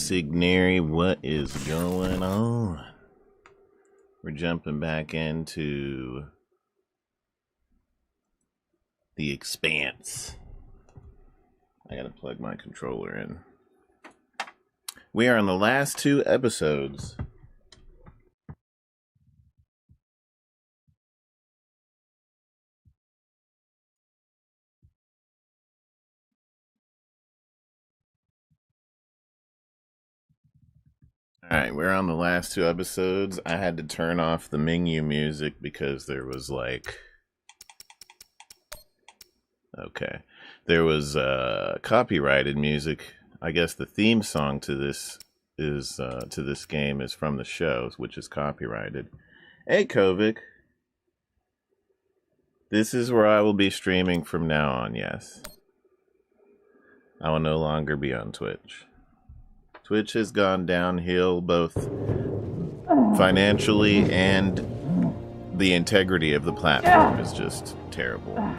Signary, what is going on? We're jumping back into the Expanse. I gotta plug my controller in. We are on the last 2 episodes. Alright, we're on the last 2 episodes. I had to turn off the menu music because there was like... Okay. There was copyrighted music. I guess the theme song to this is to this game is from the show, which is copyrighted. Hey Kovic. This is where I will be streaming from now on, yes. I will no longer be on Twitch. Twitch has gone downhill both financially and the integrity of the platform is just terrible.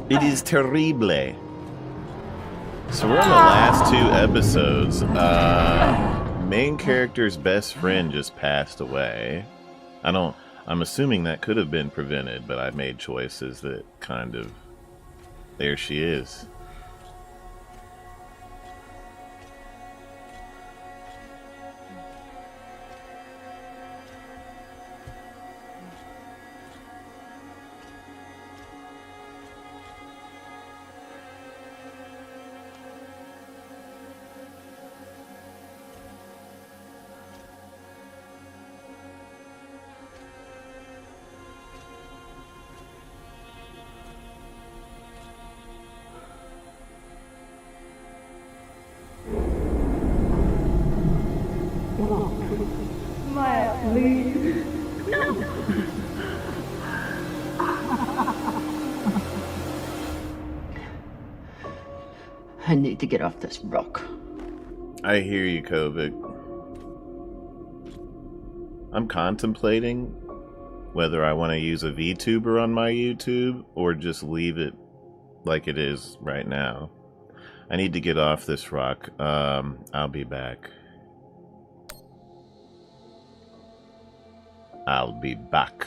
It is terrible. So we're on the last 2 episodes. Main character's best friend just passed away. I'm assuming that could have been prevented, but I made choices that kind of... There she is. I need to get off this rock. I hear you, Kovic. I'm contemplating whether I want to use a VTuber on my YouTube or just leave it like it is right now. I need to get off this rock. I'll be back. I'll be back.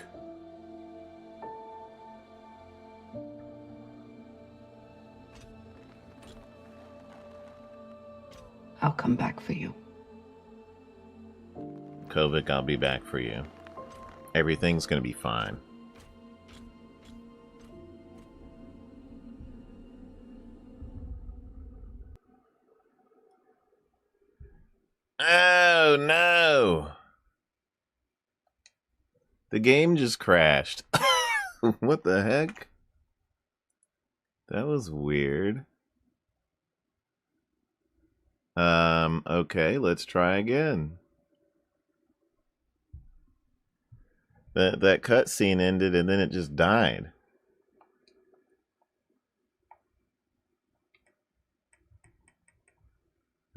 I'll come back for you. Kovic, I'll be back for you. Everything's gonna be fine. Oh no! The game just crashed. What the heck? That was weird. Okay, let's try again. That cutscene ended and then it just died.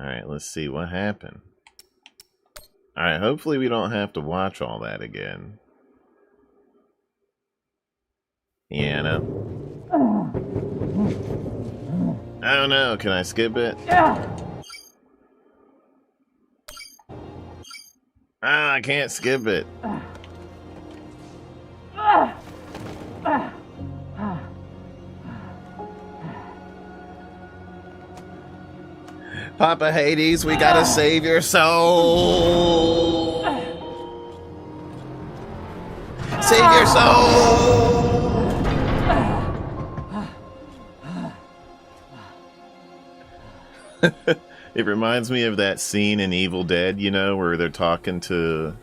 Alright, let's see what happened. Alright, hopefully we don't have to watch all that again. Yeah, no. Oh no, can I skip it? Ah, I can't skip it. Papa Hades, we gotta save your soul. Save your soul. It reminds me of that scene in Evil Dead, you know, where they're talking to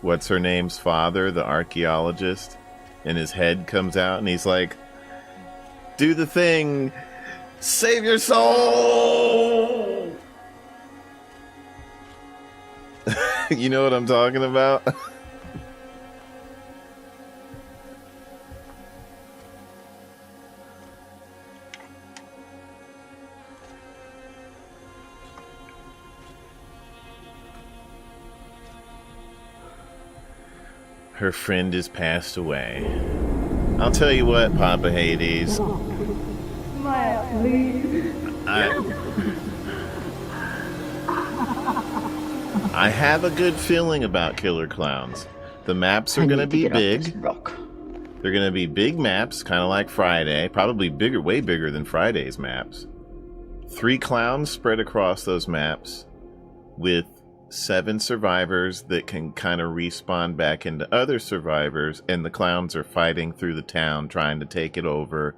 what's her name's father, the archaeologist, and his head comes out and he's like, do the thing, save your soul. You know what I'm talking about? her friend has passed away. I'll tell you what, Papa Hades. Maya, please. I have a good feeling about Killer Clowns. The maps are I going to need be get off this big. rock. They're going to be big maps, kind of like Friday. Probably bigger, way bigger than Friday's maps. 3 clowns spread across those maps with 7 survivors that can kind of respawn back into other survivors, and the clowns are fighting through the town trying to take it over,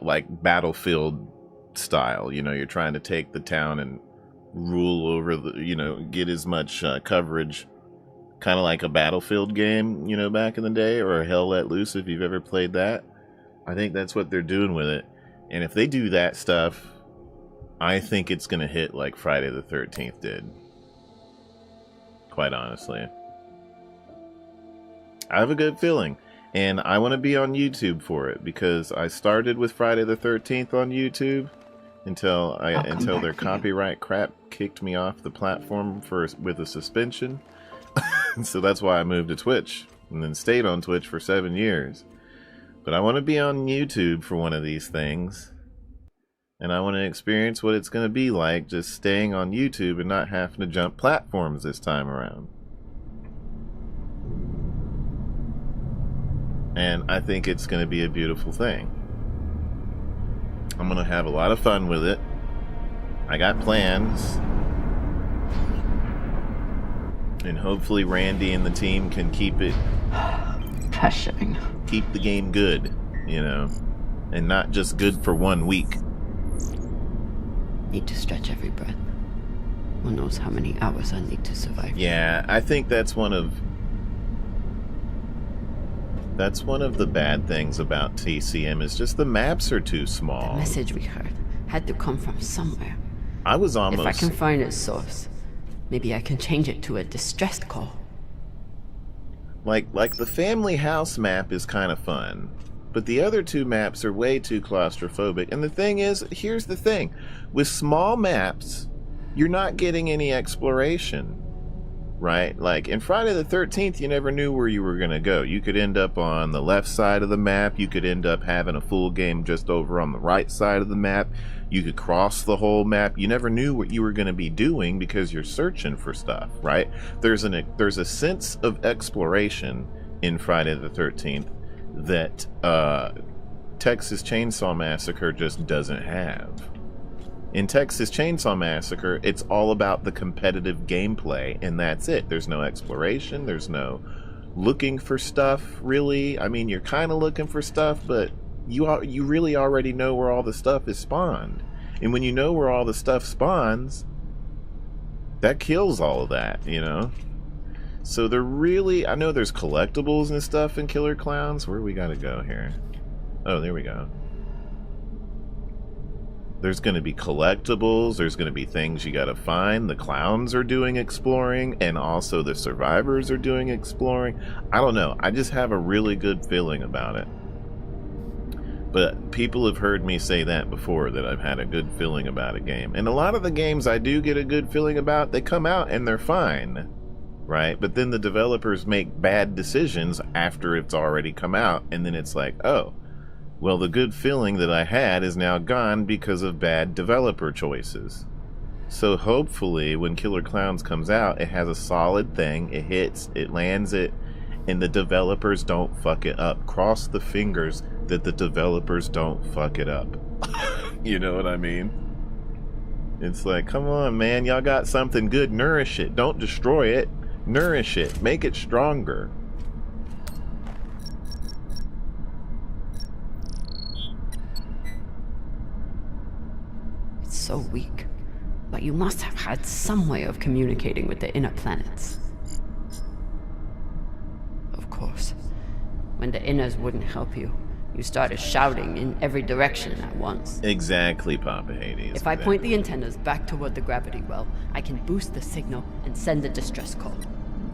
like Battlefield style. You know, you're trying to take the town and rule over the, you know, get as much coverage, kind of like a Battlefield game, you know, back in the day, or a Hell Let Loose if you've ever played that. I think that's what they're doing with it. And if they do that stuff, I think it's going to hit like Friday the 13th did. Quite honestly. I have a good feeling. And I want to be on YouTube for it, because I started with Friday the 13th on YouTube until their copyright crap kicked me off the platform with a suspension. So that's why I moved to Twitch and then stayed on Twitch for 7 years. But I want to be on YouTube for one of these things. And I want to experience what it's going to be like just staying on YouTube and not having to jump platforms this time around. And I think it's going to be a beautiful thing. I'm going to have a lot of fun with it. I got plans. And hopefully Randy and the team can keep it... Pressuring. Keep the game good, you know. And not just good for 1 week. Need to stretch every breath. Who knows how many hours I need to survive. Yeah, I think that's one of the bad things about TCM, is just the maps are too small. The message we heard had to come from somewhere. I was almost... If I can find its source, maybe I can change it to a distress call. Like the family house map is kind of fun, but the other 2 maps are way too claustrophobic. And the thing is, here's the thing. With small maps, you're not getting any exploration, right? Like in Friday the 13th, you never knew where you were going to go. You could end up on the left side of the map. You could end up having a full game just over on the right side of the map. You could cross the whole map. You never knew what you were going to be doing because you're searching for stuff, right? There's a sense of exploration in Friday the 13th that Texas Chainsaw Massacre just doesn't have. In Texas Chainsaw Massacre, it's all about the competitive gameplay, and that's it. There's no exploration. There's no looking for stuff, really. I mean, you're kind of looking for stuff, but you really already know where all the stuff is spawned. And when you know where all the stuff spawns, that kills all of that, you know? So they're really... I know there's collectibles and stuff in Killer Clowns. Where we gotta go here? Oh, there we go. There's going to be collectibles, there's going to be things you got to find. The clowns are doing exploring, and also the survivors are doing exploring. I don't know, I just have a really good feeling about it. But people have heard me say that before, that I've had a good feeling about a game. And a lot of the games I do get a good feeling about, they come out and they're fine, right? But then the developers make bad decisions after it's already come out, and then it's like, oh, well, the good feeling that I had is now gone because of bad developer choices. So hopefully when Killer Clowns comes out, it has a solid thing, it hits, it lands it, and the developers don't fuck it up. Cross the fingers that the developers don't fuck it up. You know what I mean? It's like, come on, man, y'all got something good, nourish it. Don't destroy it, nourish it, make it stronger. So weak. But you must have had some way of communicating with the inner planets. Of course. When the inners wouldn't help you, you started shouting in every direction at once. Exactly, Papa Hades. If I point the antennas back toward the gravity well, I can boost the signal and send a distress call.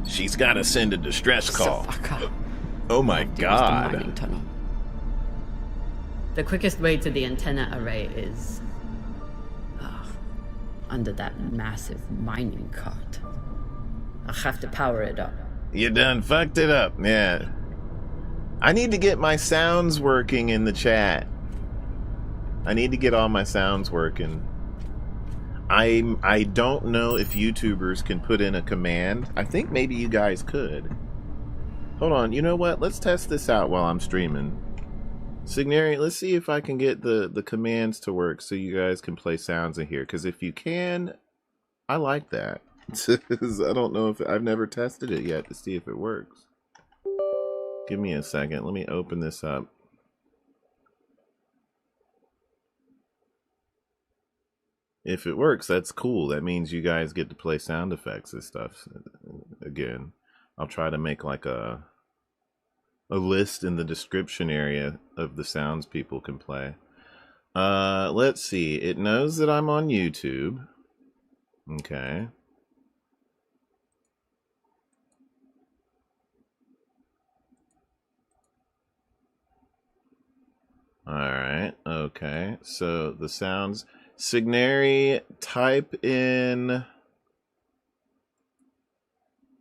She's gotta send a distress call. Safaka. Oh my god. The mining tunnel. The quickest way to the antenna array is Under that massive mining cart. I'll have to power it up. You done fucked it up. Yeah. I need to get my sounds working in the chat. I need to get all my sounds working. I don't know if YouTubers can put in a command. I think maybe you guys could. Hold on, you know what? Let's test this out while I'm streaming. Signary, let's see if I can get the commands to work so you guys can play sounds in here. Because if you can, I like that. I don't know if I've never tested it yet to see if it works. Give me a second. Let me open this up. If it works, that's cool. That means you guys get to play sound effects and stuff again. I'll try to make like a list in the description area of the sounds people can play. Let's see. It knows that I'm on YouTube. Okay. Alright, okay. So the sounds... Signary, type in...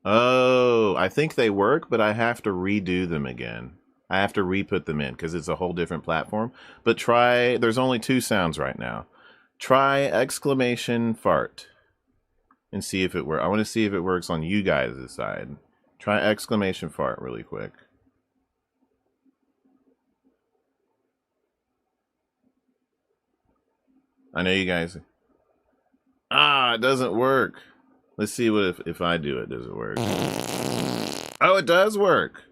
Oh, I think they work, but I have to redo them again. I have to re-put them in, because it's a whole different platform. But try... There's only 2 sounds right now. Try exclamation fart. And see if it works. I want to see if it works on you guys' side. Try exclamation fart really quick. I know you guys... it doesn't work. Let's see what if I do it, does it work? Oh, it does work.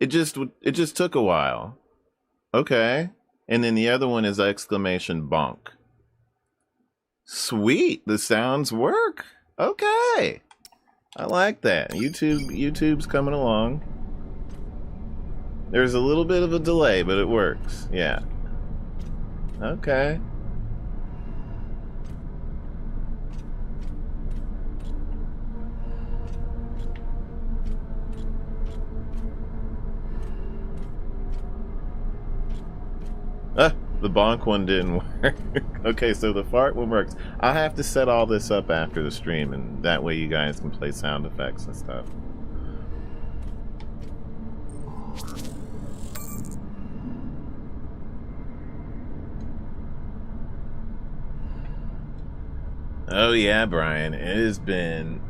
It just took a while. Okay. And then the other one is exclamation bonk. Sweet, the sounds work. Okay. I like that. YouTube's coming along. There's a little bit of a delay, but it works. Yeah. Okay. The bonk one didn't work. Okay, so the fart one works. I'll have to set all this up after the stream, and that way you guys can play sound effects and stuff. Oh yeah, Brian, it's been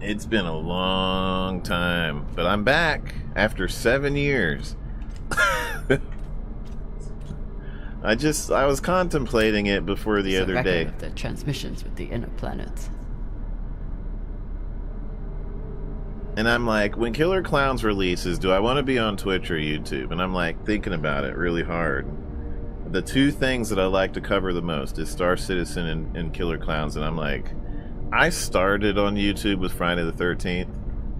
a long time, but I'm back after 7 years. I was contemplating it before the other day. Of the transmissions with the inner planets. And I'm like, when Killer Clowns releases, do I want to be on Twitch or YouTube? And I'm like thinking about it really hard. The 2 things that I like to cover the most is Star Citizen and Killer Clowns. And I'm like, I started on YouTube with Friday the 13th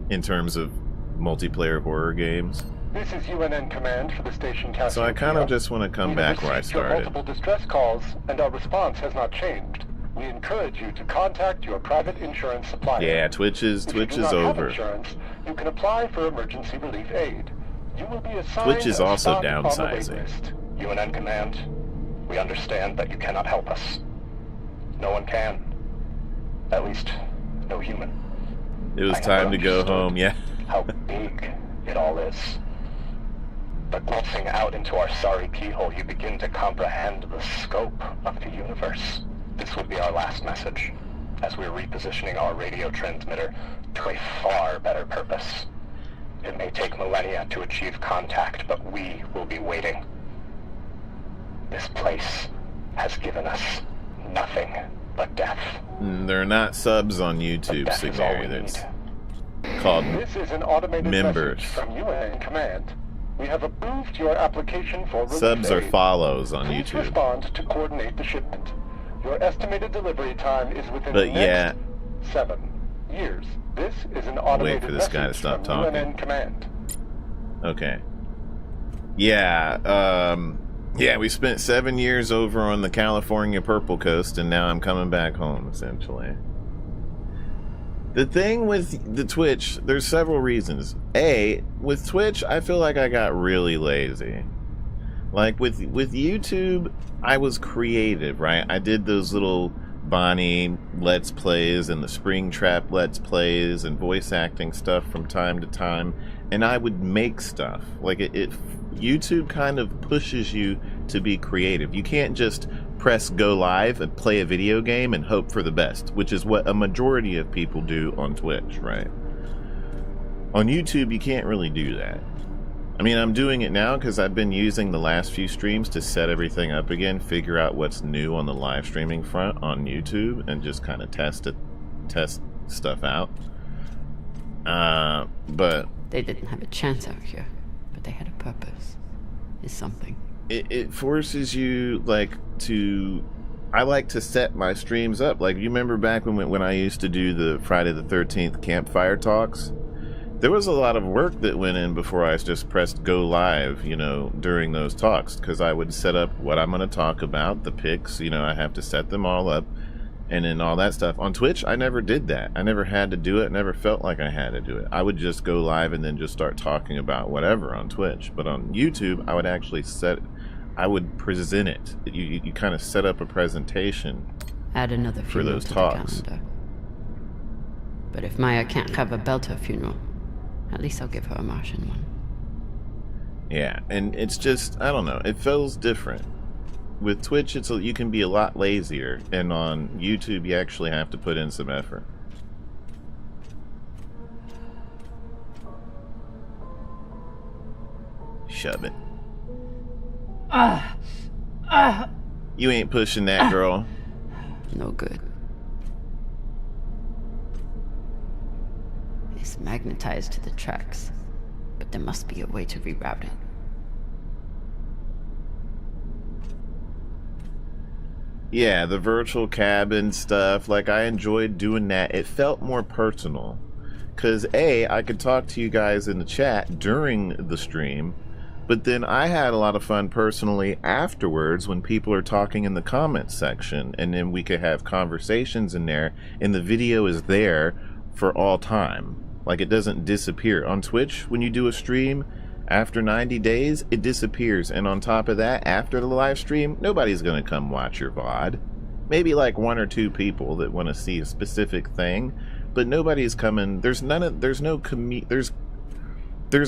in terms of multiplayer horror games. This is UNN Command for the station capture. So I kind of just want to come back where I started. Multiple distress calls, and our response has not changed. We encourage you to contact your private insurance supplier. Yeah, Twitch is over. If you do not have insurance, you can apply for emergency relief aid. You will be assigned Twitch is also on the wait downsizing. list. UNN Command, we understand that you cannot help us. No one can. At least, no human. It was time to go home, yeah. How big it all is. But glimpsing out into our sorry keyhole, you begin to comprehend the scope of the universe. This would be our last message, as we're repositioning our radio transmitter to a far better purpose. It may take millennia to achieve contact, but we will be waiting. This place has given us nothing but death. They're not subs on YouTube, Signary. That's called This is an automated members. message from UN Command. We have approved your application for relief Subs are aid. follows on Please YouTube. respond to coordinate the shipment. Your estimated delivery time is within But the yeah. next 7 years. This is an automated Wait for this guy to message stop from talking. UNN Command. Okay. Yeah, yeah, we spent 7 years over on the California Purple Coast, and now I'm coming back home, essentially. The thing with the Twitch, there's several reasons. A, with Twitch, I feel like I got really lazy. Like, with YouTube, I was creative, right? I did those little Bonnie Let's Plays and the Springtrap Let's Plays and voice acting stuff from time to time, and I would make stuff. Like, YouTube kind of pushes you to be creative. You can't just press go live and play a video game and hope for the best, which is what a majority of people do on Twitch, right? On YouTube, you can't really do that. I mean, I'm doing it now because I've been using the last few streams to set everything up again, figure out what's new on the live streaming front on YouTube, and just kind of test stuff out. But They didn't have a chance out here, but they had a purpose. Is something. It forces you, like, to... I like to set my streams up. Like, you remember back when I used to do the Friday the 13th campfire talks? There was a lot of work that went in before I just pressed go live, you know, during those talks, because I would set up what I'm going to talk about, the picks, you know, I have to set them all up, and then all that stuff. On Twitch, I never did that. I never had to do it, never felt like I had to do it. I would just go live and then just start talking about whatever on Twitch. But on YouTube, I would actually I would present it. You kind of set up a presentation. Add another for funeral those to talks. the calendar. But if Maya can't have a Belter funeral, at least I'll give her a Martian one. Yeah, and it's just, I don't know, it feels different. With Twitch, you can be a lot lazier, and on YouTube, you actually have to put in some effort. Shove it. You ain't pushing that, girl. No good. It's magnetized to the tracks, but there must be a way to reroute it. Yeah, the virtual cabin stuff, like, I enjoyed doing that. It felt more personal. Because, A, I could talk to you guys in the chat during the stream, but then I had a lot of fun personally afterwards when people are talking in the comments section, and then we could have conversations in there, and the video is there for all time. Like, it doesn't disappear. On Twitch, when you do a stream, after 90 days, it disappears. And on top of that, after the live stream, nobody's going to come watch your VOD. Maybe like 1 or 2 people that want to see a specific thing, but nobody's coming. There's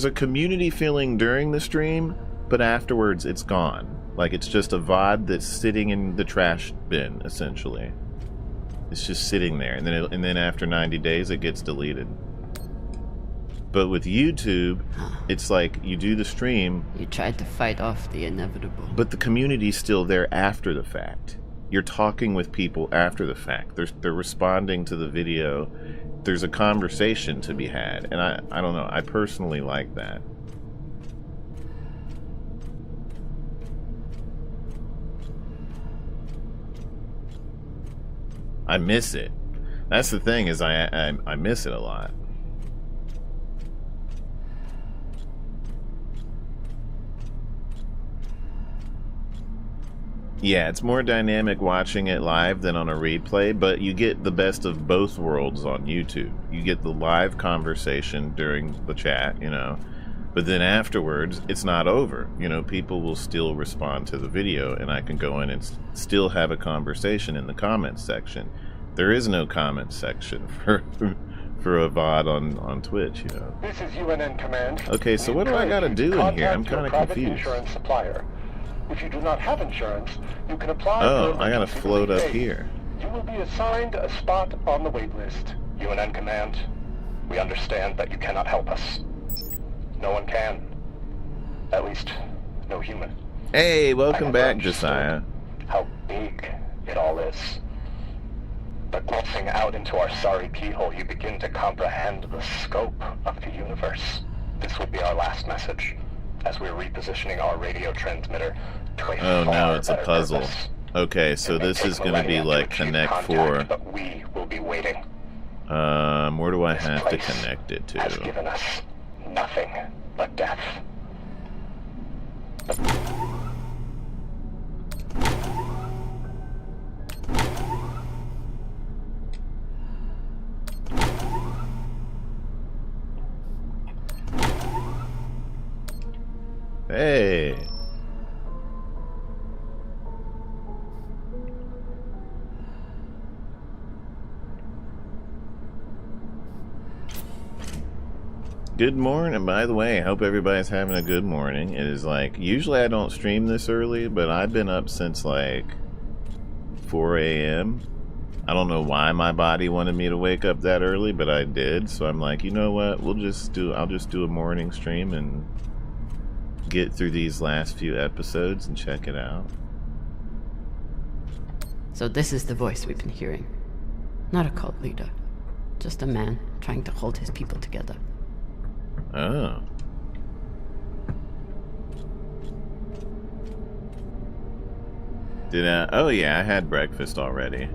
a community feeling during the stream, but afterwards it's gone. Like, it's just a VOD that's sitting in the trash bin, essentially. It's just sitting there, and then after 90 days, it gets deleted. But with YouTube, it's like you do the stream. You tried to fight off the inevitable. But the community's still there after the fact. You're talking with people after the fact. They're responding to the video. There's a conversation to be had. And I don't know. I personally like that. I miss it. That's the thing, is I miss it a lot. Yeah, it's more dynamic watching it live than on a replay, but you get the best of both worlds on YouTube. You get the live conversation during the chat, you know, but then afterwards, it's not over. You know, people will still respond to the video, and I can go in and still have a conversation in the comments section. There is no comments section for a VOD on Twitch, you know. This is UNN Command. Okay, so what do I gotta do in here? I'm kind of confused. Insurance supplier. If you do not have insurance, you can apply. Oh, I gotta float up here. You will be assigned a spot on the wait list. UNN Command, we understand that you cannot help us. No one can. At least, no human. Hey, welcome back, Josiah. How big it all is. But glimpsing out into our sorry keyhole, you begin to comprehend the scope of the universe. This will be our last message, as we're repositioning our radio transmitter to a Oh, now far it's a better puzzle. purpose. Okay, so It may this take is going to be millennia like achieve Connect contact, 4. But we will be waiting. Where do I This have to place connect it has to? given us nothing but death. Hey. Good morning. By the way, I hope everybody's having a good morning. It is like, usually I don't stream this early, but I've been up since like 4 a.m. I don't know why my body wanted me to wake up that early, but I did. So I'm like, you know what? I'll just do a morning stream and get through these last few episodes and check it out. So this is the voice we've been hearing. Not a cult leader. Just a man trying to hold his people together. Oh. Oh yeah, I had breakfast already.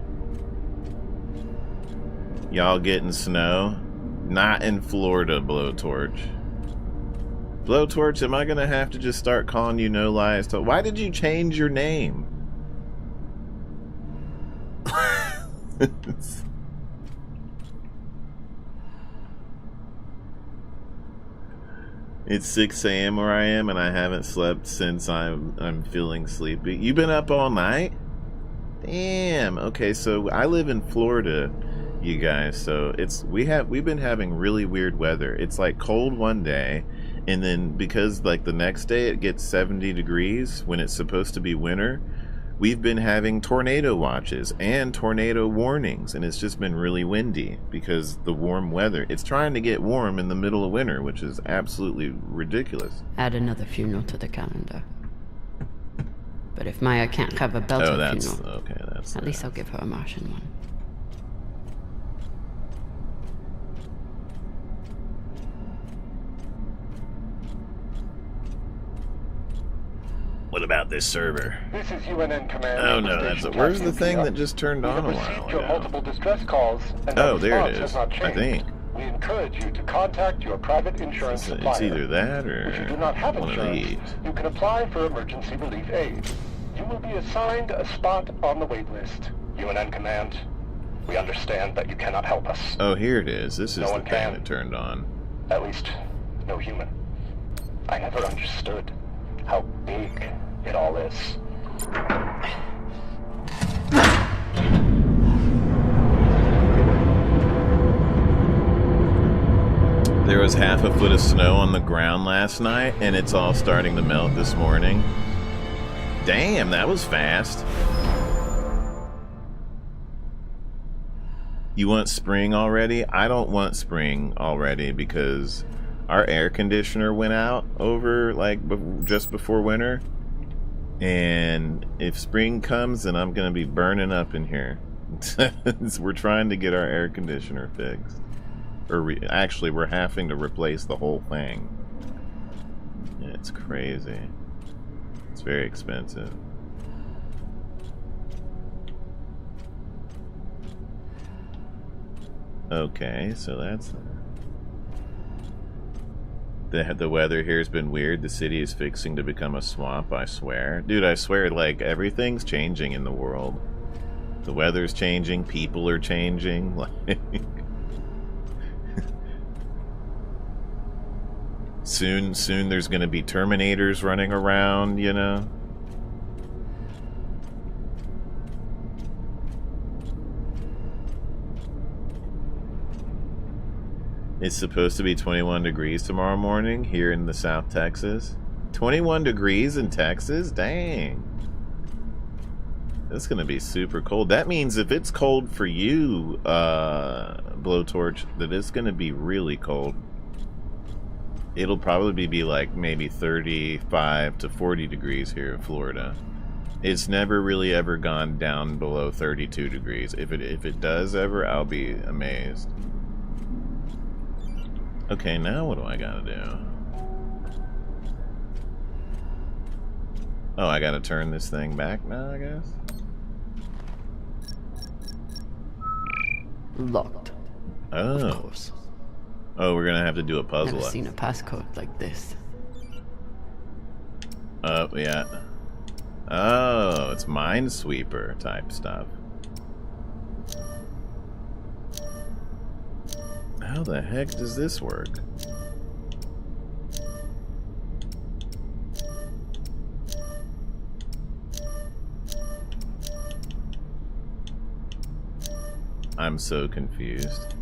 Y'all getting snow? Not in Florida, Blowtorch. Blowtorch, am I gonna have to just start calling you No Lies? Why did you change your name? It's 6 a.m. where I am, and I haven't slept since I'm feeling sleepy. You been up all night? Damn. Okay, so I live in Florida, you guys. So we've been having really weird weather. It's like cold one day, and then because like the next day it gets 70 degrees when it's supposed to be winter. We've been having tornado watches and tornado warnings, and it's just been really windy because the warm weather. It's trying to get warm in the middle of winter, which is absolutely ridiculous. Add another funeral to the calendar. But if Maya can't have a Belter funeral, okay, at least I'll give her a Martian one. What about this server? This is UNN Command. Oh no, that's it. Where's the thing that just turned on a while your ago? multiple distress calls, and Oh, the there it response is. has not I changed. think. We encourage you to contact your private insurance supplier. It's either that If you do not have or one of insurance, these. you can apply for emergency relief aid. You will be assigned a spot on the wait list. UNN Command, we understand that you cannot help us. Oh, here it is. This is No the one thing can. that turned on. At least, no human. I never understood how big it all is. There was half a foot of snow on the ground last night, and it's all starting to melt this morning. Damn, that was fast. You want spring already? I don't want spring already because our air conditioner went out over like just before winter. And if spring comes, then I'm going to be burning up in here. We're trying to get our air conditioner fixed. Or actually, we're having to replace the whole thing. It's crazy. It's very expensive. Okay, so that's... The weather here has been weird. The city is fixing to become a swamp, I swear. Dude, I swear, like, everything's changing in the world. The weather's changing, people are changing, like... Soon there's gonna be Terminators running around, you know? It's supposed to be 21 degrees tomorrow morning here in the South Texas. 21 degrees in Texas? Dang. That's gonna be super cold. That means if it's cold for you, Blowtorch, that it's gonna be really cold. It'll probably be like maybe 35 to 40 degrees here in Florida. It's never really ever gone down below 32 degrees. If it does ever, I'll be amazed. Okay, now what do I gotta do? Oh, I gotta turn this thing back now, I guess? Locked. Oh. Of course. Oh, we're gonna have to do a puzzle. Never seen a passcode like this. Oh, yeah. Oh, it's Minesweeper type stuff. How the heck does this work? I'm so confused.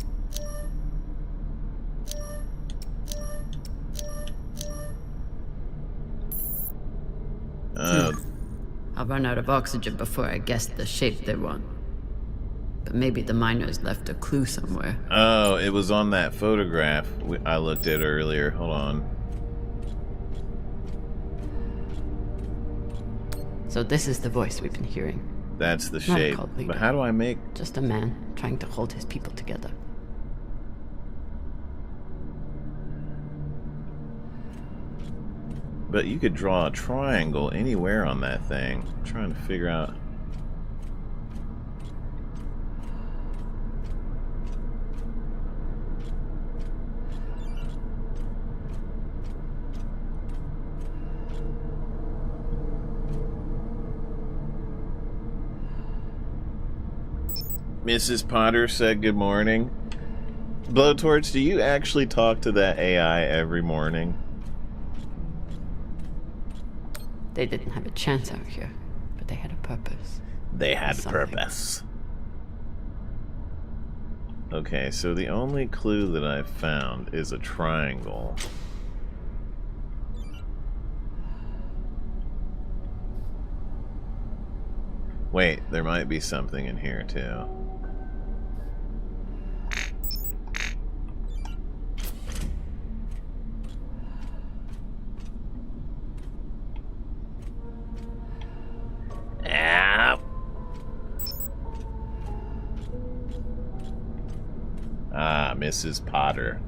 I'll run out of oxygen before I guess the shape they want. But maybe the miners left a clue somewhere. Oh, it was on that photograph I looked at earlier. Hold on. So this is the voice we've been hearing. That's the Not a shape. cult leader. But how do I make... Just a man trying to hold his people together. But you could draw a triangle anywhere on that thing. I'm trying to figure out... Mrs. Potter said good morning. Blowtorch, do you actually talk to that AI every morning? They didn't have a chance out here, but they had a purpose. They had Something. purpose. Okay, so the only clue that I've found is a triangle. Wait, there might be something in here too. Ah, Mrs. Potter.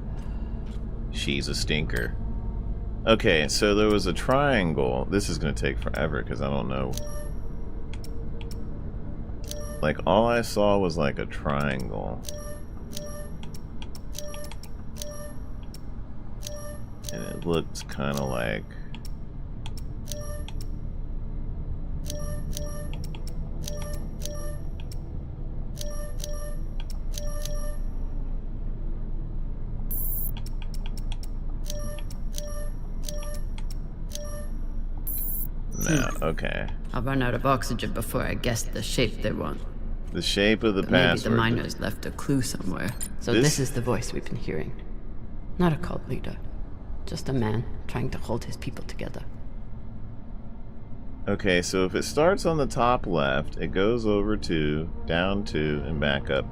She's a stinker. Okay, so there was a triangle. This is going to take forever because I don't know. Like, all I saw was like a triangle. And it looked kind of like... No, okay. I'll run out of oxygen before I guess the shape they want. The shape of the But maybe password. the miners left a clue somewhere. So this is the voice we've been hearing. Not a cult leader. Just a man trying to hold his people together. Okay, so if it starts on the top left, it goes over to, down to, and back up.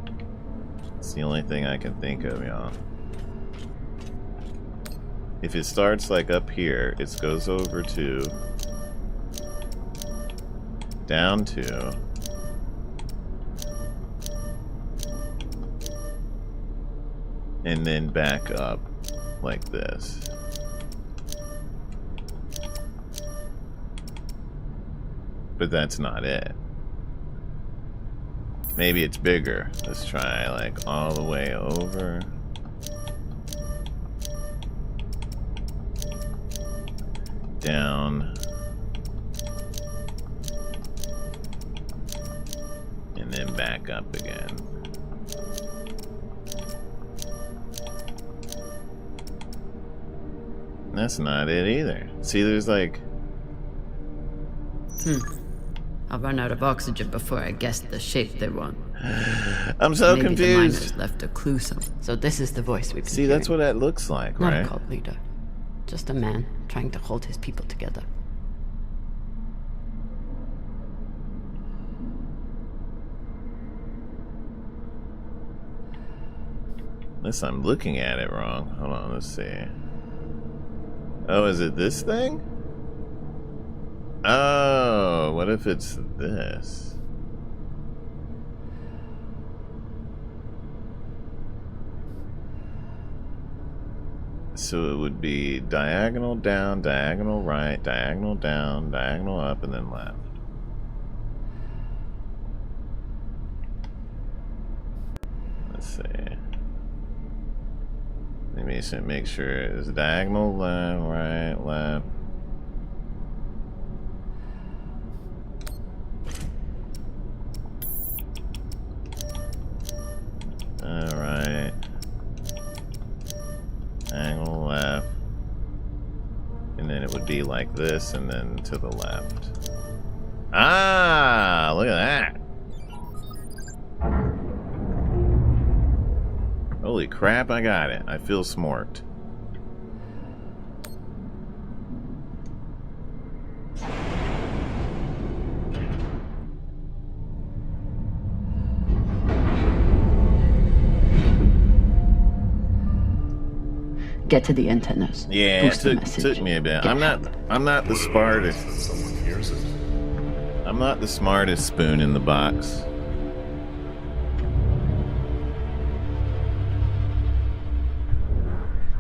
It's the only thing I can think of, y'all. If it starts like up here, it goes over to, down to, and then back up like this. But that's not it. Maybe it's bigger. Let's try like all the way over. Down. And then back up again. That's not it either. See, there's like... I'll run out of oxygen before I guess the shape they want. I'm so Maybe confused. the miners left a clue somewhere. So this is the voice we've been See, hearing. that's what that looks like, Not right? a cult leader. Just a man trying to hold his people together. Unless I'm looking at it wrong. Hold on, let's see. Oh, is it this thing? Oh, what if it's this? So it would be diagonal down, diagonal right, diagonal down, diagonal up, and then left. Let's see. Let me make sure it's diagonal left, right, left. Alright. Diagonal left. And then it would be like this, and then to the left. Ah, look at that. Holy crap, I got it. I feel smart. Get to the antennas. Yeah, Boost the it message. took me a bit. Get I'm not the smartest. Someone hears it. I'm not the smartest spoon in the box.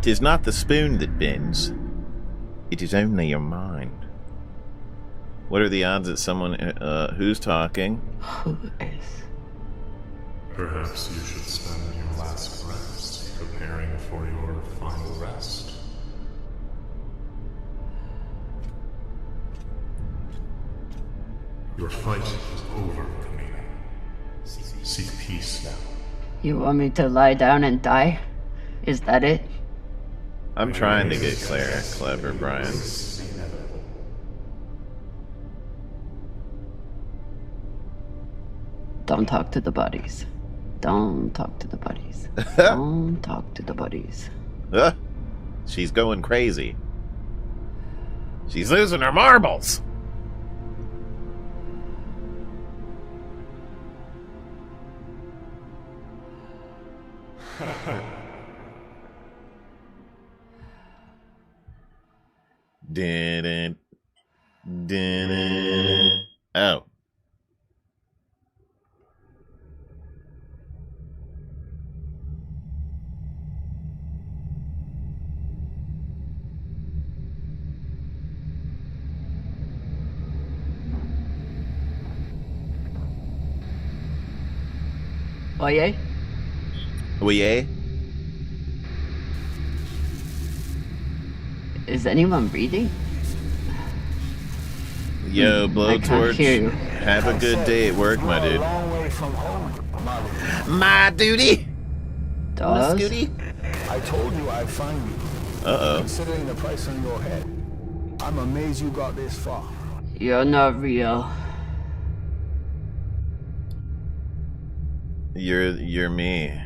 Tis not the spoon that bends. It is only your mind. What are the odds that someone who's talking? Who is? Perhaps you should spend your last breaths preparing for your final rest. Your fight is over, Kamina. Seek peace now. You want me to lie down and die? Is that it? I'm trying to get clever, Brian. Don't talk to the buddies. Don't talk to the buddies. Don't talk to the buddies. She's going crazy. She's losing her marbles. Didn't. Oh. Oye? Oye? Is anyone reading? Yo, I can't hear you. Blowtorch. Have a good day at work, my dude. My duty? Does? Scooty? I told you I'd find you. Uh-oh. Considering the price on your head, I'm amazed you got this far. You're not real. You're me.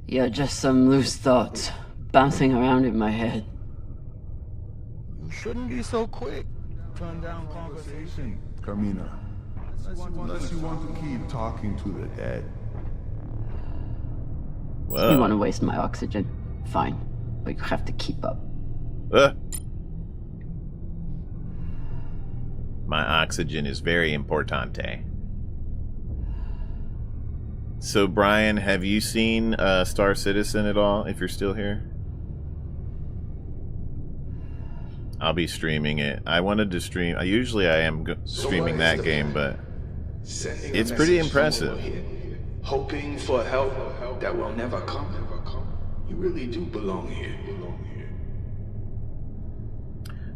You're just some loose thoughts bouncing around in my head. You shouldn't be so quick. Turn down conversation, Carmina. Unless you want to keep talking to the dead. Whoa. You want to waste my oxygen? Fine. But you have to keep up. My oxygen is very importante. So, Brian, have you seen Star Citizen at all, if you're still here? I'll be streaming it. I wanted to stream... Usually I am streaming that game, but it's pretty impressive. Hoping for help that will never come. You really do belong here.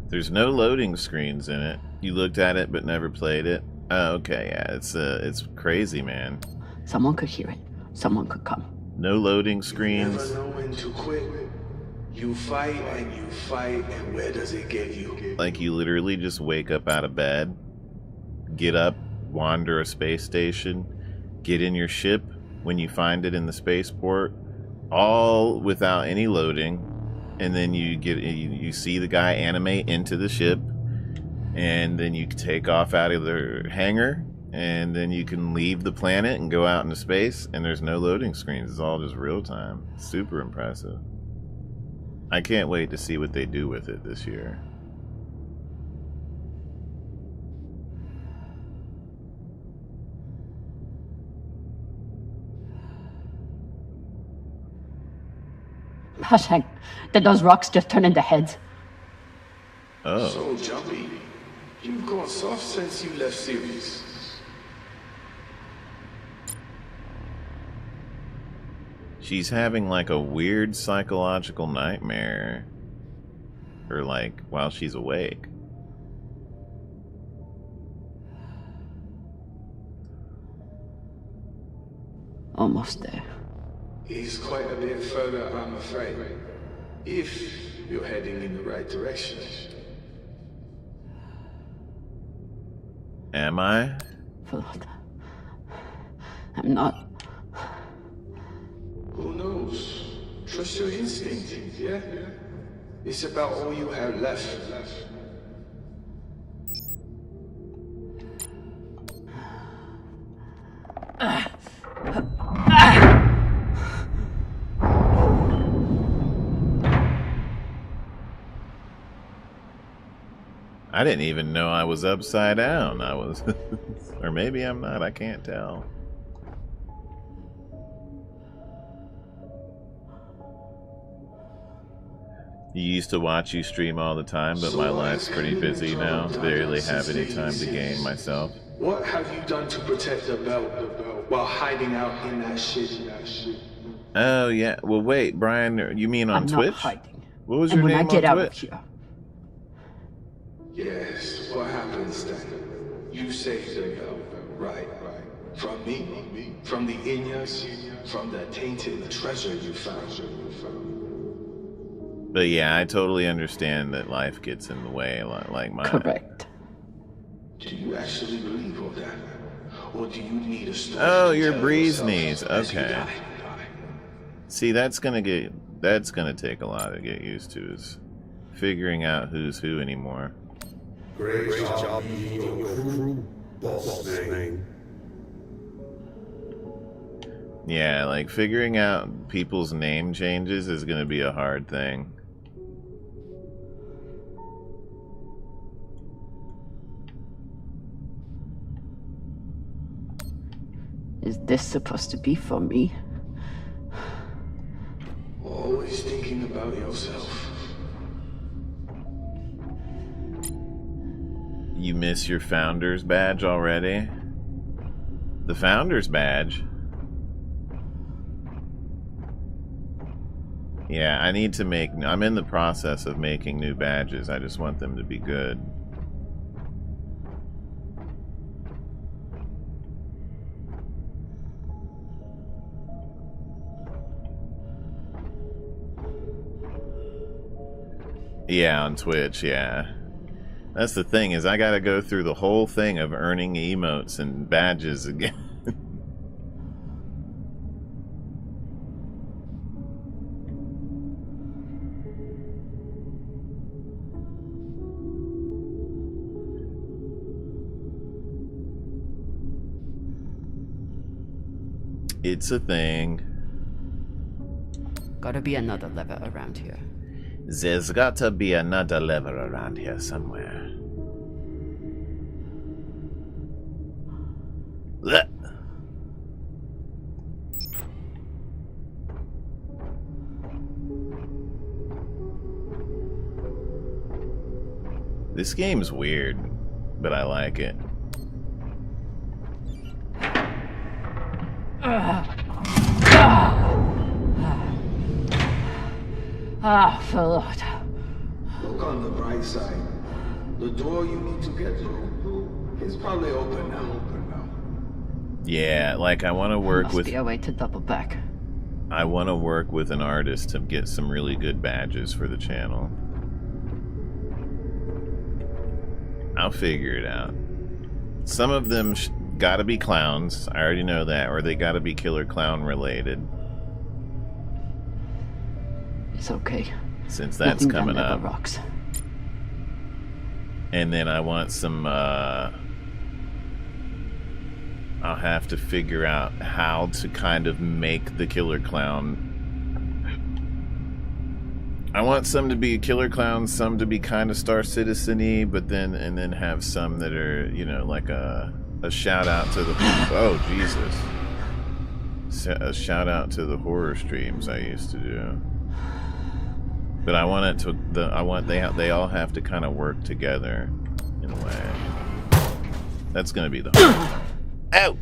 There's no loading screens in it. You looked at it but never played it. Oh, okay, yeah, it's crazy, man. Someone could hear it. Someone could come. No loading Never screens. know when to quit. You fight, and where does it get you? Like, you literally just wake up out of bed, get up, wander a space station, get in your ship when you find it in the spaceport, all without any loading, and then you see the guy animate into the ship, and then you take off out of the hangar, and then you can leave the planet and go out into space, and there's no loading screens. It's all just real time. Super impressive. I can't wait to see what they do with it this year. Hush, Hank. Did those rocks just turn into heads? Oh. So jumpy. You've gone soft since you left series. She's having like a weird psychological nightmare. Or like while she's awake. Almost there. He's quite a bit further, I'm afraid. If you're heading in the right direction. Am I? Float. I'm not. Who knows? Trust your instinct, yeah? It's about all you have left. I didn't even know I was upside down. I was... or maybe I'm not, I can't tell. You used to watch you stream all the time, but my life's pretty busy now. Barely have any time to game myself. What have you done to protect the belt while hiding out in that shit? Oh, yeah. Well, wait, Brian, you mean on I'm Twitch? not hiding. What was And your when name I get on out Twitch? of here, Yes, what happens then? You saved the belt, right? From me? From the Inyas? From the tainted treasure you found? But yeah, I totally understand that life gets in the way, like mine. correct. Do you actually believe all that? Or do you need a story? Oh, to you're tell Breeze yourself Knees. as you Okay. die? See, that's gonna take a lot to get used to, is figuring out who's who anymore. Great job, you crew, boss man. Yeah, like figuring out people's name changes is gonna be a hard thing. Is this supposed to be for me? Always thinking about yourself. You miss your Founder's Badge already? The Founder's Badge? Yeah, I need to make... I'm in the process of making new badges. I just want them to be good. Yeah, on Twitch, yeah. That's the thing, is I gotta go through the whole thing of earning emotes and badges again. It's a thing. Gotta be another lever around here. There's gotta be another lever around here somewhere. Blech. This game's weird, but I like it. Lord. Look on the bright side. The door you need to get through is probably open now. Yeah, like I want to work Must with... be a way to double back. I want to work with an artist to get some really good badges for the channel. I'll figure it out. Some of them gotta be clowns. I already know that. Or they gotta be Killer Clown related. It's okay. Since that's Nothing coming done up. never rocks. And then I want some, I'll have to figure out how to kind of make the Killer Clown. I want some to be Killer Clowns, some to be kind of Star Citizen-y, but then, and then have some that are, you know, like a shout out to the, oh, Jesus. A shout out to the horror streams I used to do. But I want it to, they all have to kind of work together in a way. That's gonna be the hard. Ow!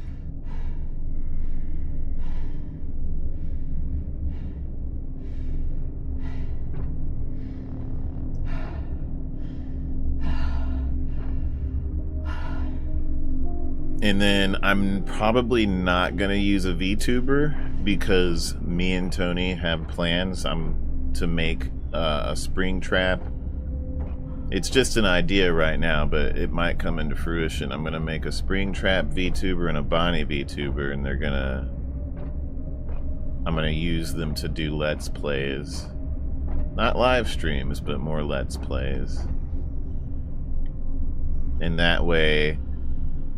And then I'm probably not gonna use a VTuber because me and Tony have plans to make a spring trap. It's just an idea right now, but it might come into fruition. I'm gonna make a spring trap VTuber and a Bonnie VTuber, and I'm gonna use them to do Let's Plays. Not live streams, but more Let's Plays. And that way,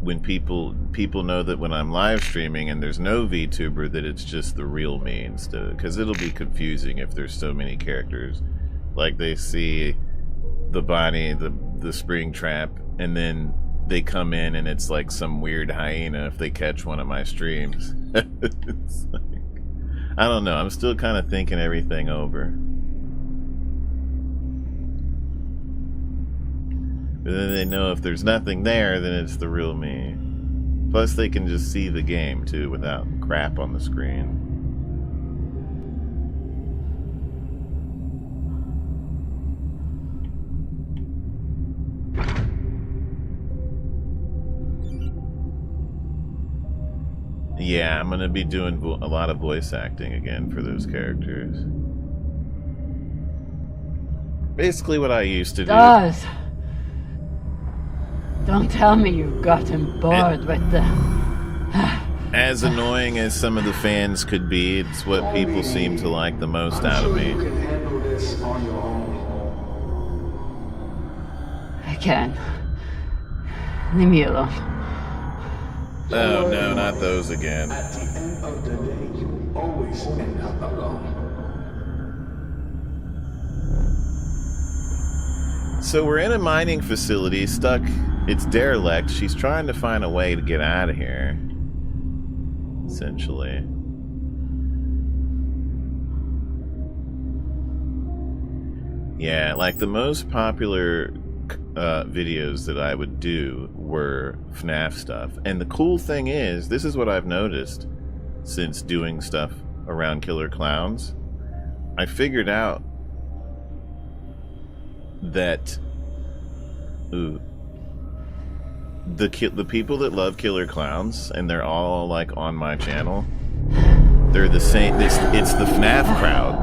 when people know that when I'm live streaming and there's no VTuber, that it's just the real me instead, because it'll be confusing if there's so many characters. Like they see the Bonnie, the the spring trap, and then they come in and it's like some weird hyena if they catch one of my streams. It's like, I don't know. I'm still kind of thinking everything over. But then they know if there's nothing there, then it's the real me. Plus, they can just see the game, too, without crap on the screen. Yeah, I'm gonna be doing a lot of voice acting again for those characters. Basically what I used to do. Don't tell me you've gotten bored with the... As annoying as some of the fans could be, it's what people seem to like the most out of me. You can handle this on your own. I can. Leave me alone. Oh no, not those again. At the end of the day, you always end up alone. So we're in a mining facility, stuck. It's derelict. She's trying to find a way to get out of here. Essentially. Yeah, like the most popular videos that I would do were FNAF stuff. And the cool thing is, this is what I've noticed since doing stuff around Killer Clowns. I figured out that the people that love Killer Clowns, and they're all like on my channel, they're the same. It's the FNAF crowd.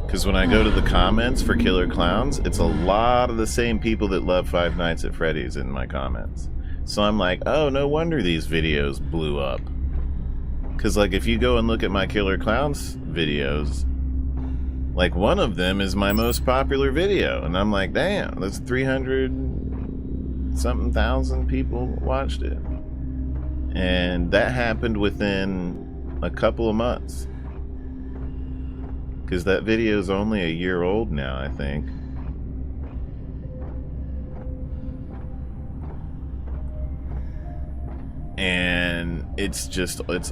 Because when I go to the comments for Killer Clowns, it's a lot of the same people that love Five Nights at Freddy's in my comments. So I'm like, oh, no wonder these videos blew up. Because, like, if you go and look at my Killer Clowns videos, like, one of them is my most popular video. And I'm like, damn, that's 300-something thousand people watched it. And that happened within a couple of months. Because that video is only a year old now, I think. And it's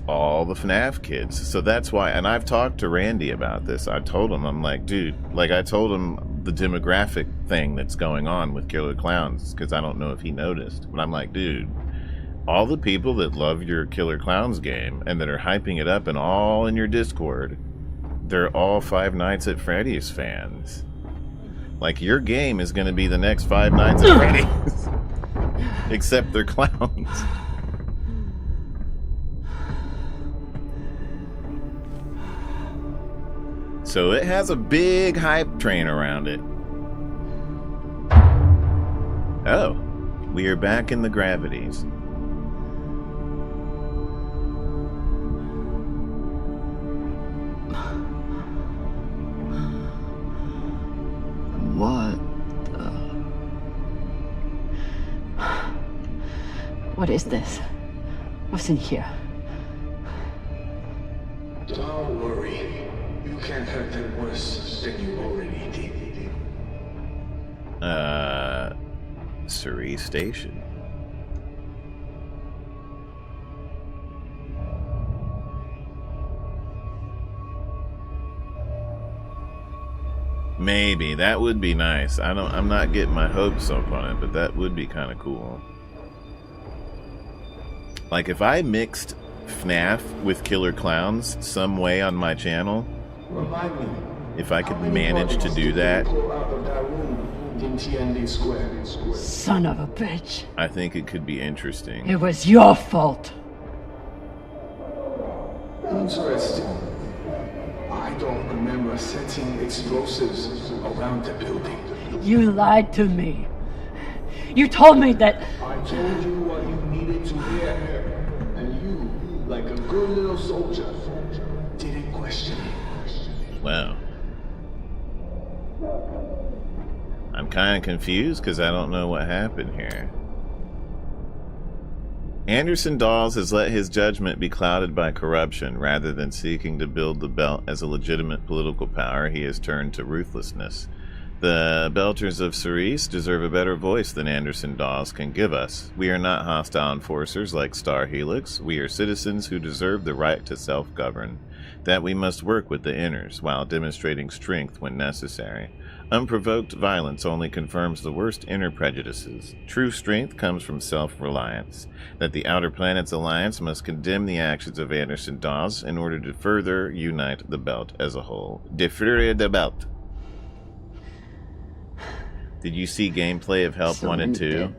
all the FNAF kids. So that's why, and I've talked to Randy about this. I told him, I'm like, dude, like I told him the demographic thing that's going on with Killer Clowns, because I don't know if he noticed. But I'm like, dude, all the people that love your Killer Clowns game and that are hyping it up and all in your Discord, they're all Five Nights at Freddy's fans. Like, your game is going to be the next Five Nights at Freddy's. Except they're clowns. So it has a big hype train around it. Oh, we are back in the gravities. What is this? What's in here? Don't worry. You can't hurt them worse than you already did. Cerise Station. Maybe that would be nice. I'm not getting my hopes up on it, but that would be kind of cool. Like if I mixed FNAF with Killer Clowns some way on my channel, if I could manage to do that, son of a bitch. I think it could be interesting. It was your fault. Interesting. I don't remember setting explosives around the building. You lied to me. You told me that... I told you what you needed to hear, and you, like a good little soldier, didn't question it. Wow. I'm kind of confused because I don't know what happened here. Anderson Dawes has let his judgment be clouded by corruption. Rather than seeking to build the belt as a legitimate political power, he has turned to ruthlessness. The Belters of Cerise deserve a better voice than Anderson Dawes can give us. We are not hostile enforcers like Star Helix. We are citizens who deserve the right to self-govern. That we must work with the inners, while demonstrating strength when necessary. Unprovoked violence only confirms the worst inner prejudices. True strength comes from self-reliance. That the Outer Planets Alliance must condemn the actions of Anderson Dawes in order to further unite the Belt as a whole. Defure the Belt. Did you see gameplay of Help 1 and 2?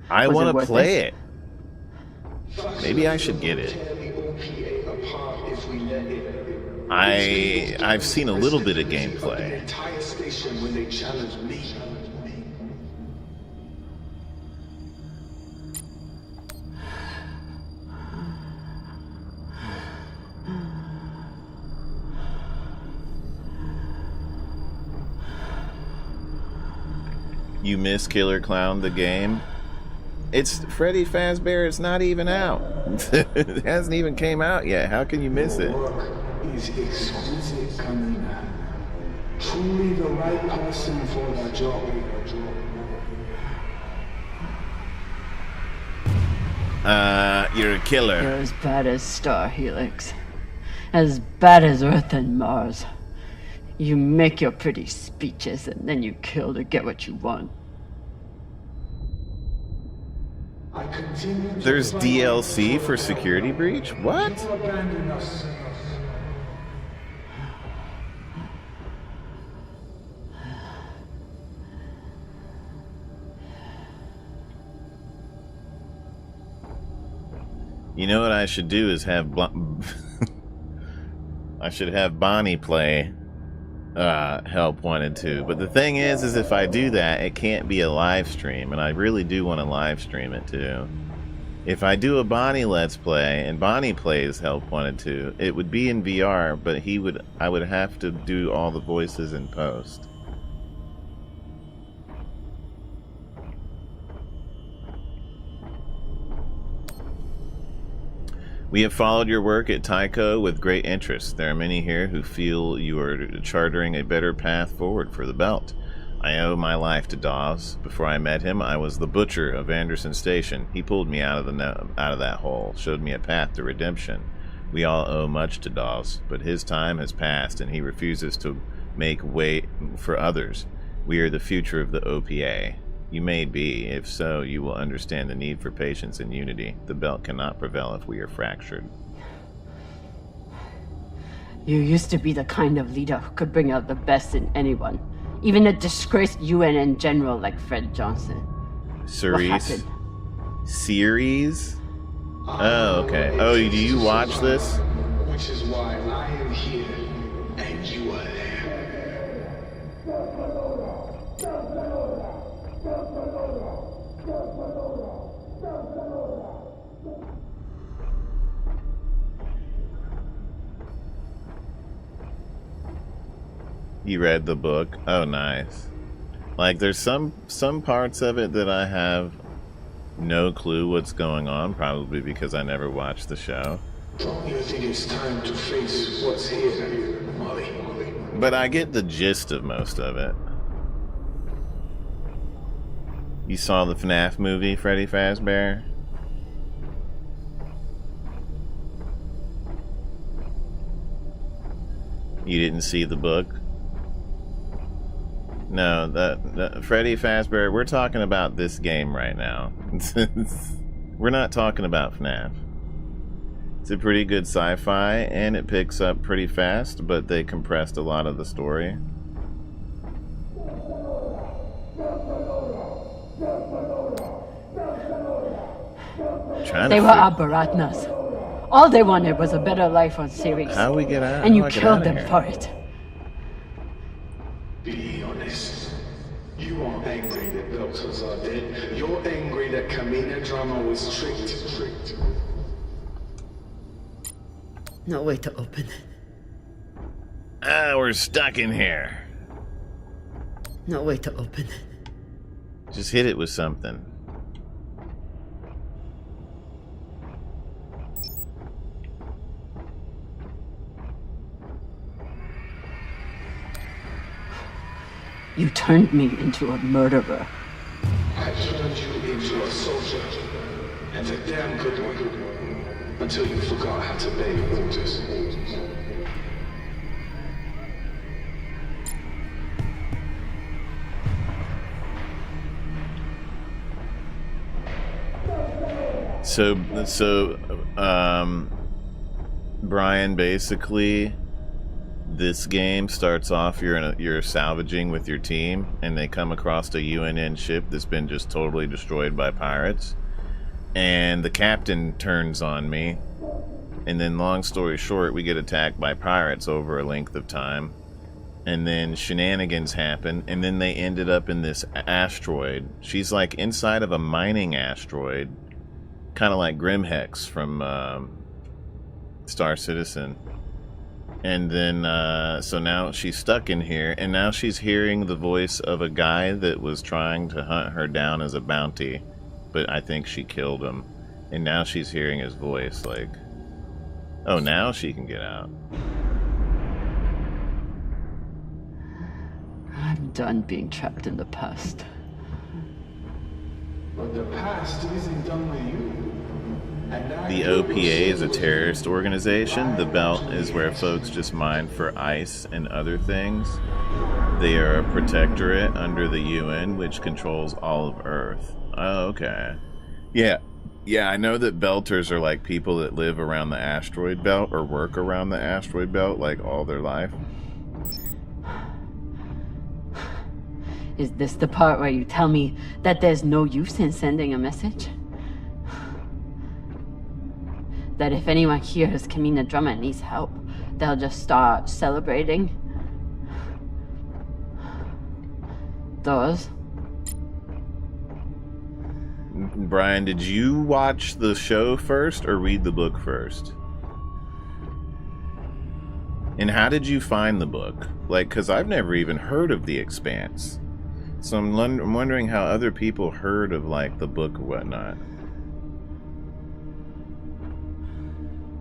I want to play it. Maybe I should get it. I've seen a little bit of gameplay. You miss Killer Clown the game? It's Freddy Fazbear. It's not even out. It hasn't even came out yet. How can you miss it? Is exquisite, Kamina. Truly the right person for the job. You're a killer. You're as bad as Star Helix. As bad as Earth and Mars. You make your pretty speeches and then you kill to get what you want. There's DLC for Security Breach? What? You know what I should do is have I should have Bonnie play Help 1 and 2. But the thing is if I do that, it can't be a live stream, and I really do want to live stream it too. If I do a Bonnie Let's Play, and Bonnie plays Help 1 and 2, it would be in VR, but I would have to do all the voices in post. We have followed your work at Tycho with great interest. There are many here who feel you are chartering a better path forward for the Belt. I owe my life to Dawes. Before I met him, I was the butcher of Anderson Station. He pulled me out of that hole, showed me a path to redemption. We all owe much to Dawes, but his time has passed and he refuses to make way for others. We are the future of the OPA. You may be. If so, you will understand the need for patience and unity. The Belt cannot prevail if we are fractured. You used to be the kind of leader who could bring out the best in anyone. Even a disgraced UNN general like Fred Johnson. Cerise? Series? Oh, okay. Oh, do you watch this? Which is why I am here and you are there. You read the book? Oh, nice. Like, there's some parts of it that I have no clue what's going on, probably because I never watched the show. You think it's time to face what's here, Molly? But I get the gist of most of it. You saw the FNAF movie, Freddy Fazbear? You didn't see the book? No, the Freddy Fazbear, we're talking about this game right now. We're not talking about FNAF. It's a pretty good sci-fi, and it picks up pretty fast, but they compressed a lot of the story. They were Abaratnas. All they wanted was a better life on Ceres. How do we get out? And you killed them for it. Be honest. You aren't angry that Belters are dead. You're angry that Kamina Drama was tricked. No way to open it. We're stuck in here. No way to open it. Just hit it with something. You turned me into a murderer. I turned you into a soldier, and a damn good one, until you forgot how to obey orders. So, Brian, basically, this game starts off, you're salvaging with your team, and they come across a UNN ship that's been just totally destroyed by pirates, and the captain turns on me, and then long story short, we get attacked by pirates over a length of time, and then shenanigans happen, and then they ended up in this asteroid. She's like inside of a mining asteroid, kind of like Grimhex from Star Citizen. And then, so now she's stuck in here, and now she's hearing the voice of a guy that was trying to hunt her down as a bounty, but I think she killed him. And now she's hearing his voice, like, oh, now she can get out. I'm done being trapped in the past. But the past isn't done with you. The OPA is a terrorist organization. The Belt is where folks just mine for ice and other things. They are a protectorate under the UN, which controls all of Earth. Oh, okay. Yeah, I know that Belters are like people that live around the asteroid belt or work around the asteroid belt like all their life. Is this the part where you tell me that there's no use in sending a message? That if anyone hears Kamina Drummer needs help, they'll just start celebrating? Those? Brian, did you watch the show first or read the book first? And how did you find the book? Like, because I've never even heard of The Expanse. So I'm wondering how other people heard of, like, the book or whatnot.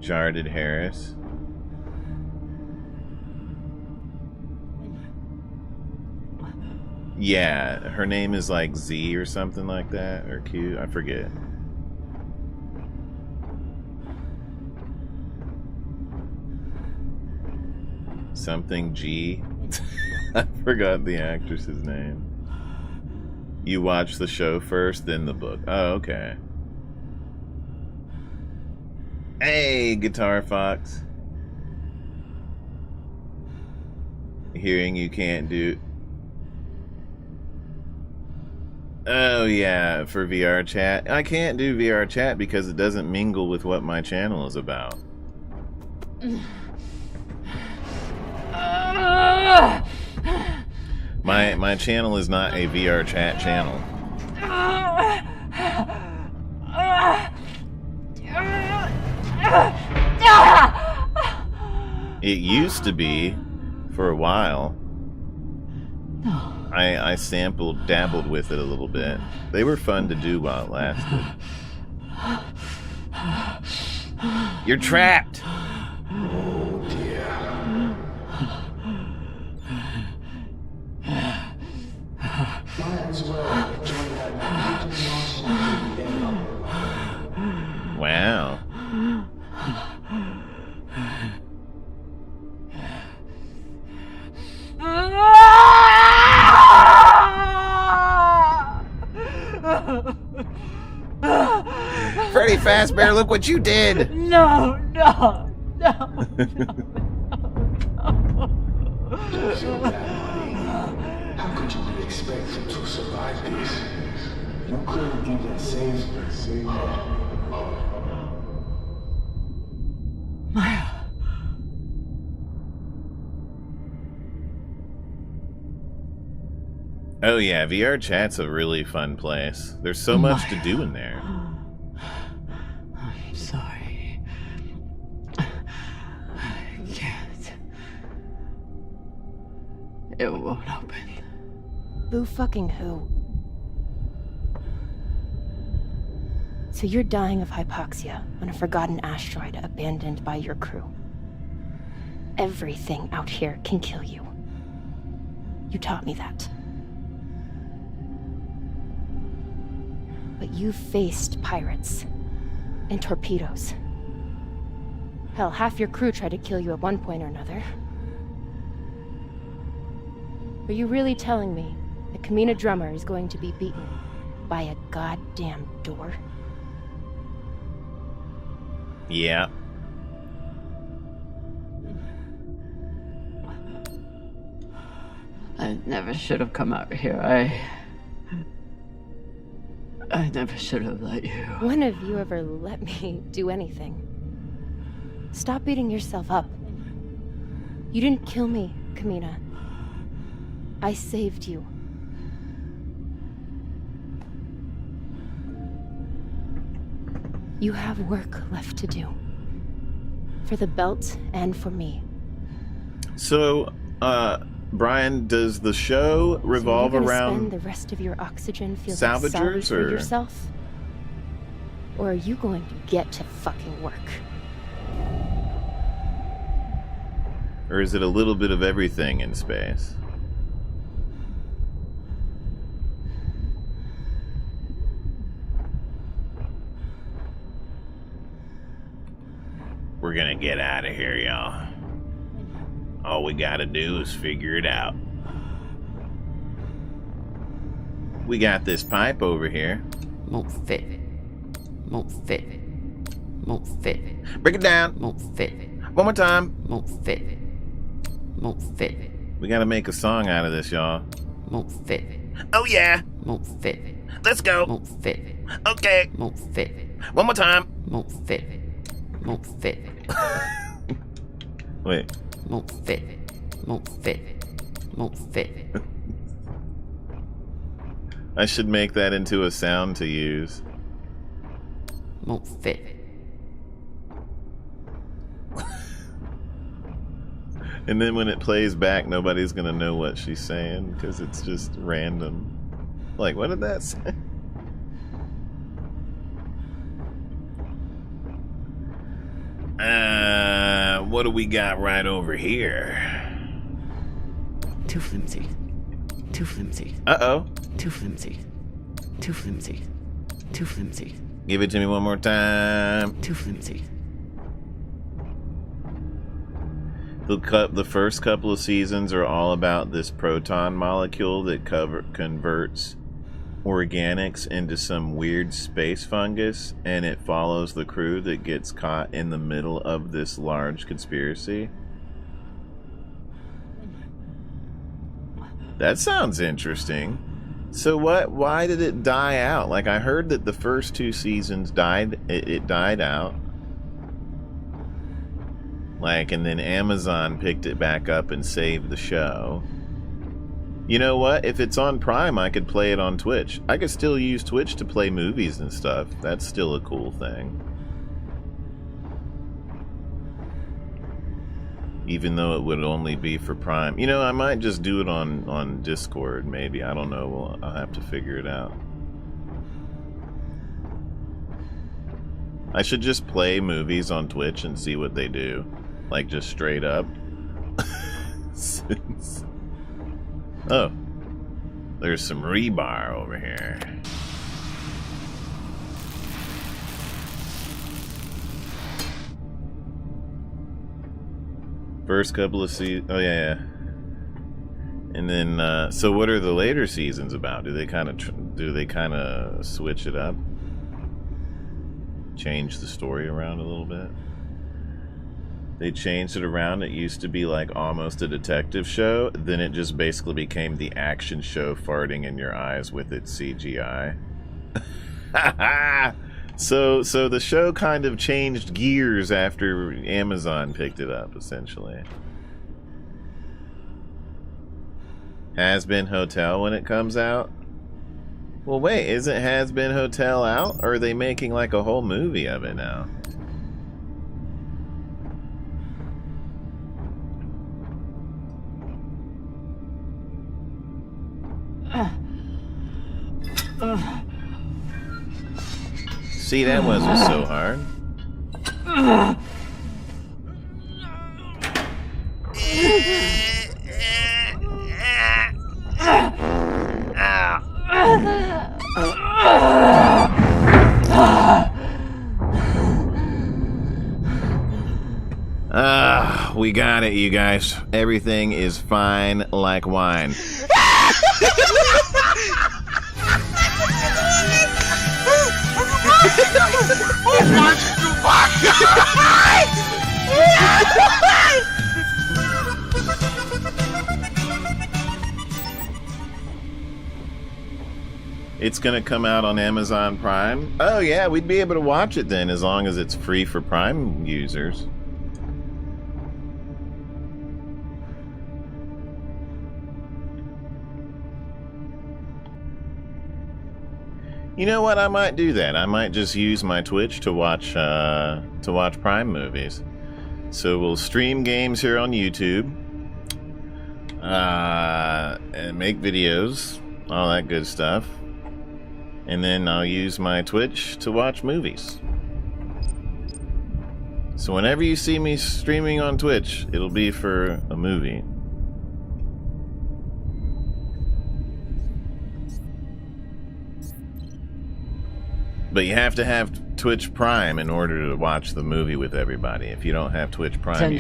Jarded Harris. Yeah, her name is like Z or something like that, or Q, I forget. Something G. I forgot the actress's name. You watch the show first, then the book. Oh, okay. Hey, Guitar Fox. Hearing you can't do... Oh, yeah, for VR chat. I can't do VR chat because it doesn't mingle with what my channel is about. My channel is not a VR chat channel. It used to be for a while. I dabbled with it a little bit. They were fun to do while it lasted. You're trapped! Oh dear. Might as well join that Wow. Freddy Fazbear, look what you did! No. Don't feel bad, honey. How could you be expected to survive this? You couldn't even save her. Maya. Oh yeah, VR chat's a really fun place. There's so much to do in there. I'm sorry. I can't. It won't open. Boo fucking who? So you're dying of hypoxia on a forgotten asteroid abandoned by your crew. Everything out here can kill you. You taught me that. But you've faced pirates. And torpedoes. Hell, half your crew tried to kill you at one point or another. Are you really telling me that Kamina Drummer is going to be beaten by a goddamn door? Yeah. I never should have come out here. I never should have let you. When have you ever let me do anything? Stop beating yourself up. You didn't kill me, Kamina. I saved you. You have work left to do. For the belt and for me. So, Brian, does the show revolve so around spend the rest of your oxygen feels salvagers, like salvage for or yourself? Or are you going to get to fucking work? or is it a little bit of everything in space? We're gonna get out of here, y'all. All we gotta do is figure it out. We got this pipe over here. Won't fit. Won't fit. Won't fit. Break it down. Won't fit. One more time. Won't fit. Won't fit. We gotta make a song out of this, y'all. Won't fit. Oh yeah. Won't fit. Let's go. Won't fit. Okay. Won't fit. One more time. Won't fit. Won't fit. Wait. Won't fit. Won't fit. Won't fit. I should make that into a sound to use. Won't fit. And then when it plays back, nobody's gonna know what she's saying because it's just random. Like, what did that say? What do we got right over here? Too flimsy. Too flimsy. Uh-oh. Too flimsy. Too flimsy. Too flimsy. Give it to me one more time. Too flimsy. The first couple of seasons are all about this proton molecule that converts organics into some weird space fungus, and it follows the crew that gets caught in the middle of this large conspiracy. That sounds interesting. So why did it die out? Like, I heard that the first two seasons it died out. Like, and then Amazon picked it back up and saved the show. You know what? If it's on Prime, I could play it on Twitch. I could still use Twitch to play movies and stuff. That's still a cool thing. Even though it would only be for Prime. You know, I might just do it on Discord, maybe. I don't know. I'll have to figure it out. I should just play movies on Twitch and see what they do. Like, just straight up. Oh. There's some rebar over here. First couple of seasons. Oh, yeah. And then, so what are the later seasons about? Do they kind of switch it up? Change the story around a little bit? They changed it around. It used to be like almost a detective show. Then it just basically became the action show farting in your eyes with its CGI. So the show kind of changed gears after Amazon picked it up, essentially. Has Been Hotel when it comes out? Well, wait, isn't Has Been Hotel out? Or are they making like a whole movie of it now? See, that wasn't so hard. We got it, you guys. Everything is fine like wine. It's gonna come out on Amazon Prime. Oh yeah, we'd be able to watch it then, as long as it's free for Prime users. You know what? I might do that. I might just use my Twitch to watch Prime movies. So we'll stream games here on YouTube, and make videos, all that good stuff, and then I'll use my Twitch to watch movies. So whenever you see me streaming on Twitch, it'll be for a movie. But you have to have Twitch Prime in order to watch the movie with everybody. If you don't have Twitch Prime,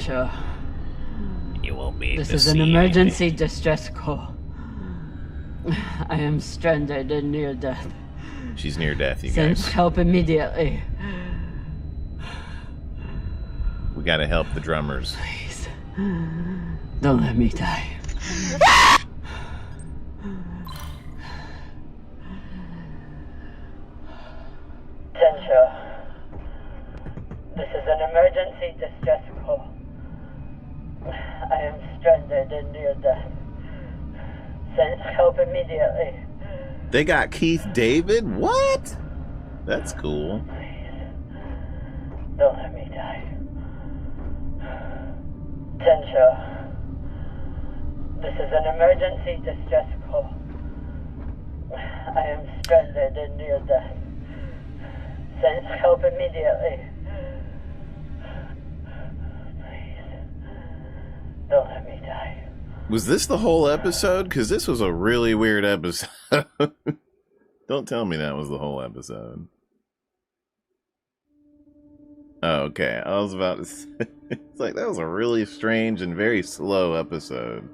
you won't be able to see This is an emergency distress call. I am stranded and near death. She's near death, you Send guys. help immediately. We gotta help the drummers. Please. Don't let me die. Attention. This is an emergency distress call. I am stranded and near death. Send help immediately. They got Keith David? What? That's cool. Please. Don't let me die. Attention. This is an emergency distress call. I am stranded and near death. Send help immediately. Please. Don't let me die. Was this the whole episode? Because this was a really weird episode. Don't tell me that was the whole episode. Oh, okay. I was about to say, it's like, that was a really strange and very slow episode.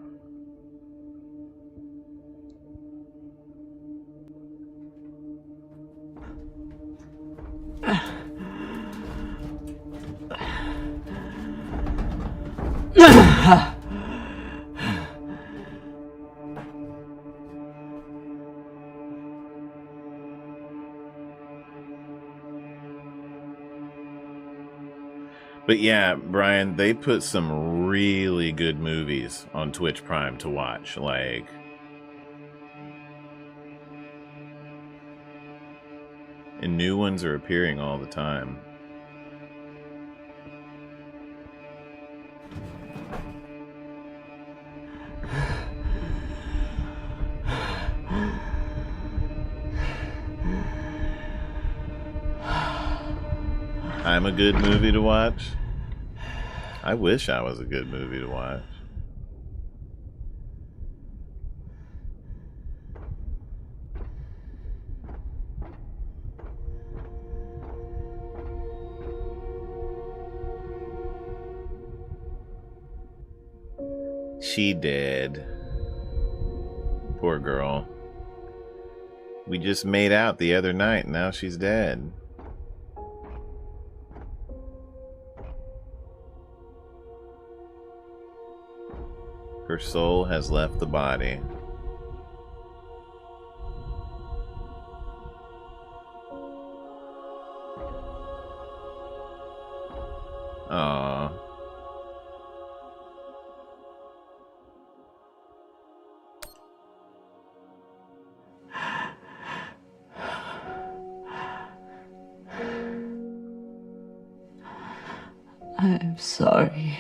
But yeah, Brian, they put some really good movies on Twitch Prime to watch. Like, and new ones are appearing all the time. I'm a good movie to watch. I wish I was a good movie to watch. She dead. Poor girl. We just made out the other night and now she's dead. Her soul has left the body. Aww. I'm sorry.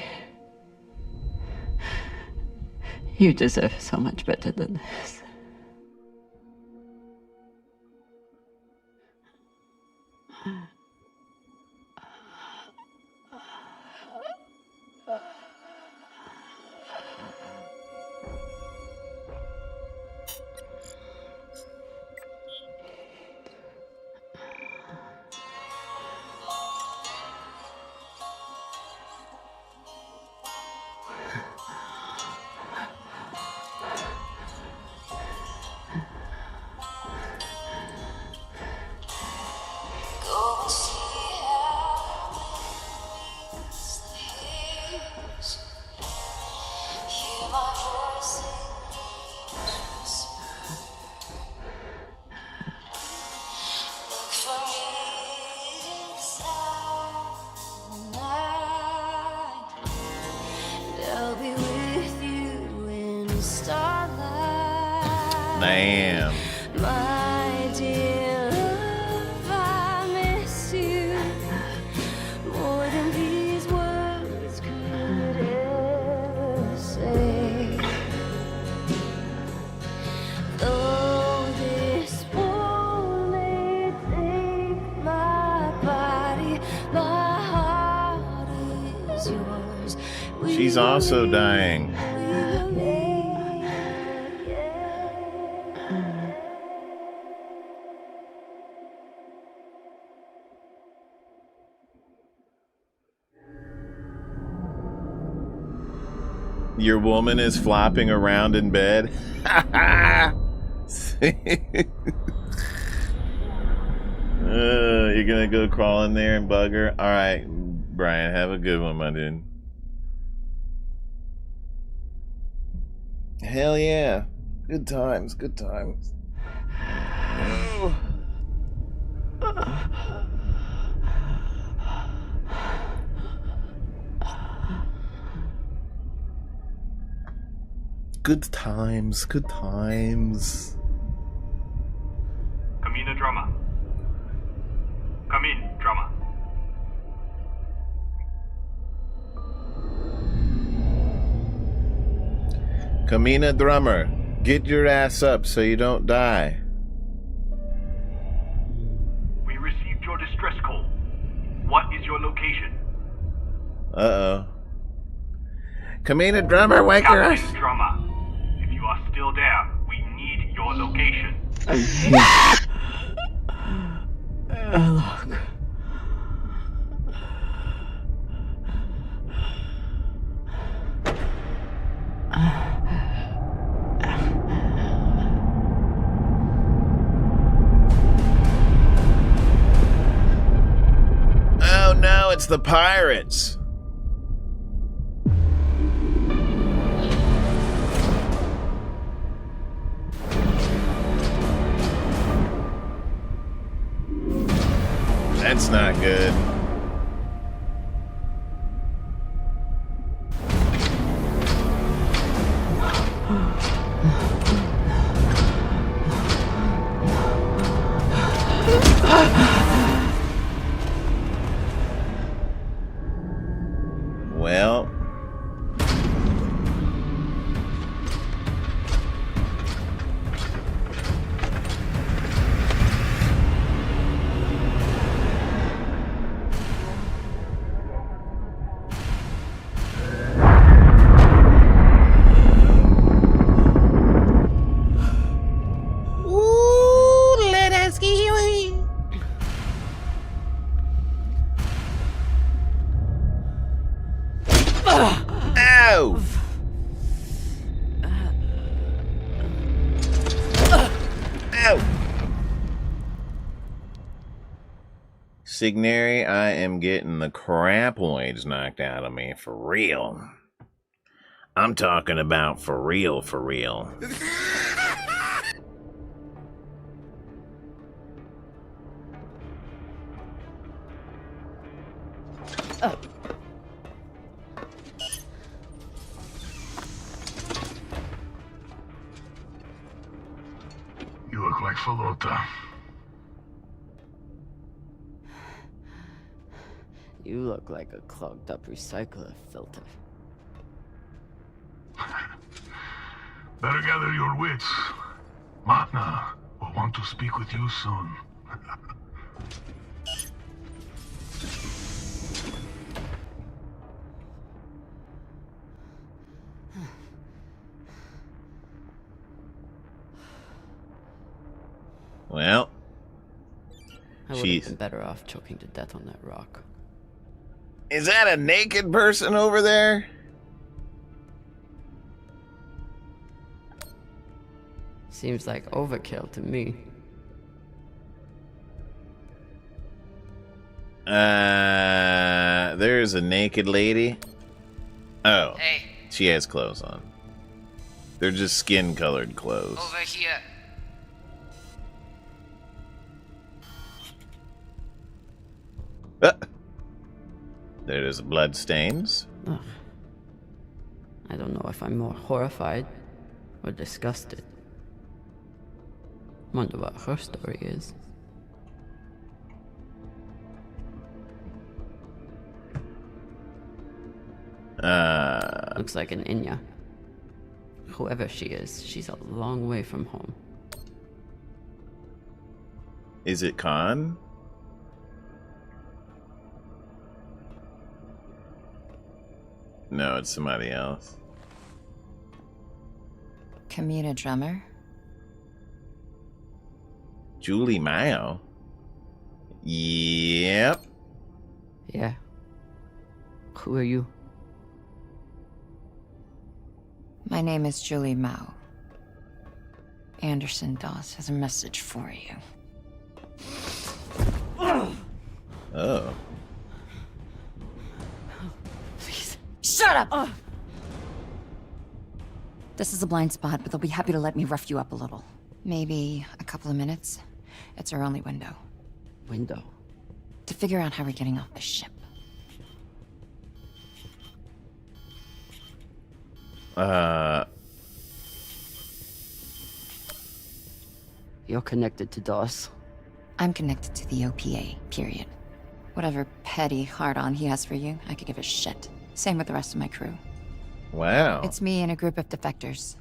You deserve so much better than this. Damn. My dear love, I miss you more than these words could ever say. Though this war may take my body, my heart is yours. She's also dying. Your woman is flopping around in bed. You're gonna go crawl in there and bug her? Alright, Brian, have a good one, my dude. Hell yeah. Good times, good times. Good times, good times. Come in, drama. Come in, drama. Kamina Drummer, get your ass up so you don't die. We received your distress call. What is your location? Uh-oh. Kamina Drummer, wake her up. Captain Drummer, if you are still there, we need your location. Look. Oh no, it's the pirates. That's not good. Well, ow! Ow! Signary, I am getting the crapoids knocked out of me for real. I'm talking about for real, for real. You look like Falota. You look like a clogged up recycler filter. Better gather your wits. Matna will want to speak with you soon. Well, I would have been better off choking to death on that rock. Is that a naked person over there? Seems like overkill to me. There's a naked lady. Oh, hey. She has clothes on. They're just skin-colored clothes. Over here. There's blood stains. Ugh. I don't know if I'm more horrified Or disgusted. Wonder what her story is. Looks like an Inya. Whoever she is, she's a long way from home. Is it Khan? No, it's somebody else. Kamina drummer? Julie Mao? Yep. Yeah. Who are you? My name is Julie Mao. Anderson Dawes has a message for you. Oh. Please. Shut up! This is a blind spot, but they'll be happy to let me rough you up a little. Maybe a couple of minutes. It's our only window. Window? To figure out how we're getting off the ship. You're connected to Dawes. I'm connected to the OPA, period. Whatever petty hard-on he has for you, I could give a shit. Same with the rest of my crew. Wow. It's me and a group of defectors.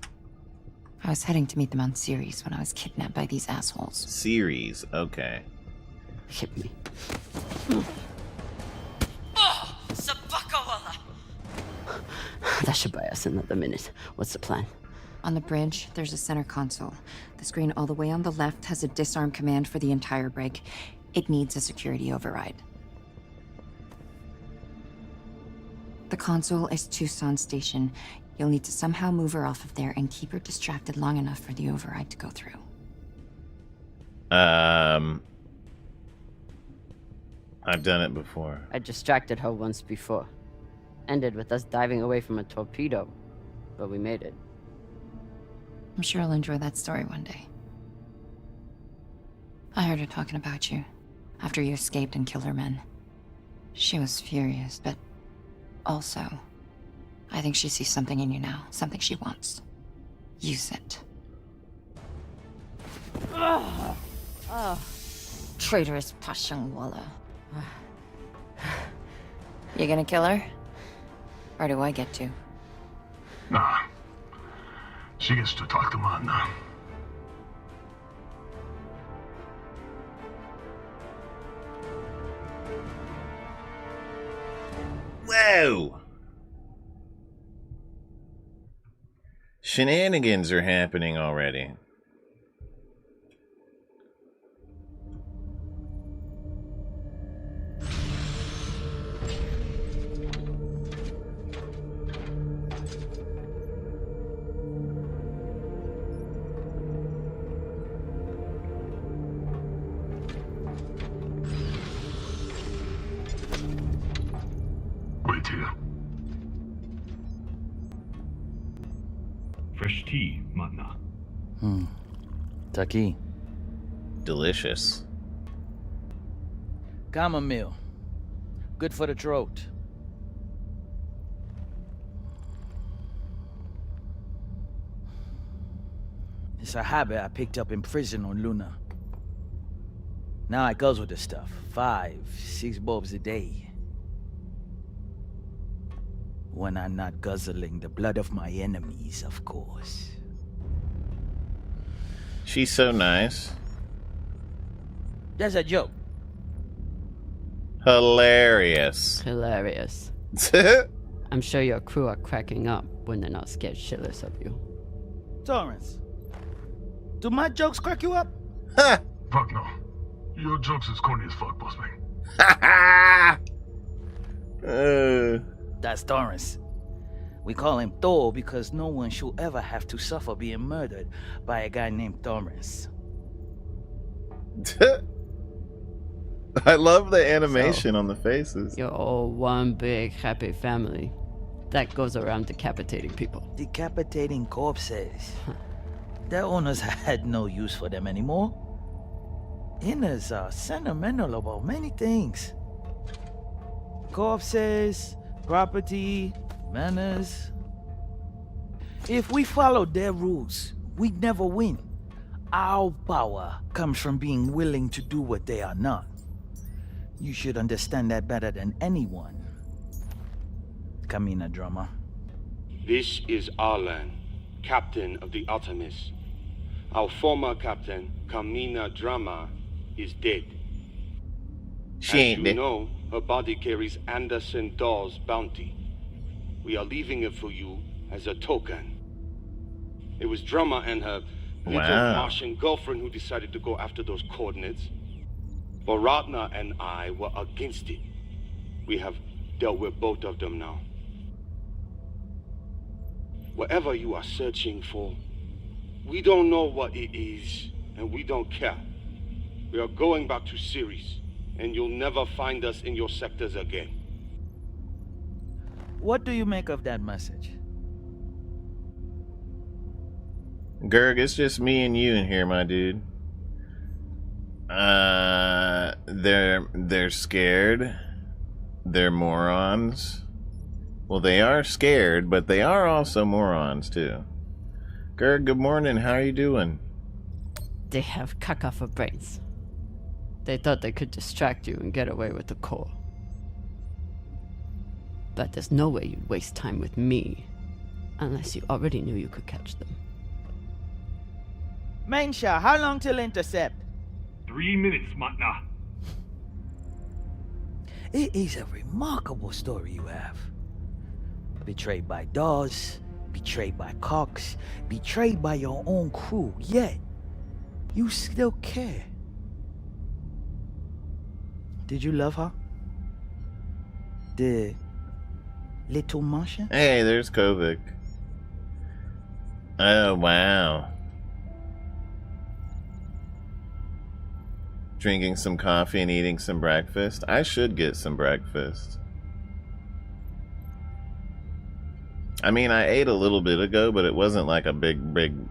I was heading to meet them on Ceres when I was kidnapped by these assholes. Ceres, okay. Hit me. Oh, Sabakawala! That should buy us another minute. What's the plan? On the bridge, there's a center console. The screen all the way on the left has a disarm command for the entire brig. It needs a security override. The console is Tucson Station. You'll need to somehow move her off of there and keep her distracted long enough for the override to go through. I've done it before. I distracted her once before. Ended with us diving away from a torpedo. But we made it. I'm sure I'll enjoy that story one day. I heard her talking about you after you escaped and killed her men. She was furious, but also, I think she sees something in you now, something she wants. Use it. Traitorous Pashangwala. You gonna kill her? Or do I get to? Nah. She gets to talk to Man now. Whoa! Shenanigans are happening already. Wait here. Fresh tea, Matna. Taki. Delicious. Chamomile. Good for the throat. It's a habit I picked up in prison on Luna. Now I guzzle the stuff. 5, 6 bulbs a day. When I'm not guzzling the blood of my enemies, of course. She's so nice. That's a joke. Hilarious. Hilarious. I'm sure your crew are cracking up when they're not scared shitless of you. Torrance, do my jokes crack you up? Fuck no. Your jokes is corny as fuck, boss man. That's Torrance. We call him Thor because no one should ever have to suffer being murdered by a guy named Torrance. I love the animation on the faces. You're all one big happy family that goes around decapitating people. Decapitating corpses. Their owners had no use for them anymore. Inners are sentimental about many things. Corpses, property, manners. If we followed their rules, we'd never win. Our power comes from being willing to do what they are not. You should understand that better than anyone. Kamina Drama. This is Arlan, captain of the Artemis. Our former captain, Kamina Drama, is dead. She ain't As you dead. know, her body carries Anderson Dawes' bounty. We are leaving it for you as a token. It was Drama and her little Martian girlfriend who decided to go after those coordinates. But Ratna and I were against it. We have dealt with both of them now. Whatever you are searching for, we don't know what it is, and we don't care. We are going back to Ceres, and you'll never find us in your sectors again. What do you make of that message? Gerg, it's just me and you in here, my dude. They're scared. They're morons. Well, they are scared, but they are also morons, too. Gerg, good morning. How are you doing? They have caca for brains. They thought they could distract you and get away with the core. But there's no way you'd waste time with me unless you already knew you could catch them. Mensha, how long till intercept? 3 minutes, Matna. It is a remarkable story you have. Betrayed by Dawes, betrayed by Cox, betrayed by your own crew, yet you still care. Did you love her? The little Martian? Hey, there's Kovic. Oh, wow. Drinking some coffee and eating some breakfast. I should get some breakfast. I mean, I ate a little bit ago, but it wasn't like a big,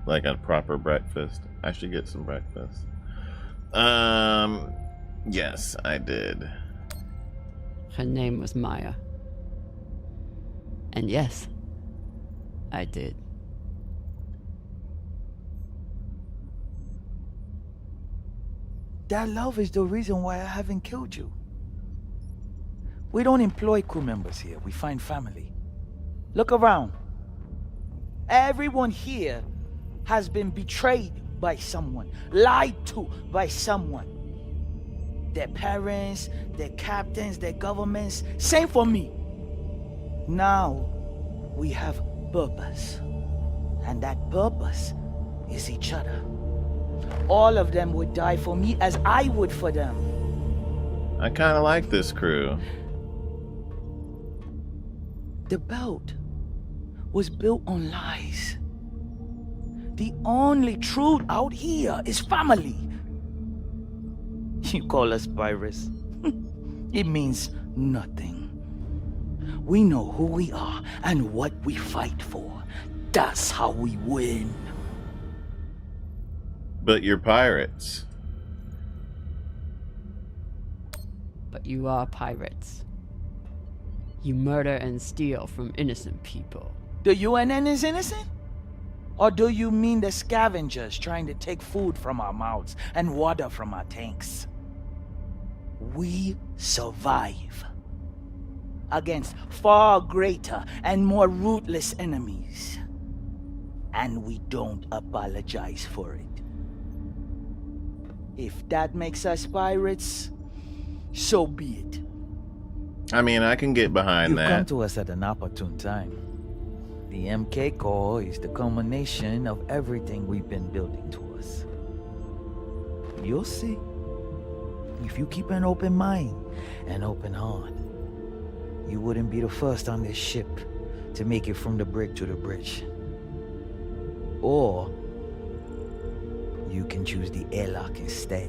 like a proper breakfast. I should get some breakfast. Yes, I did. Her name was Maya. And yes, I did. That love is the reason why I haven't killed you. We don't employ crew members here, we find family. Look around. Everyone here has been betrayed by someone, lied to by someone. Their parents, their captains, their governments, same for me. Now, we have purpose. And that purpose is each other. All of them would die for me as I would for them. I kind of like this crew. The belt was built on lies. The only truth out here is family. You call us pirates. It means nothing. We know who we are and what we fight for. That's how we win. But you're pirates. But you are pirates. You murder and steal from innocent people. The UNN is innocent? Or do you mean the scavengers trying to take food from our mouths and water from our tanks? We survive against far greater and more ruthless enemies. And we don't apologize for it. If that makes us pirates, so be it. I mean, I can get behind You've that. come to us at an opportune time. The MK core is the culmination of everything we've been building towards. You'll see. If you keep an open mind and open heart, you wouldn't be the first on this ship to make it from the brig to the bridge. Or you can choose the airlock instead.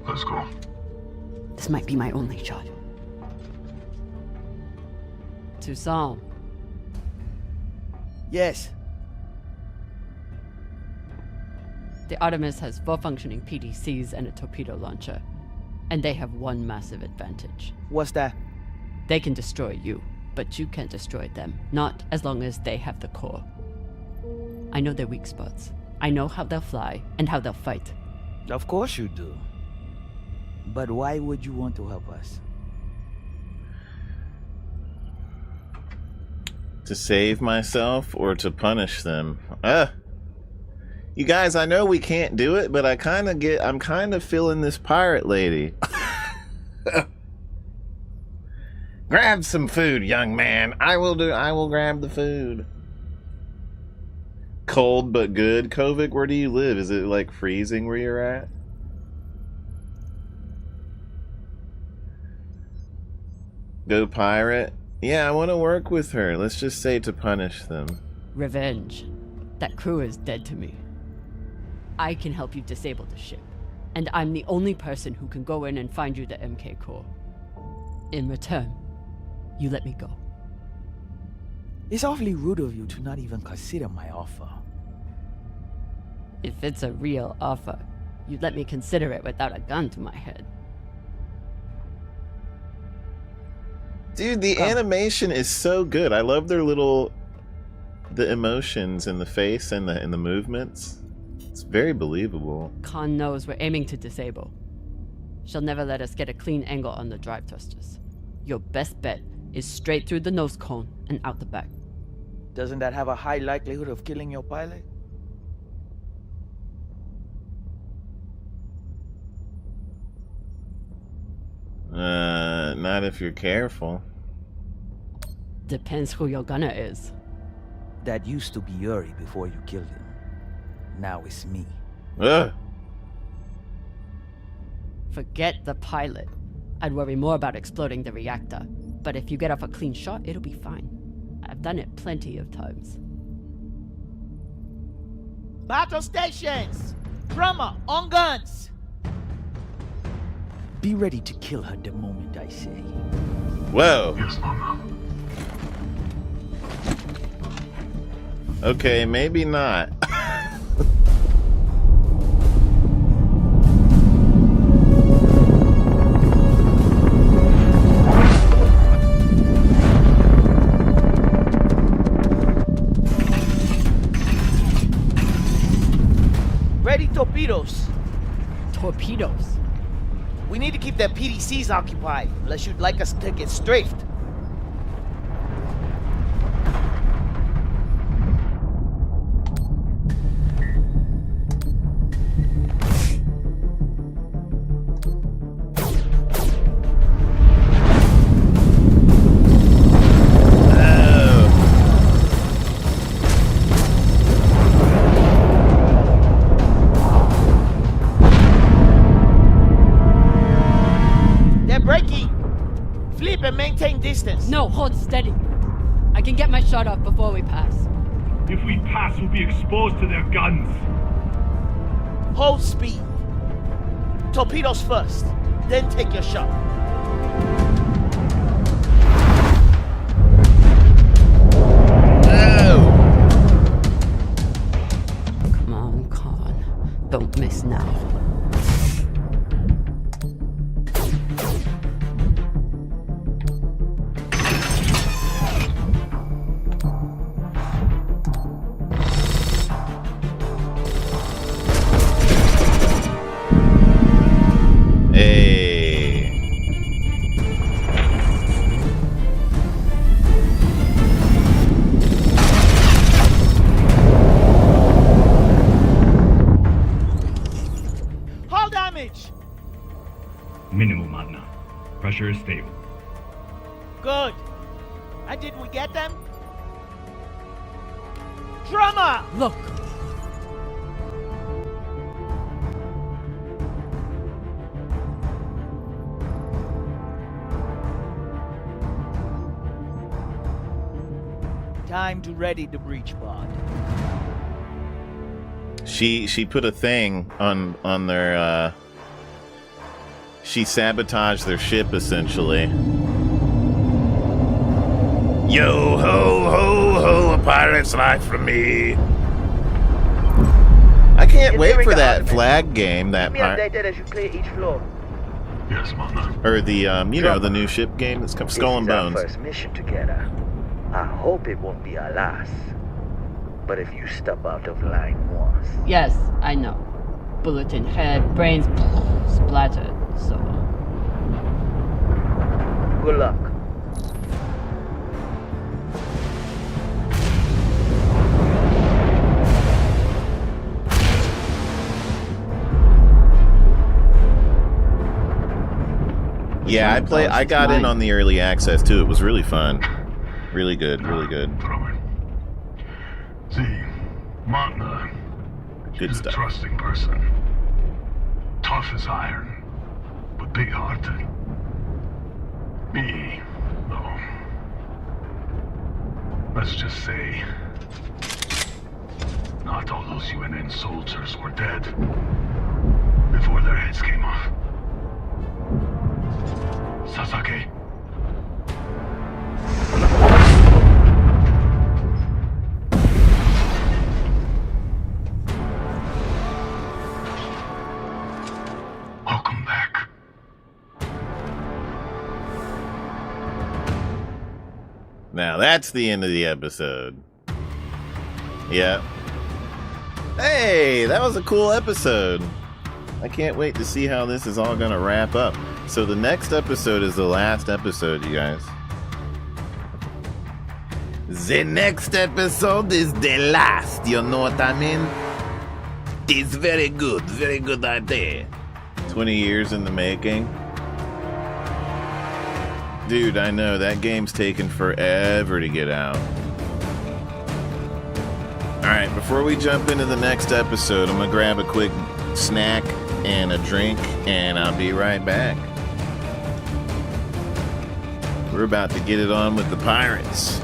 Let's go. This might be my only shot. Toussaint. Yes. The Artemis has 4 functioning PDCs and a torpedo launcher. And they have one massive advantage. What's that? They can destroy you, but you can't destroy them. Not as long as they have the core. I know their weak spots. I know how they'll fly and how they'll fight. Of course you do. But why would you want to help us? To save myself or to punish them? You guys, I know we can't do it, but I'm kind of feeling this pirate lady. Grab some food, young man. I will grab the food. Cold but good. Kovic, where do you live? Is it like freezing where you're at? Go pirate? Yeah, I want to work with her. Let's just say to punish them. Revenge. That crew is dead to me. I can help you disable the ship. And I'm the only person who can go in and find you the MK core. In return, you let me go. It's awfully rude of you to not even consider my offer. If it's a real offer, you'd let me consider it without a gun to my head. Dude, the animation is so good. I love their the emotions in the face and the movements. It's very believable. Khan knows we're aiming to disable. She'll never let us get a clean angle on the drive thrusters. Your best bet is straight through the nose cone and out the back. Doesn't that have a high likelihood of killing your pilot? Not if you're careful. Depends who your gunner is. That used to be Yuri before you killed him. Now it's me. Forget the pilot. I'd worry more about exploding the reactor. But if you get off a clean shot, it'll be fine. I've done it plenty of times. Battle stations! Drummer, on guns! Be ready to kill her the moment I say. Whoa. Yes, Mama. Okay, maybe not. Ready torpedoes. Torpedoes? We need to keep their PDCs occupied, unless you'd like us to get strafed. Distance. No, hold steady. I can get my shot off before we pass. If we pass, we'll be exposed to their guns. Hold speed. Torpedoes first, then take your shot. Come on, Khan. Don't miss now. Minimal, Madna. Pressure is stable. Good. And did we get them? Drummer! Look! Time to ready the breach pod. She put a thing on their she sabotaged their ship essentially. Yo ho ho ho, a pirate's life for me. I can't wait for that flag game. That Keep me updated as you clear each floor. Yes, Mama. Or the, you know, the new ship game that's come, Skull and Bones. This is our first mission together. I hope it won't be our last. But if you step out of line once... Yes, I know. Bullet in head, brains splattered, so... Good luck. Yeah, I got in on the early access too. It was really fun. Really good, really good. See, Montna, Good she's stuff. a trusting person. Tough as iron, but big-hearted. Me, though. Let's just say, not all those UNN soldiers were dead before their heads came off. Sasaki. Welcome back. Now that's the end of the episode. Yeah. Hey, that was a cool episode. I can't wait to see how this is all gonna wrap up. So the next episode is the last episode, you guys. The next episode is the last, you know what I mean? It's very good idea. 20 years in the making. Dude, I know, that game's taken forever to get out. Alright, before we jump into the next episode, I'm gonna grab a quick snack and a drink, and I'll be right back. We're about to get it on with the pirates.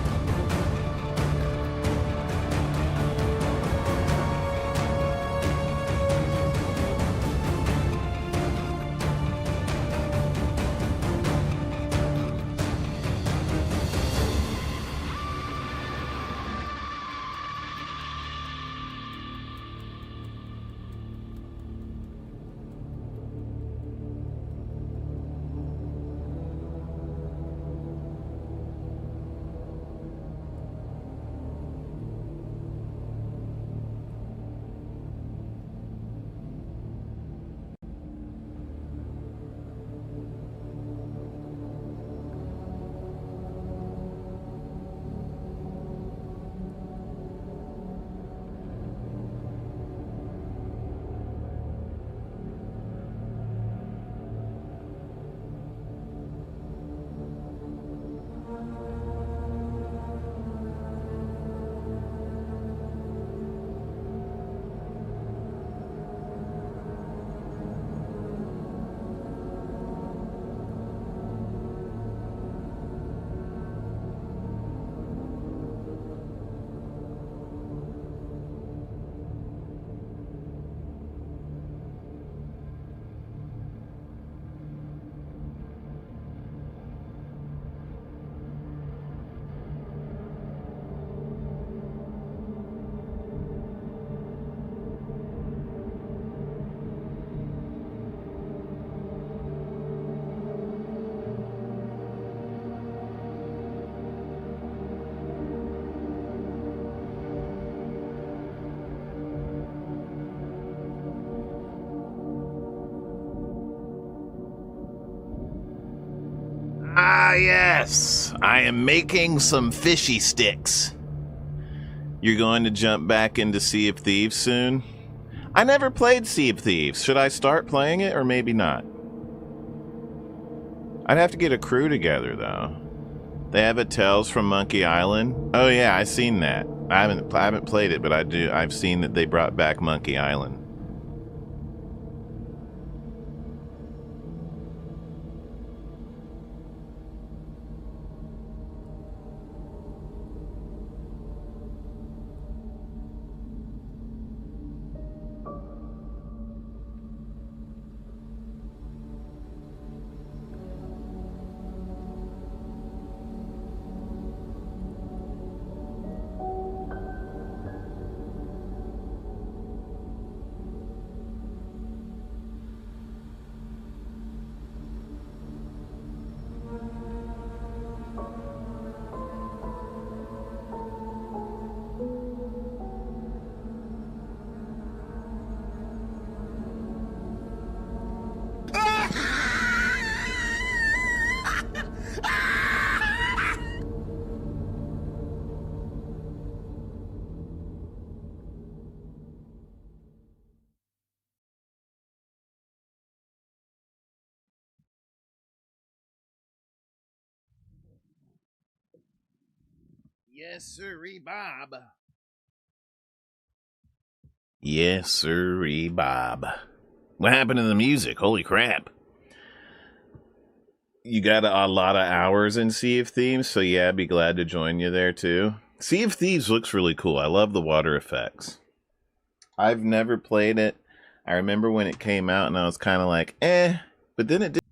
Ah, yes. I am making some fishy sticks. You're going to jump back into Sea of Thieves soon? I never played Sea of Thieves. Should I start playing it or maybe not? I'd have to get a crew together, though. They have a Tales from Monkey Island. Oh yeah, I've seen that. I haven't played it, but I've seen that they brought back Monkey Island. Yes, sirree, Bob. Yes, sirree, Bob. What happened to the music? Holy crap. You got a lot of hours in Sea of Thieves, so yeah, I'd be glad to join you there too. Sea of Thieves looks really cool. I love the water effects. I've never played it. I remember when it came out and I was kind of like, eh, but then it did.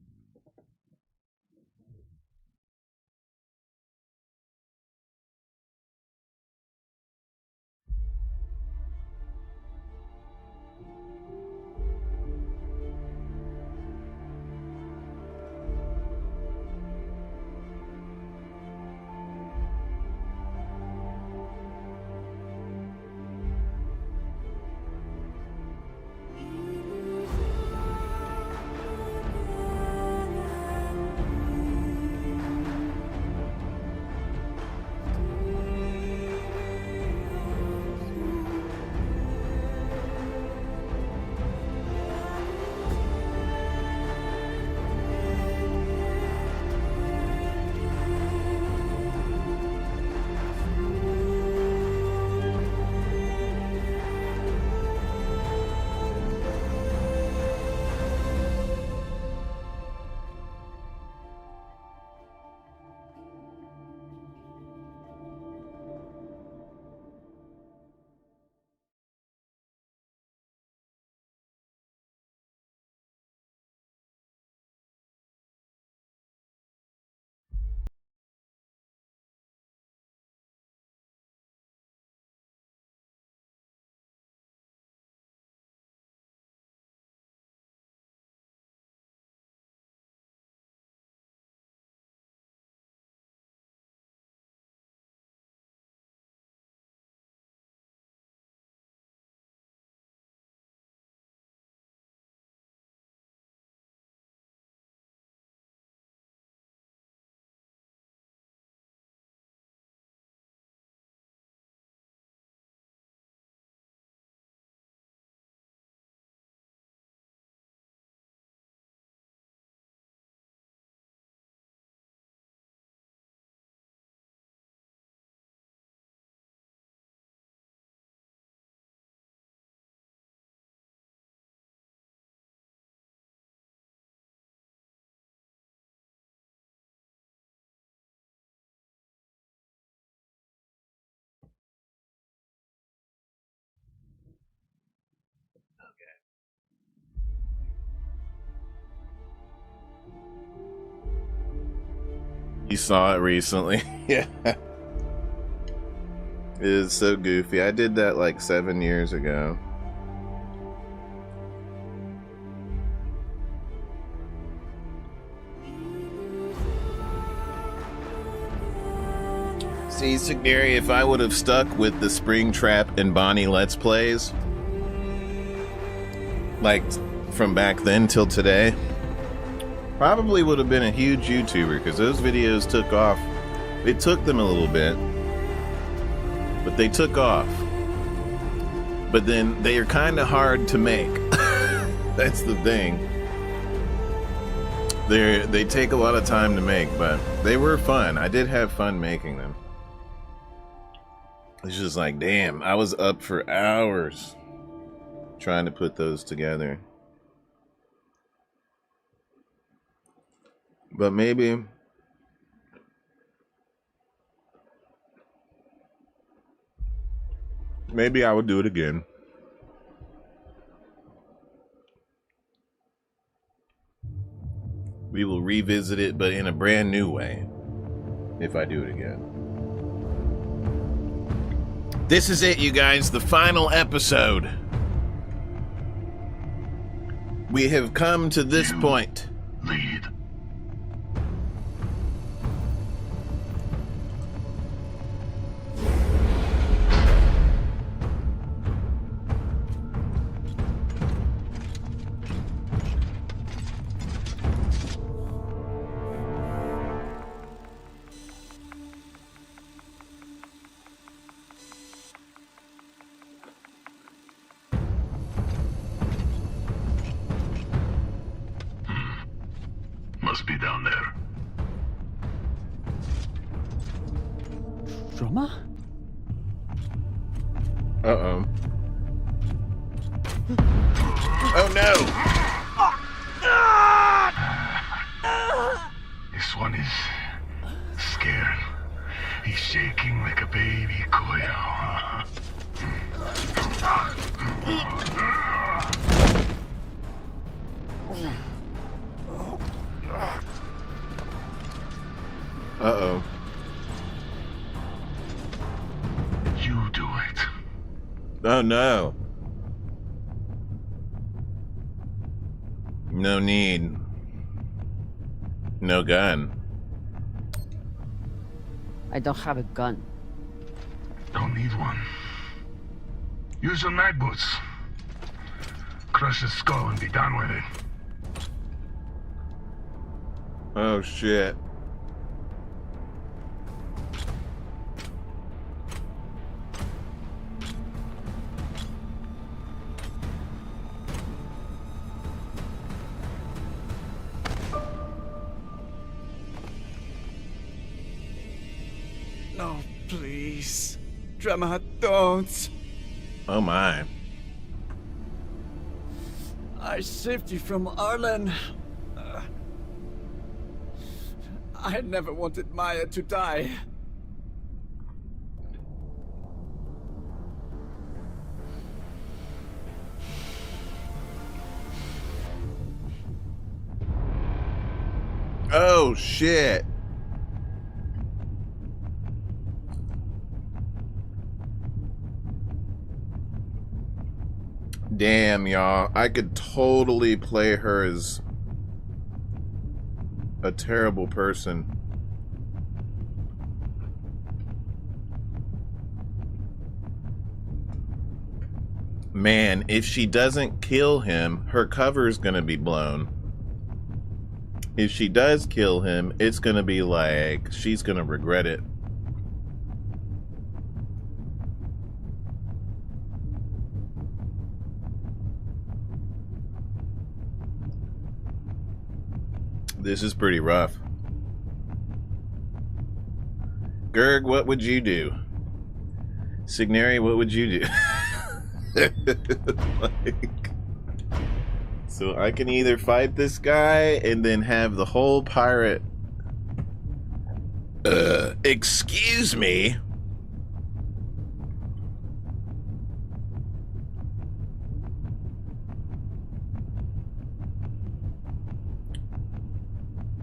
You saw it recently. Yeah. It is so goofy. I did that like 7 years ago. See, Signeri, if I would have stuck with the Springtrap and Bonnie Let's Plays, like from back then till today, probably would have been a huge YouTuber, because those videos took off. It took them a little bit, but they took off. But then they are kind of hard to make. That's the thing. They take a lot of time to make, but they were fun. I did have fun making them. It's just like, damn, I was up for hours trying to put those together. But maybe I would do it again. We will revisit it, but in a brand new way, if I do it again. This is it, you guys, the final episode. We have come to this point. Lead. Must be down there. Drummer? Uh-oh. Oh no! This one is scared. He's shaking like a baby coil. Uh-oh. You do it. Oh no. No need. No gun. I don't have a gun. Don't need one. Use your mag boots. Crush his skull and be done with it. Oh shit. No, please. Drummer, don't. Oh my. I saved you from Arlen. I never wanted Maya to die. Oh shit. Damn, y'all. I could totally play her as a terrible person. Man, if she doesn't kill him, her cover's gonna be blown. If she does kill him, it's gonna be like, she's gonna regret it. This is pretty rough. Gerg, what would you do? Signeri, what would you do? Like, so I can either fight this guy and then have the whole pirate... excuse me?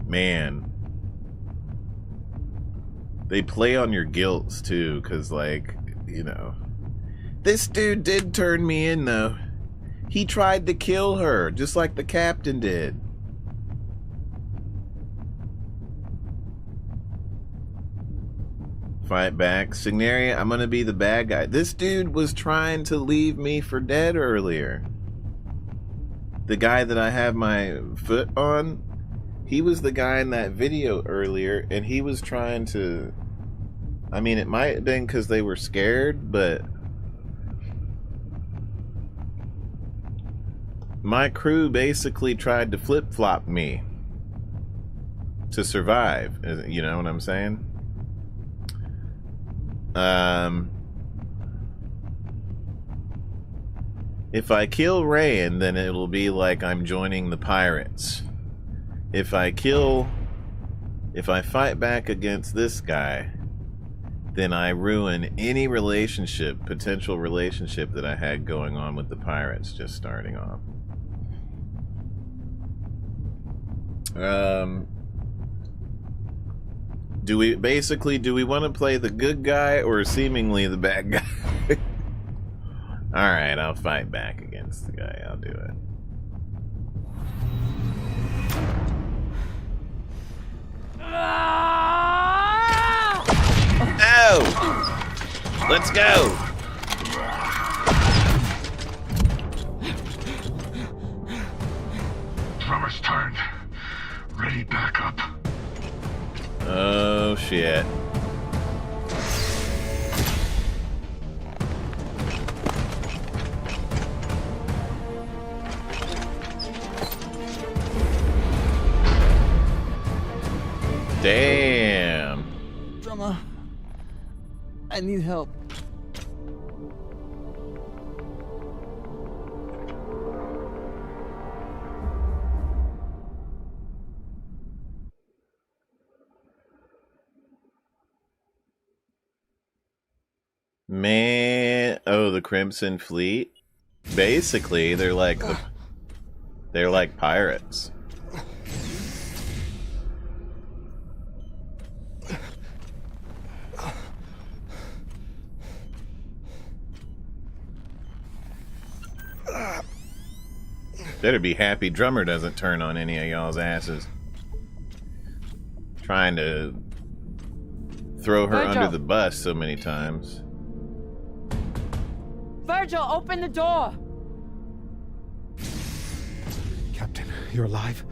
Man, they play on your guilts too, because like, you know, this dude did turn me in though. He tried to kill her just like the captain did. Fight back. Signaria, I'm gonna be the bad guy. This dude was trying to leave me for dead earlier. The guy that I have my foot on, he was the guy in that video earlier, and he was trying to... I mean, it might have been because they were scared, but... my crew basically tried to flip-flop me to survive. You know what I'm saying? If I kill Rayan, then it'll be like I'm joining the pirates. If I fight back against this guy, then I ruin any relationship, potential relationship that I had going on with the pirates just starting off. Do we want to play the good guy or seemingly the bad guy? Alright, I'll fight back against the guy. I'll do it. Oh! Let's go! Drummer's turned. Ready, back up. Oh, shit. Damn. Drummer, I need help. Man, oh, the Crimson Fleet. Basically, they're like pirates. Better be happy Drummer doesn't turn on any of y'all's asses. Trying to throw her Virgil. under the bus so many times. Virgil, open the door! Captain, you're alive?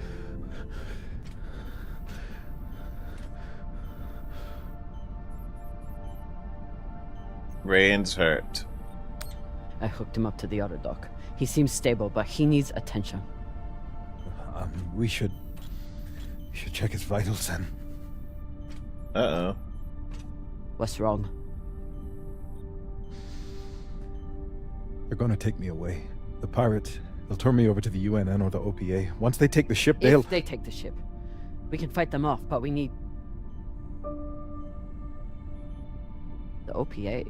Rain's hurt. I hooked him up to the other dock. He seems stable, but he needs attention. We should check his vitals then. Uh-oh. What's wrong? They're gonna take me away. The pirates, they'll turn me over to the UNN or the OPA. Once they take the ship, If they take the ship, we can fight them off, but we need... the OPA.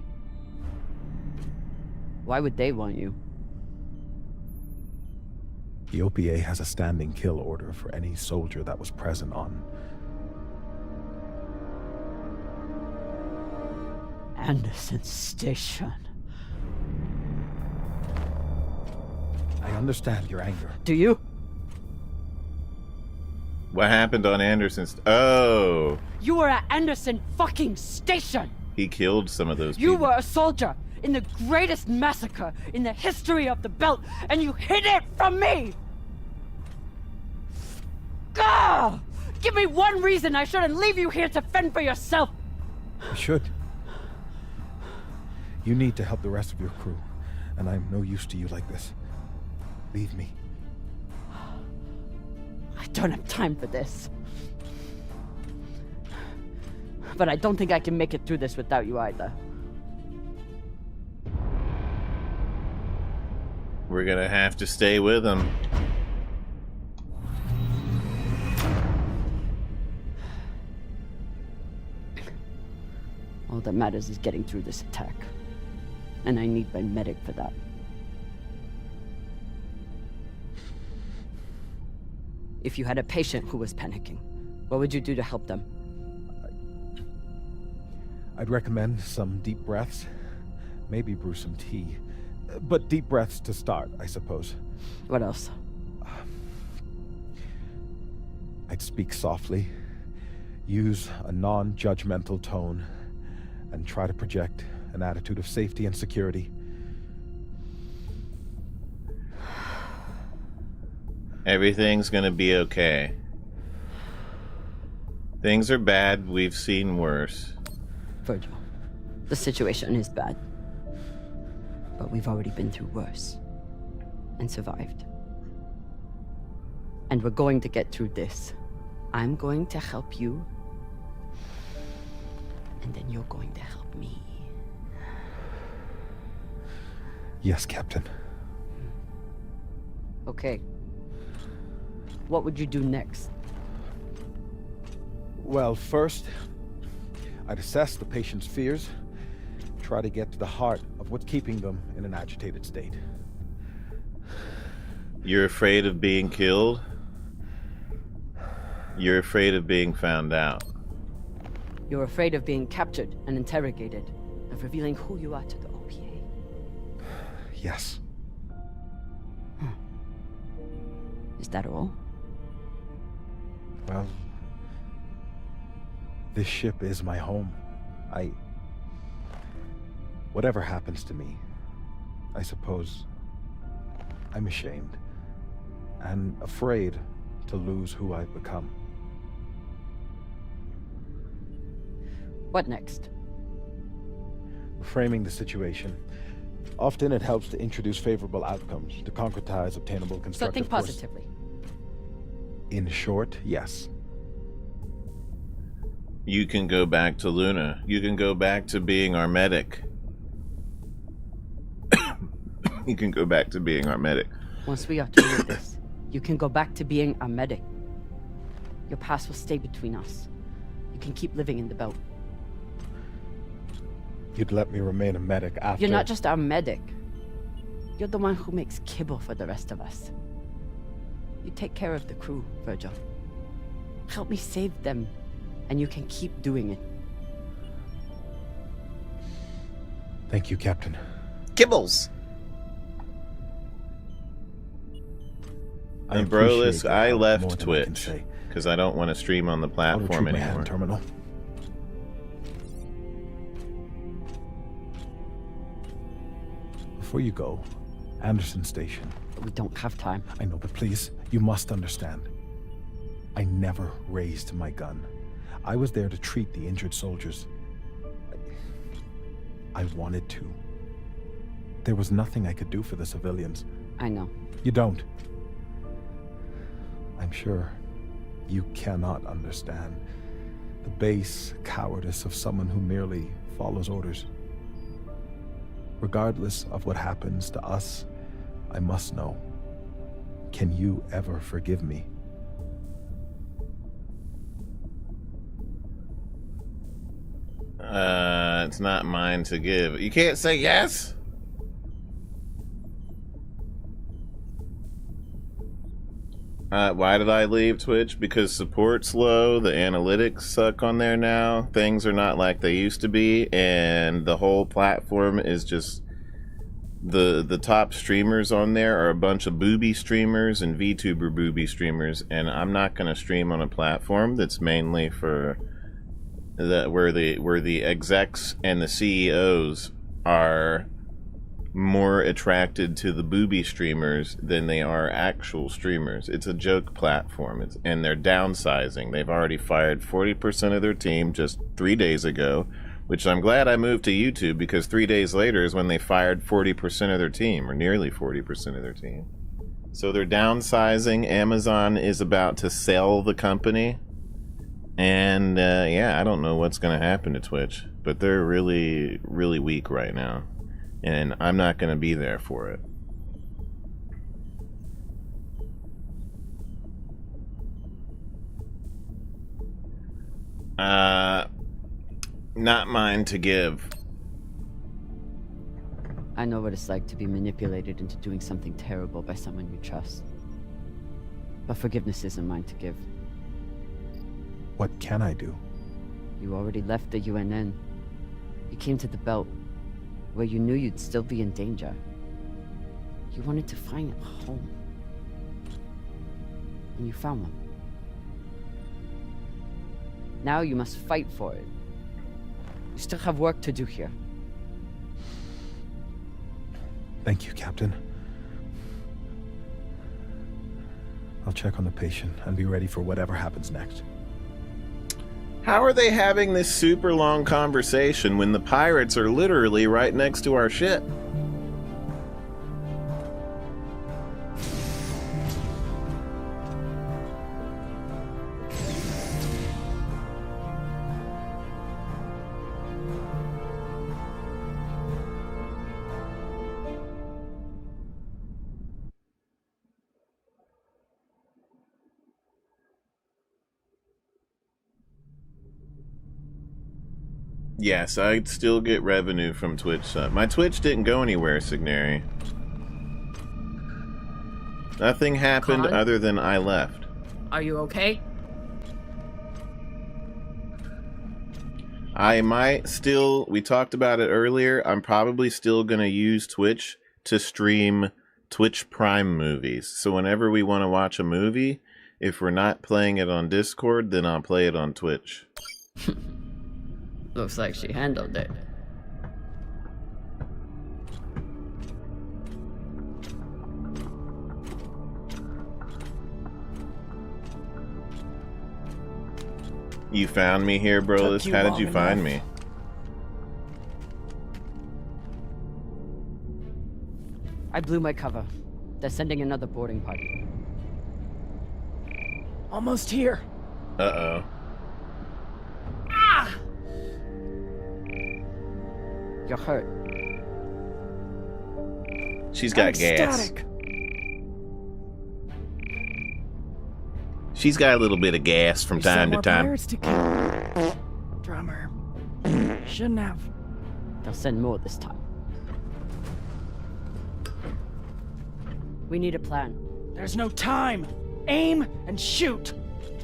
Why would they want you? The OPA has a standing kill order for any soldier that was present on Anderson Station. I understand your anger. Do you? What happened on Anderson's... Oh! You were at Anderson fucking Station! He killed some of those You people. were a soldier in the greatest massacre in the history of the belt, and you hid it from me! Gah! Give me one reason I shouldn't leave you here to fend for yourself! You should. You need to help the rest of your crew, and I'm no use to you like this. Leave me. I don't have time for this. But I don't think I can make it through this without you either. We're gonna have to stay with him. All that matters is getting through this attack. And I need my medic for that. If you had a patient who was panicking, what would you do to help them? I'd recommend some deep breaths. Maybe brew some tea. But deep breaths to start, I suppose. What else? I'd speak softly, use a non-judgmental tone, and try to project an attitude of safety and security. Everything's gonna be okay. Things are bad. We've seen worse. Virgil, the situation is bad. But we've already been through worse. And survived. And we're going to get through this. I'm going to help you. And then you're going to help me. Yes, Captain. Okay. What would you do next? Well, first, I'd assess the patient's fears, try to get to the heart of what's keeping them in an agitated state. You're afraid of being killed? You're afraid of being found out? You're afraid of being captured and interrogated, of revealing who you are to the OPA. Yes. Is that all? Well, this ship is my home. Whatever happens to me, I suppose I'm ashamed and afraid to lose who I've become. What next? Framing the situation. Often it helps to introduce favorable outcomes, to concretize obtainable So constructive think positively. In short, yes. You can go back to Luna. You can go back to being our medic. You can go back to being our medic. Once we are through with this, you can go back to being our medic. Your past will stay between us. You can keep living in the belt. You'd let me remain a medic after... You're not just our medic. You're the one who makes kibble for the rest of us. You take care of the crew, Virgil. Help me save them, and you can keep doing it. Thank you, Captain. Kibbles! And Broless, I left Twitch because I don't want to stream on the platform anymore. Terminal. Before you go, Anderson Station. We don't have time. I know, but please, you must understand. I never raised my gun. I was there to treat the injured soldiers. I wanted to. There was nothing I could do for the civilians. I know. You don't. I'm sure you cannot understand the base cowardice of someone who merely follows orders. Regardless of what happens to us, I must know. Can you ever forgive me? It's not mine to give. You can't say yes? Why did I leave Twitch? Because support's low, the analytics suck on there now, things are not like they used to be, and the whole platform is just... The top streamers on there are a bunch of booby streamers and VTuber booby streamers, and I'm not going to stream on a platform that's mainly for... where the execs and the CEOs are more attracted to the booby streamers than they are actual streamers. It's a joke platform, and they're downsizing. They've already fired 40% of their team just 3 days ago, which I'm glad I moved to YouTube, because 3 days later is when they fired 40% of their team, or nearly 40% of their team. So they're downsizing. Amazon is about to sell the company. And yeah, I don't know what's going to happen to Twitch, but they're really, really weak right now. And I'm not going to be there for it. Not mine to give. I know what it's like to be manipulated into doing something terrible by someone you trust. But forgiveness isn't mine to give. What can I do? You already left the UNN. You came to the Belt, where you knew you'd still be in danger. You wanted to find a home. And you found one. Now you must fight for it. You still have work to do here. Thank you, Captain. I'll check on the patient and be ready for whatever happens next. How are they having this super long conversation when the pirates are literally right next to our ship? Yes, I'd still get revenue from Twitch. My Twitch didn't go anywhere, Signary. Nothing happened other than I left. Are you okay? I might still, we talked about it earlier, I'm probably still going to use Twitch to stream Twitch Prime movies. So whenever we want to watch a movie, if we're not playing it on Discord, then I'll play it on Twitch. Looks like she handled it. You found me here, Broless? How did you find me? I blew my cover. They're sending another boarding party. Almost here. Uh-oh. You're hurt. She's got gas. Ecstatic. She's got a little bit of gas from time to time. Pirates to kill. Drummer. Shouldn't have. They'll send more this time. We need a plan. There's no time. Aim and shoot.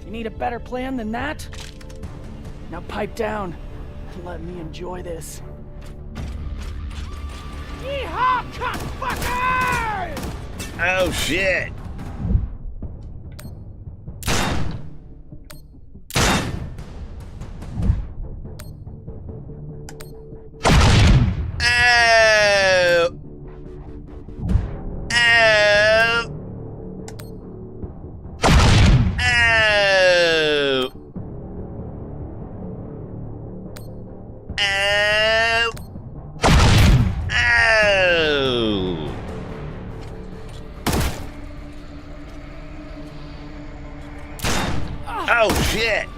You need a better plan than that? Now pipe down and let me enjoy this. Yeehaw, cockfuckers! Oh shit! Oh! Oh! Oh! Oh! Oh shit!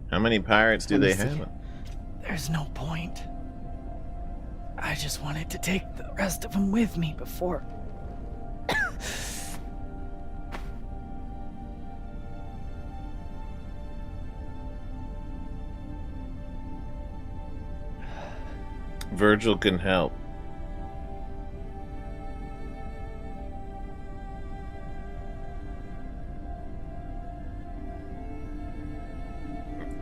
How many pirates do they have? There's no point. I just wanted to take the rest of them with me before. Virgil can help.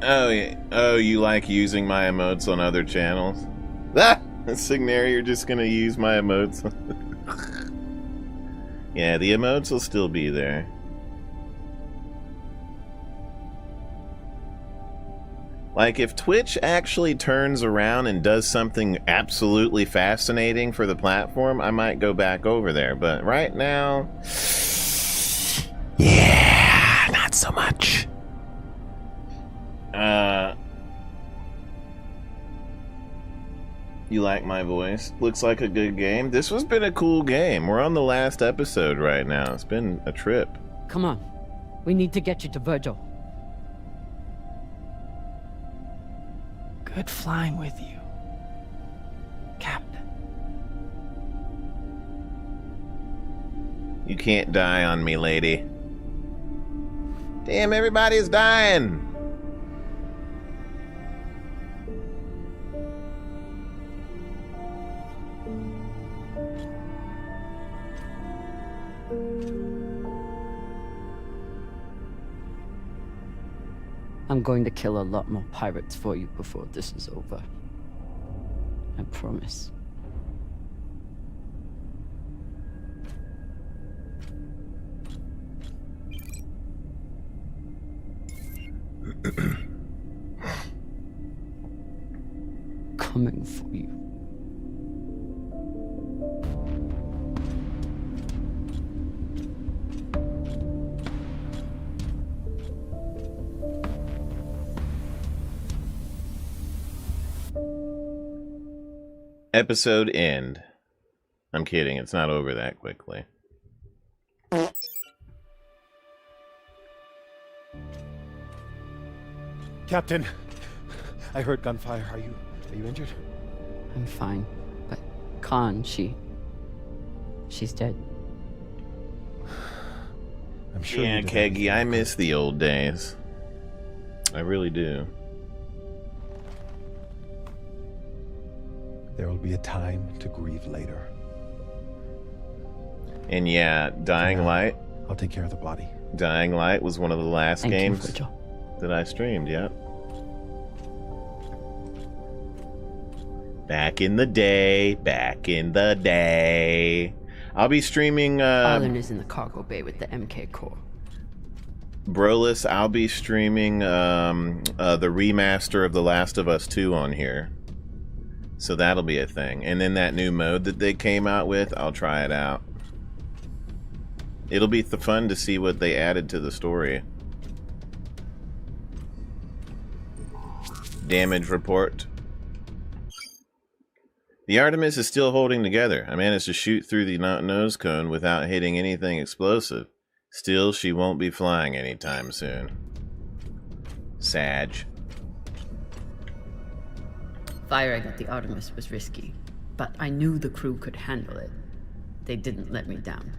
Oh, yeah. Oh, you like using my emotes on other channels? Ah! Signary, you're just gonna use my emotes. Yeah, the emotes will still be there. Like, if Twitch actually turns around and does something absolutely fascinating for the platform, I might go back over there. But right now, yeah, not so much. You like my voice? Looks like a good game. This has been a cool game. We're on the last episode right now. It's been a trip. Come on. We need to get you to Virgil. Good flying with you, Captain. You can't die on me, lady. Damn, everybody's dying. I'm going to kill a lot more pirates for you before this is over. I promise. Coming for you. Episode end. I'm kidding, it's not over that quickly. Captain, I heard gunfire. Are you injured? I'm fine, but Khan, she's dead. I'm sure. Yeah, Keggy, I miss the old days. I really do. There will be a time to grieve later. And yeah, Dying Light. I'll take care of the body. Dying Light was one of the last Thank you, games Virgil. that I streamed, yep. Back in the day, back in the day. I'll be streaming... Arlen is in the cargo bay with the MK core. Broless, I'll be streaming the remaster of The Last of Us 2 on here. So that'll be a thing. And then that new mode that they came out with, I'll try it out. It'll be fun to see what they added to the story. Damage report. The Artemis is still holding together. I managed to shoot through the nose cone without hitting anything explosive. Still, she won't be flying anytime soon. Sag. Firing at the Artemis was risky, but I knew the crew could handle it. They didn't let me down.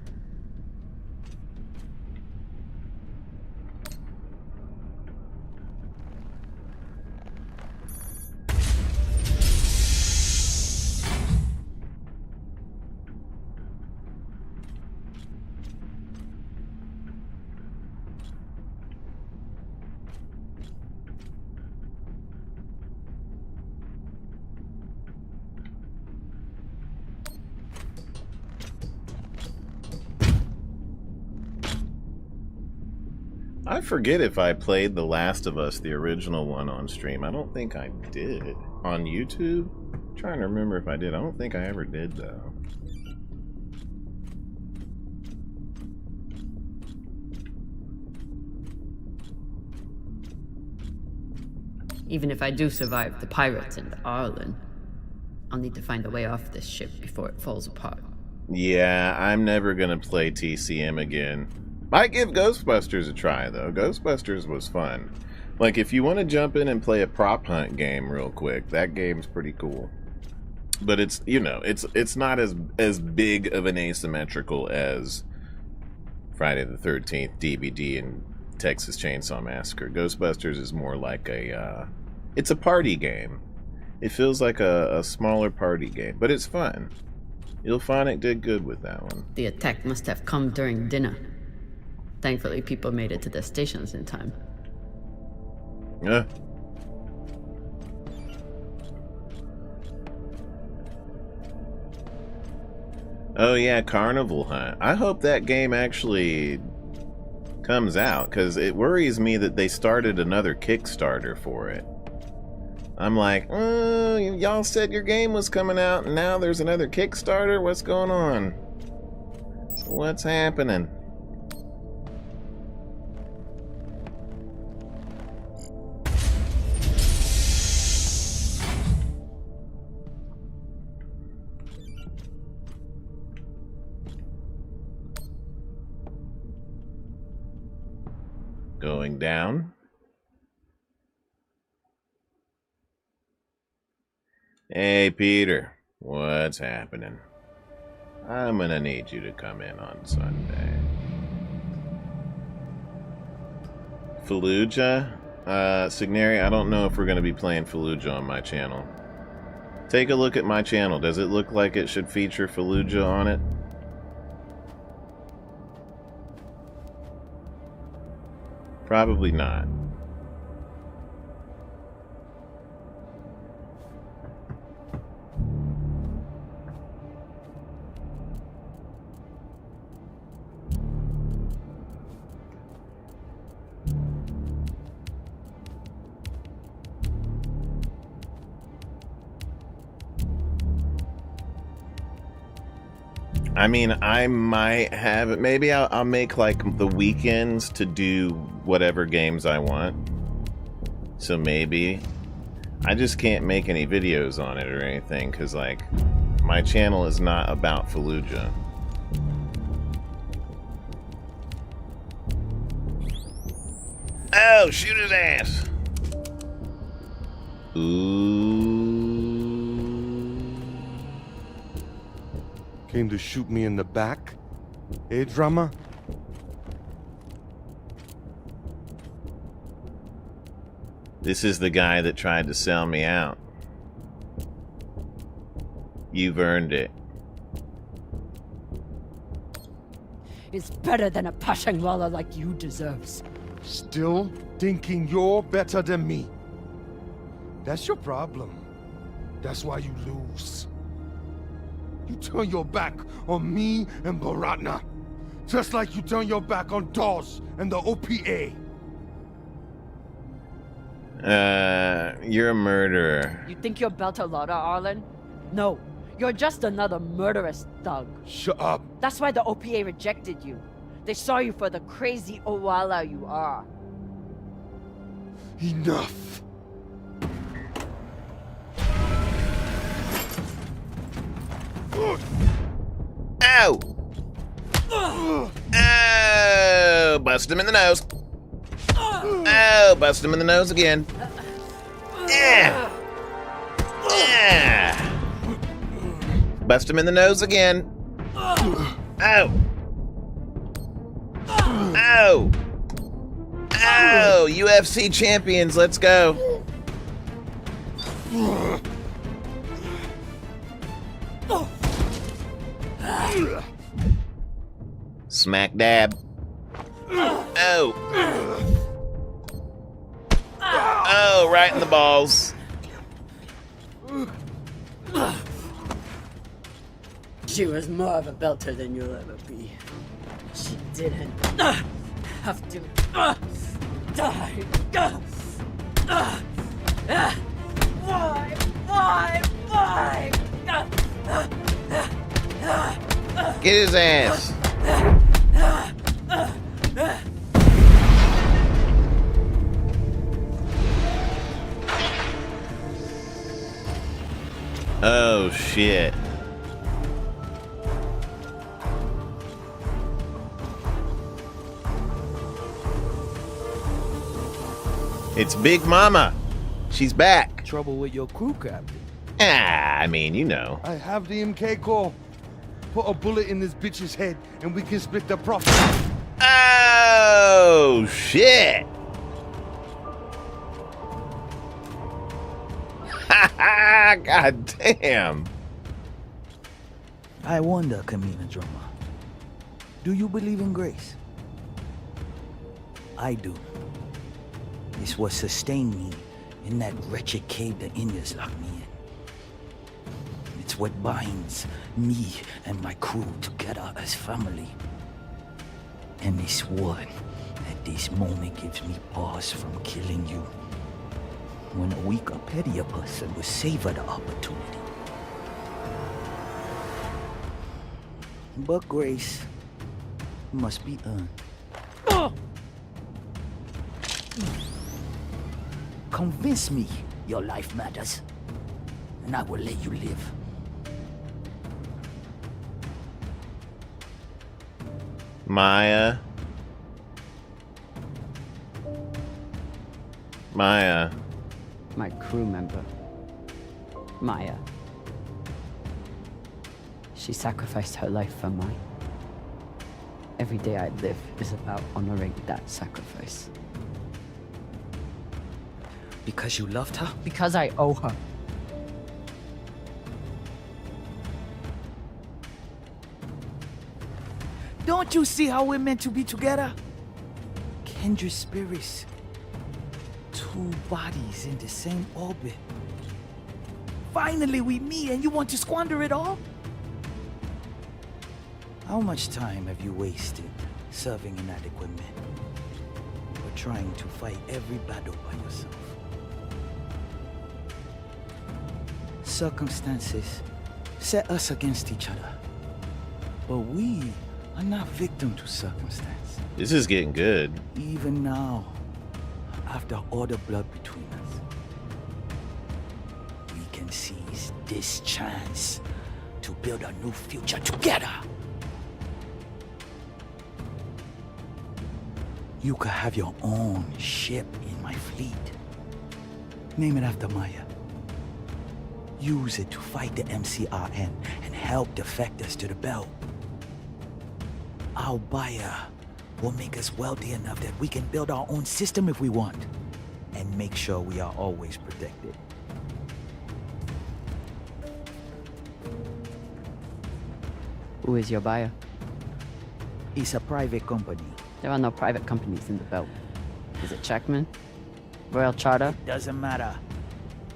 I forget if I played The Last of Us, the original one, on stream. I don't think I did. On YouTube? I'm trying to remember if I did. I don't think I ever did, though. Even if I do survive the pirates and Arlen, I'll need to find a way off this ship before it falls apart. Yeah, I'm never gonna play TCM again. Might give Ghostbusters a try, though. Ghostbusters was fun. Like, if you want to jump in and play a prop hunt game real quick, that game's pretty cool. But it's, you know, it's not as big of an asymmetrical as Friday the 13th, DVD, and Texas Chainsaw Massacre. Ghostbusters is more like a, it's a party game. It feels like a smaller party game, but it's fun. Ilphonic did good with that one. The attack must have come during dinner. Thankfully, people made it to their stations in time. Yeah. Oh yeah, Carnival Hunt. I hope that game actually comes out, because it worries me that they started another Kickstarter for it. I'm like, oh, y'all said your game was coming out, and now there's another Kickstarter? What's going on? What's happening? Going down. Hey, Peter, what's happening? I'm gonna need you to come in on Sunday. Fallujah? Signeri, I don't know if we're gonna be playing Fallujah on my channel. Take a look at my channel. Does it look like it should feature Fallujah on it? Probably not. I mean, I might have it. Maybe I'll make like the weekends to do whatever games I want. So maybe I just can't make any videos on it or anything because like my channel is not about Fallujah. Oh, shoot his ass. Ooh. Came to shoot me in the back? Eh, drama? This is the guy that tried to sell me out. You've earned it. It's better than a Pashangwala like you deserves. Still thinking you're better than me. That's your problem. That's why you lose. You turn your back on me and Baratna, just like you turn your back on Dawes and the OPA. You're a murderer. You think you're Beltalowda, Arlen? No, you're just another murderous thug. Shut up. That's why the OPA rejected you. They saw you for the crazy Owala you are. Enough. Ow! Oh! Bust him in the nose. Oh! Bust him in the nose again. Yeah! Yeah! Bust him in the nose again. Oh! Oh! Oh! UFC champions, let's go. Smack dab. Oh. Oh, right in the balls. She was more of a belter than you'll ever be. She didn't have to die. Why? Get his ass. Oh, shit. It's Big Mama. She's back. Trouble with your crew, Captain? Ah, I mean, you know. I have the MK core. Put a bullet in this bitch's head and we can split the profit. Oh, shit. God damn. I wonder, Kamina Drummer, do you believe in grace? I do. It's what sustained me in that wretched cave the Indians locked me in. It's what binds me and my crew together as family. And it's what, at this moment, gives me pause from killing you. When a weaker, pettier person will savor the opportunity. But grace must be earned. Convince me your life matters, and I will let you live. Maya. My crew member, Maya. She sacrificed her life for mine. Every day I live is about honoring that sacrifice. Because you loved her? Because I owe her. Don't you see how we're meant to be together? Kindred spirits. Two bodies in the same orbit. Finally we meet and you want to squander it all? How much time have you wasted serving inadequate men? Or trying to fight every battle by yourself? Circumstances set us against each other. But we are not victim to circumstance. This is getting good. Even now, after all the blood between us, we can seize this chance to build a new future together. You could have your own ship in my fleet. Name it after Maya. Use it to fight the MCRN and help defectors to the belt. Our buyer will make us wealthy enough that we can build our own system if we want, and make sure we are always protected. Who is your buyer? It's a private company. There are no private companies in the belt. Is it Checkman? Royal Charter? It doesn't matter.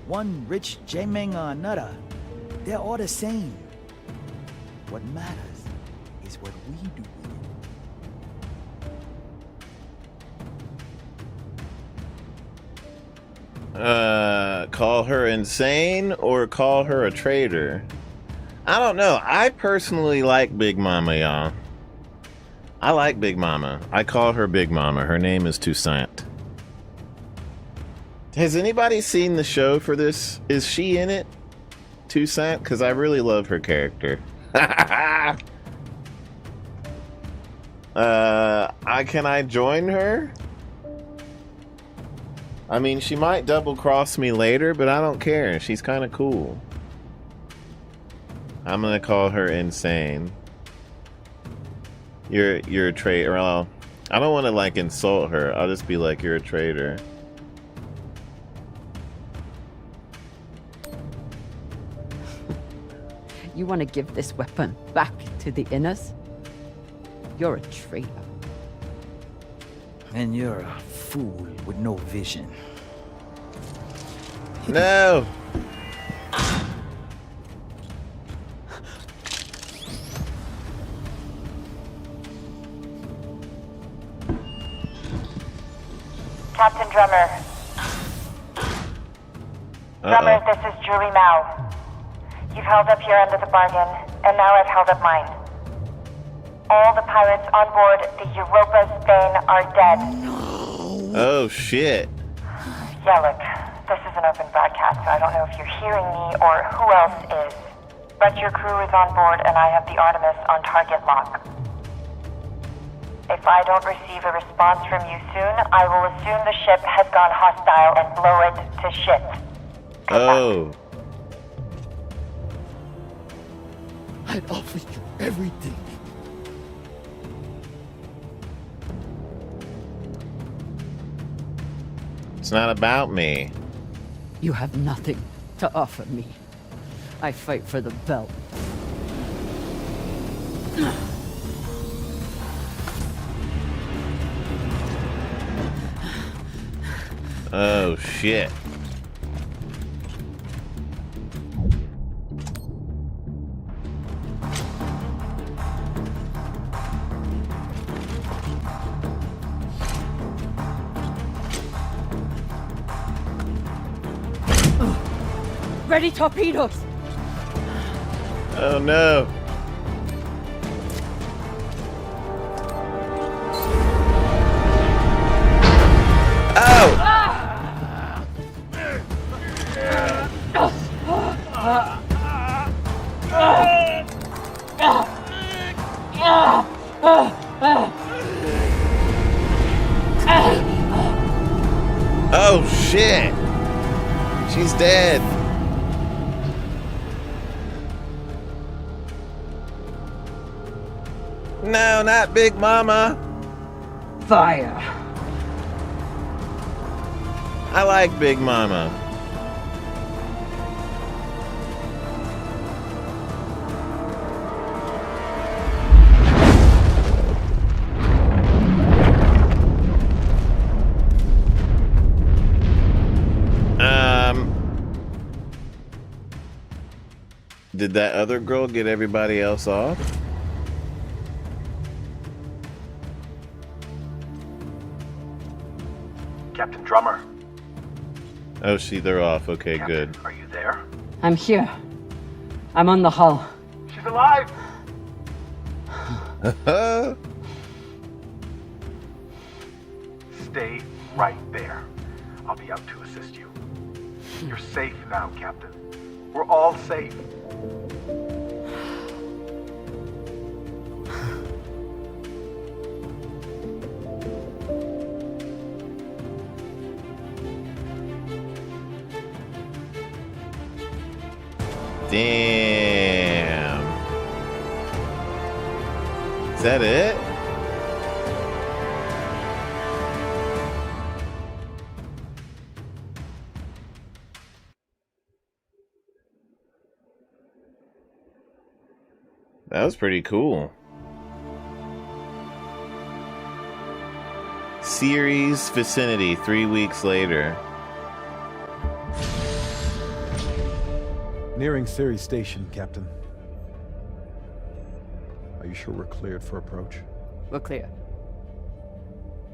One rich J-Meng or another. They're all the same. What matters is what we do with it. Call her insane or call her a traitor? I don't know. I personally like Big Mama, y'all. I like Big Mama. I call her Big Mama. Her name is Toussaint. Has anybody seen the show for this? Is she in it? Toussaint? Because I really love her character. Can I join her? I mean, she might double cross me later, but I don't care. She's kind of cool. I'm gonna call her insane. You're a traitor. Well, I don't want to like insult her. I'll just be like, you're a traitor. You want to give this weapon back to the Inners? You're a traitor. And you're a fool with no vision. No! Captain Drummer. Drummer, this is Julie Mao. You've held up your end of the bargain, and now I've held up mine. All the pirates on board the Europa Spain are dead. Oh, shit. Yeah, look, this is an open broadcast, so I don't know if you're hearing me or who else is. But your crew is on board, and I have the Artemis on target lock. If I don't receive a response from you soon, I will assume the ship has gone hostile and blow it to shit. Oh. I'd offer you everything. It's not about me. You have nothing to offer me. I fight for the belt. Oh, shit. Ready torpedoes! Oh no. Oh shit. She's dead. No, not Big Mama. Fire. I like Big Mama. Did that other girl get everybody else off? Captain Drummer. Oh, they're off. Okay, Captain, good. Are you there? I'm here. I'm on the hull. She's alive! Stay right there. I'll be out to assist you. You're safe now, Captain. We're all safe. Damn. Is that it? That was pretty cool. Series vicinity 3 weeks later. Nearing Ceres Station, Captain. Are you sure we're cleared for approach? We're clear.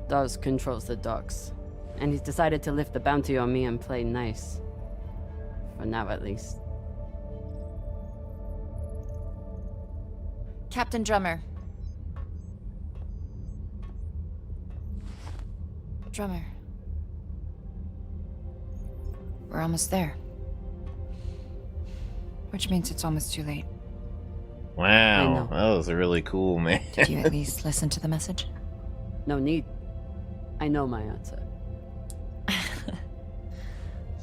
Dawes controls the docks, and he's decided to lift the bounty on me and play nice. For now, at least. Captain Drummer. Drummer. We're almost there. Which means it's almost too late. Wow, that was really cool, man. Did you at least listen to the message? No need. I know my answer.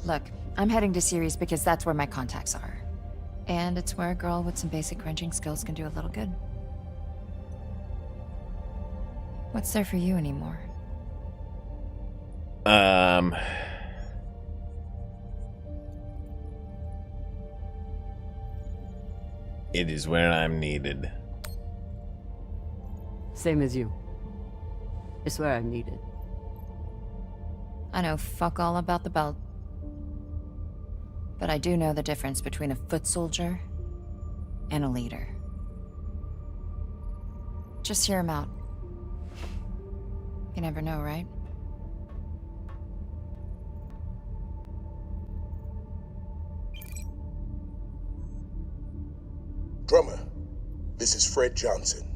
Look, I'm heading to Ceres because that's where my contacts are. And it's where a girl with some basic crunching skills can do a little good. What's there for you anymore? It is where I'm needed. Same as you. It's where I'm needed. I know fuck all about the belt. But I do know the difference between a foot soldier and a leader. Just hear him out. You never know, right? Drummer, this is Fred Johnson.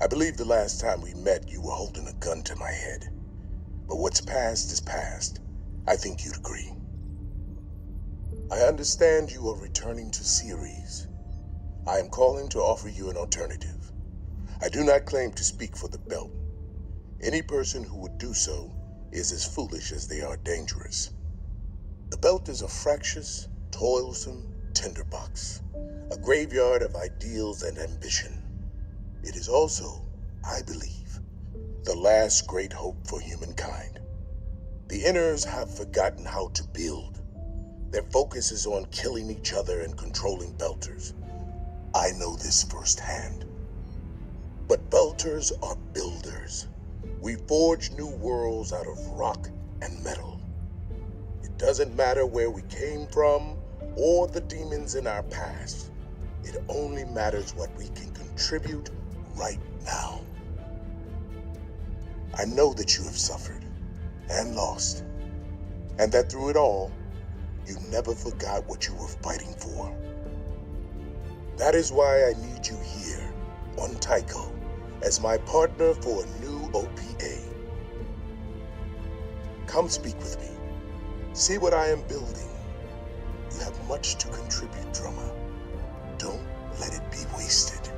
I believe the last time we met, you were holding a gun to my head. But what's past is past. I think you'd agree. I understand you are returning to Ceres. I am calling to offer you an alternative. I do not claim to speak for the belt. Any person who would do so is as foolish as they are dangerous. The belt is a fractious, toilsome tinderbox, a graveyard of ideals and ambition. It is also, I believe, the last great hope for humankind. The Inners have forgotten how to build. Their focus is on killing each other and controlling Belters. I know this firsthand. But Belters are builders. We forge new worlds out of rock and metal. It doesn't matter where we came from or the demons in our past. It only matters what we can contribute right now. I know that you have suffered and lost, and that through it all, you never forgot what you were fighting for. That is why I need you here on Tycho as my partner for a new OPA. Come speak with me. See what I am building. You have much to contribute, Drummer. Don't let it be wasted.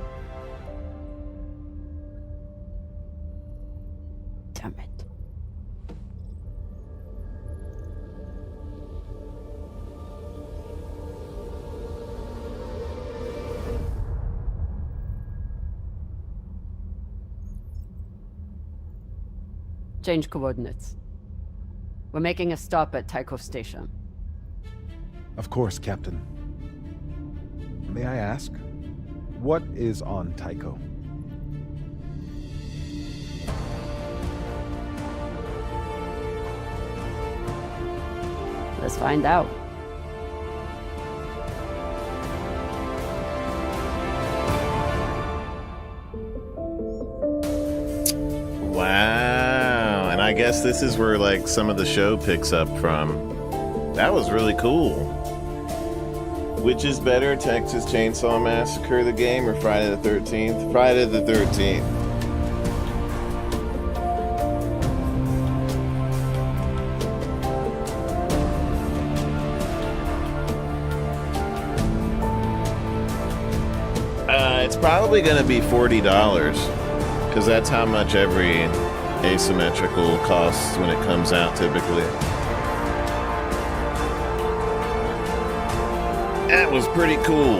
Damn it. Change coordinates. We're making a stop at Tycho Station. Of course, Captain. May I ask, what is on Tycho? Let's find out. Wow. And I guess this is where like some of the show picks up from. That was really cool. Which is better, Texas Chainsaw Massacre the game or Friday the 13th? Friday the 13th. It's probably going to be $40 because that's how much every asymmetrical costs when it comes out typically. That was pretty cool.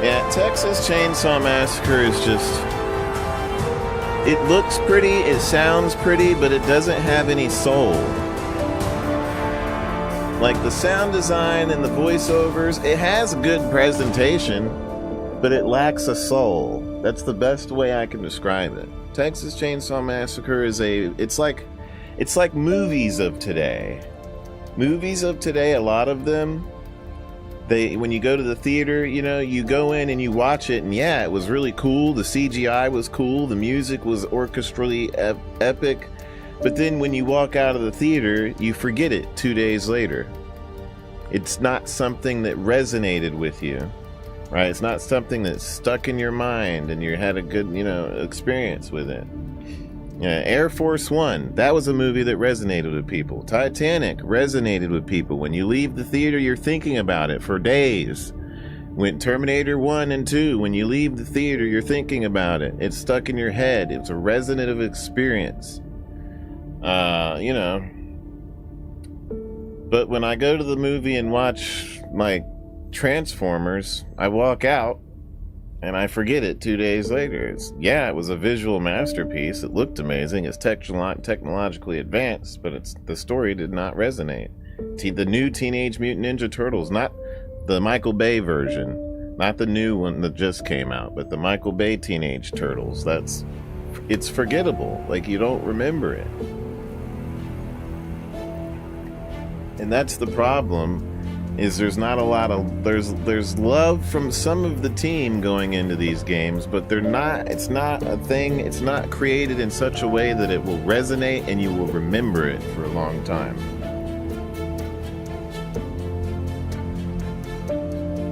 Yeah, Texas Chainsaw Massacre is just... It looks pretty, it sounds pretty, but it doesn't have any soul. Like the sound design and the voiceovers, it has good presentation, but it lacks a soul. That's the best way I can describe it. Texas Chainsaw Massacre is it's like movies of today. Movies of today, a lot of them, when you go to the theater, you know, you go in and you watch it and yeah, it was really cool. The CGI was cool. The music was orchestrally epic. But then when you walk out of the theater, you forget it 2 days later. It's not something that resonated with you, right? It's not something that stuck in your mind and you had a good, experience with it. Yeah, Air Force One, that was a movie that resonated with people. Titanic resonated with people. When you leave the theater, you're thinking about it for days. When Terminator 1 and 2, when you leave the theater, you're thinking about it. It's stuck in your head. It's a resonative experience. You know. But when I go to the movie and watch, like, Transformers, I walk out and I forget it 2 days later. It was a visual masterpiece. It looked amazing. It's technologically advanced, but the story did not resonate. The new Teenage Mutant Ninja Turtles, not the Michael Bay version, not the new one that just came out, but the Michael Bay Teenage Turtles. It's forgettable. Like, you don't remember it. And that's the problem, is there's not a lot of, there's love from some of the team going into these games, but it's not a thing, it's not created in such a way that it will resonate and you will remember it for a long time.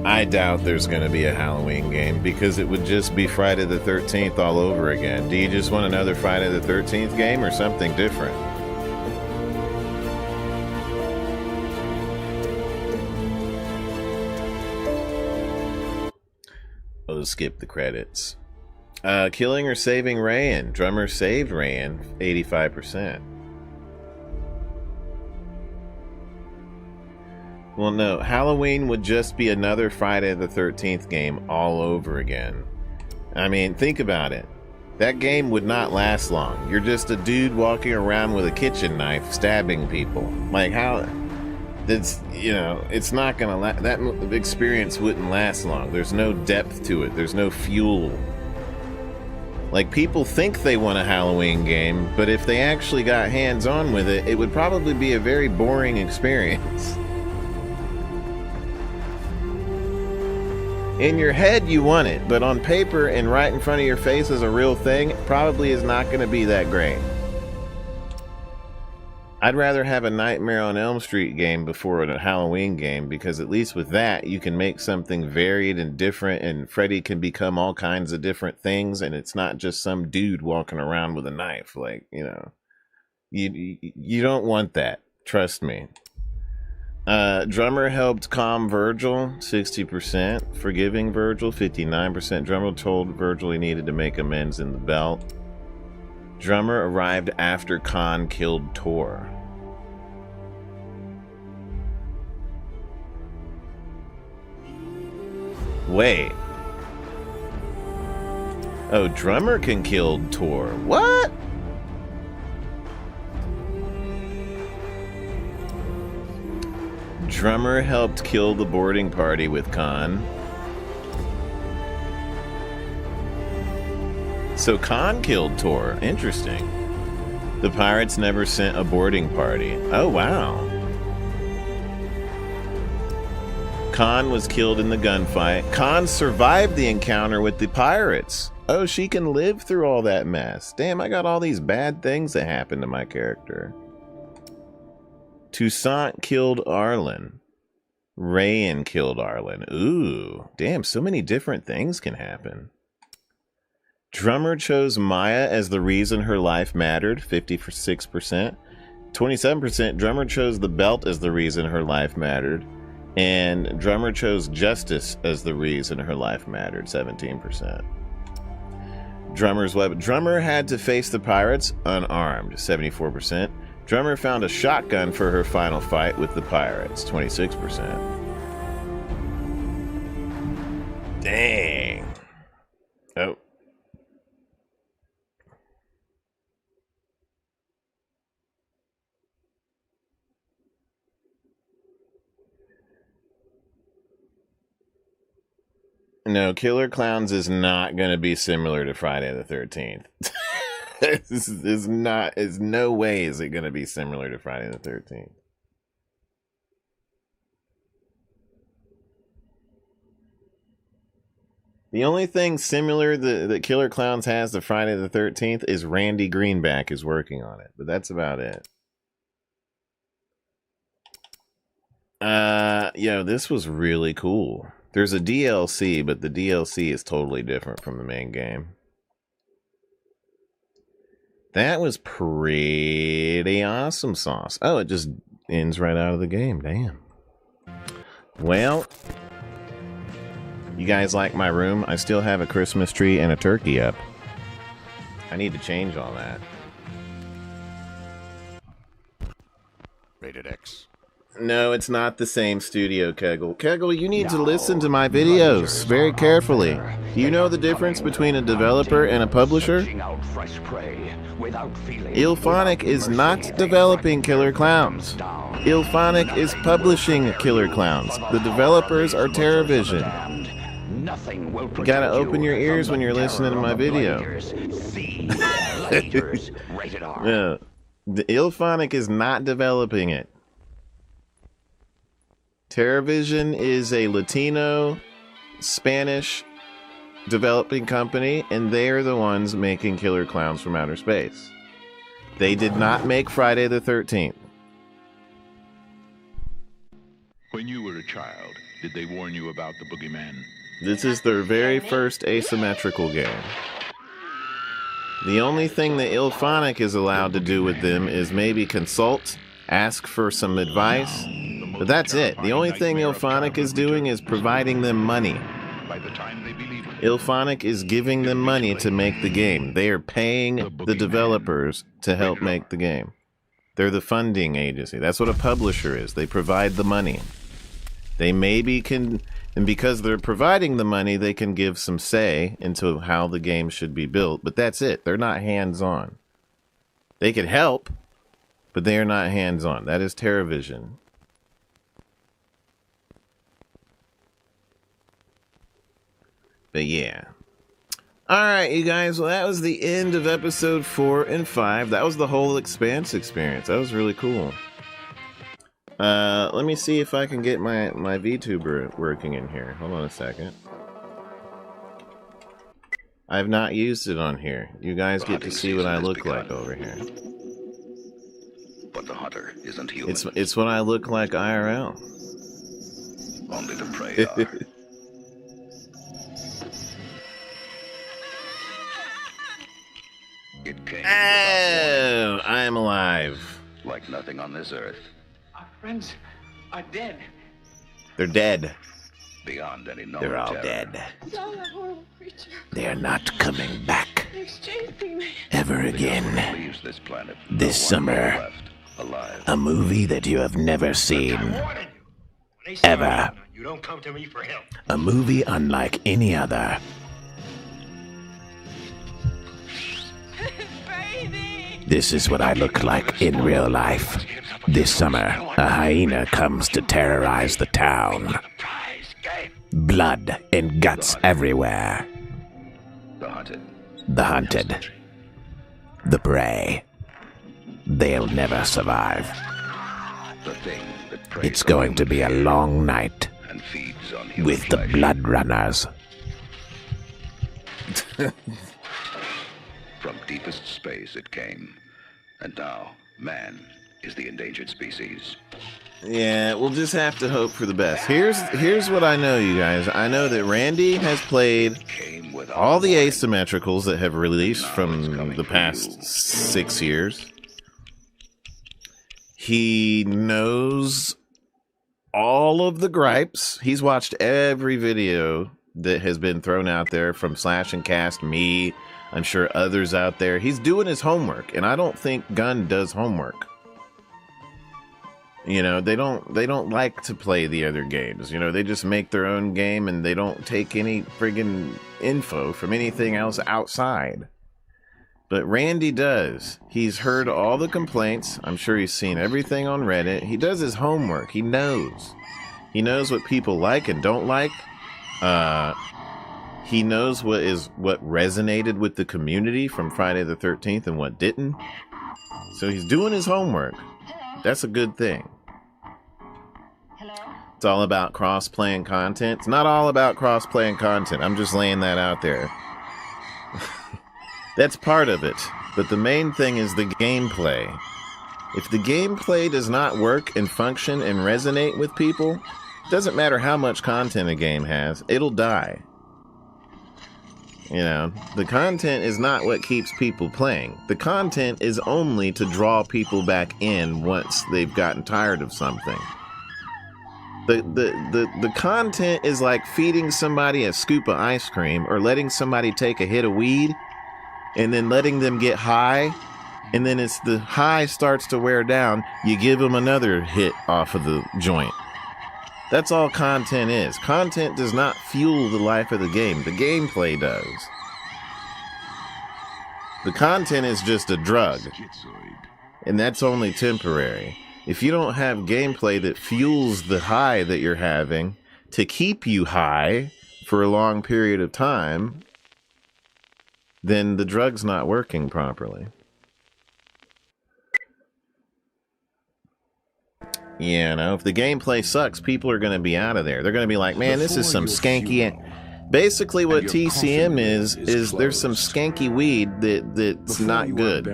I doubt there's going to be a Halloween game, because it would just be Friday the 13th all over again. Do you just want another Friday the 13th game or something different? Oh, skip the credits. Killing or saving Rayan. Drummer saved Rayan, 85%. Well, no, Halloween would just be another Friday the 13th game all over again. I mean, think about it. That game would not last long. You're just a dude walking around with a kitchen knife stabbing people. Like, how... it's not gonna that experience wouldn't last long. There's no depth to it. There's no fuel. Like, people think they want a Halloween game, but if they actually got hands-on with it, it would probably be a very boring experience. In your head, you want it, but on paper and right in front of your face as a real thing, it probably is not going to be that great. I'd rather have a Nightmare on Elm Street game before a Halloween game, because at least with that, you can make something varied and different, and Freddy can become all kinds of different things, and it's not just some dude walking around with a knife. Like, you don't want that. Trust me. Drummer helped calm Virgil, 60%. Forgiving Virgil, 59%. Drummer told Virgil he needed to make amends in the belt. Drummer arrived after Khan killed Tor. Wait. Oh, Drummer can kill Tor. What? Drummer helped kill the boarding party with Khan. So Khan killed Tor. Interesting. The pirates never sent a boarding party. Oh, wow. Khan was killed in the gunfight. Khan survived the encounter with the pirates. Oh, she can live through all that mess. Damn, I got all these bad things that happened to my character. Toussaint killed Arlen. Rayan killed Arlen. Ooh, damn, so many different things can happen. Drummer chose Maya as the reason her life mattered, 56%. 27%, Drummer chose the belt as the reason her life mattered. And Drummer chose justice as the reason her life mattered, 17%. Drummer's weapon. Drummer had to face the pirates unarmed, 74%. Drummer found a shotgun for her final fight with the pirates, 26%. Dang. Oh. No, Killer Clowns is not going to be similar to Friday the 13th. This is not, there's no way is it going to be similar to Friday the 13th. The only thing similar that Killer Clowns has to Friday the 13th is Randy Greenback is working on it, but that's about it. This was really cool. There's a DLC, but the DLC is totally different from the main game. That was pretty awesome sauce. Oh, it just ends right out of the game. Damn. Well, you guys like my room? I still have a Christmas tree and a turkey up. I need to change all that. Rated X. No, it's not the same studio, Kegel. Kegel, you need to listen to my videos very carefully. Do you know the difference between a developer and a publisher? Illphonic is not developing Killer Clowns. Illphonic is publishing Killer Clowns. The developers are TerraVision. You gotta open your ears when you're listening to my video. Yeah. The Illphonic is not developing it. TerraVision is a Latino, Spanish developing company, and they're the ones making Killer Clowns from Outer Space. They did not make Friday the 13th. When you were a child, did they warn you about the boogeyman? This is their very first asymmetrical game. The only thing that Illphonic is allowed to do with them is maybe consult, ask for some advice, but that's it. The only thing Illphonic is doing is providing them money. Illphonic is giving them money to make the game. They are paying the developers to help make the game. They're the funding agency. That's what a publisher is. They provide the money. They maybe can, and because they're providing the money, they can give some say into how the game should be built, but that's it. They're not hands-on. They can help, but they are not hands-on. That is TerraVision. But yeah. Alright, you guys. Well, that was the end of episode 4 and 5. That was the whole Expanse experience. That was really cool. Let me see if I can get my VTuber working in here. Hold on a second. I've not used it on here. You guys get to see what I look like over here. But the hunter isn't human. It's what I look like IRL. Only the prey are. It came. Oh, I am alive. Like nothing on this earth. Our friends are dead. They're dead. Beyond any known They're all terror. dead. All that horrible creature. They are not coming back They exchanged me. ever again. Leaves this planet. This summer, Left alive. a movie that you have never seen. Ever. You don't come to me for help. A movie unlike any other. This is what I look like in real life. This summer, a hyena comes to terrorize the town. Blood and guts everywhere. The hunted. The hunted. The prey. They'll never survive. The thing that preys It's going to be a long night and feeds on human with the flesh. blood runners. From deepest space it came. And now, man is the endangered species. Yeah, we'll just have to hope for the best. Here's what I know, you guys. I know that Randy has played all the asymmetricals that have released from the past 6 years. He knows all of the gripes. He's watched every video that has been thrown out there from Slash and Cast, me, I'm sure others out there. He's doing his homework, and I don't think Gunn does homework. You know, they don't like to play the other games. You know, they just make their own game, and they don't take any friggin' info from anything else outside. But Randy does. He's heard all the complaints. I'm sure he's seen everything on Reddit. He does his homework. He knows. He knows what people like and don't like. He knows what resonated with the community from Friday the 13th and what didn't. So he's doing his homework. That's a good thing. It's all about cross-playing content. It's not all about cross-playing content. I'm just laying that out there. That's part of it. But the main thing is the gameplay. If the gameplay does not work and function and resonate with people, it doesn't matter how much content a game has, it'll die. You know, the content is not what keeps people playing. The content is only to draw people back in once they've gotten tired of something. The content is like feeding somebody a scoop of ice cream or letting somebody take a hit of weed and then letting them get high. And then as the high starts to wear down, you give them another hit off of the joint. That's all content is. Content does not fuel the life of the game. The gameplay does. The content is just a drug. And that's only temporary. If you don't have gameplay that fuels the high that you're having to keep you high for a long period of time, then the drug's not working properly. Yeah, no, if the gameplay sucks, people are going to be out of there. They're going to be like, man, this is some skanky... Basically what TCM is there's some skanky weed that's not good.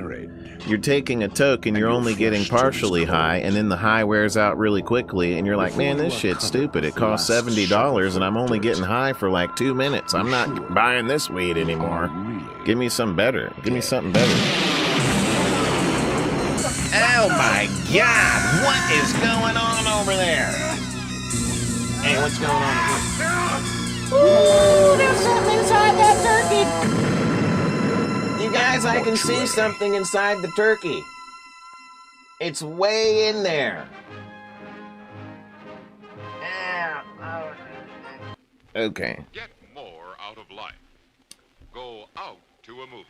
You're taking a toke and you're only getting partially high, and then the high wears out really quickly, and you're like, man, this shit's stupid. It costs $70, and I'm only getting high for like 2 minutes. I'm not buying this weed anymore. Give me some better. Give me something better. Oh my god, what is going on over there? Hey, what's going on here? Ooh, there's something inside that turkey! You guys, I can see something inside the turkey. It's way in there. Okay. Get more out of life. Go out to a movie.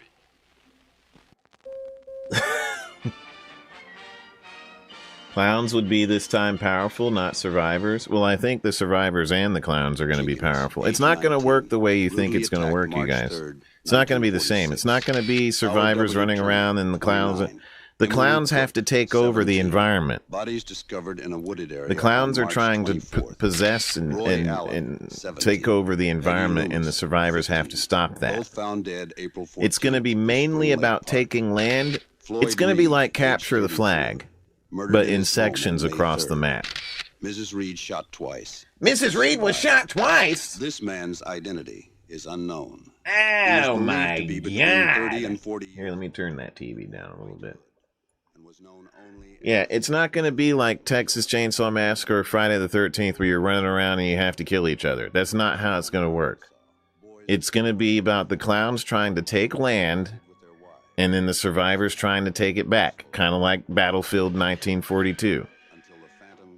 Clowns would be this time powerful, not survivors. Well, I think the survivors and the clowns are going to be powerful. It's not going to work the way you think it's going to work, you guys. It's not going to be the same. It's not going to be survivors running around and the clowns. The clowns have to take over the environment. Bodies discovered in a wooded area. The clowns are trying to possess and take over the environment, and the survivors have to stop that. It's going to be mainly about taking land. It's going to be like Capture the Flag, but in sections across the map. Mrs. Reed shot twice. Mrs. Reed was shot twice? This man's identity is unknown. Oh my to be between god. 30 and 40 Here, let me turn that TV down a little bit. Yeah, it's not going to be like Texas Chainsaw Massacre or Friday the 13th where you're running around and you have to kill each other. That's not how it's going to work. It's going to be about the clowns trying to take land and then the survivors trying to take it back. Kind of like Battlefield 1942.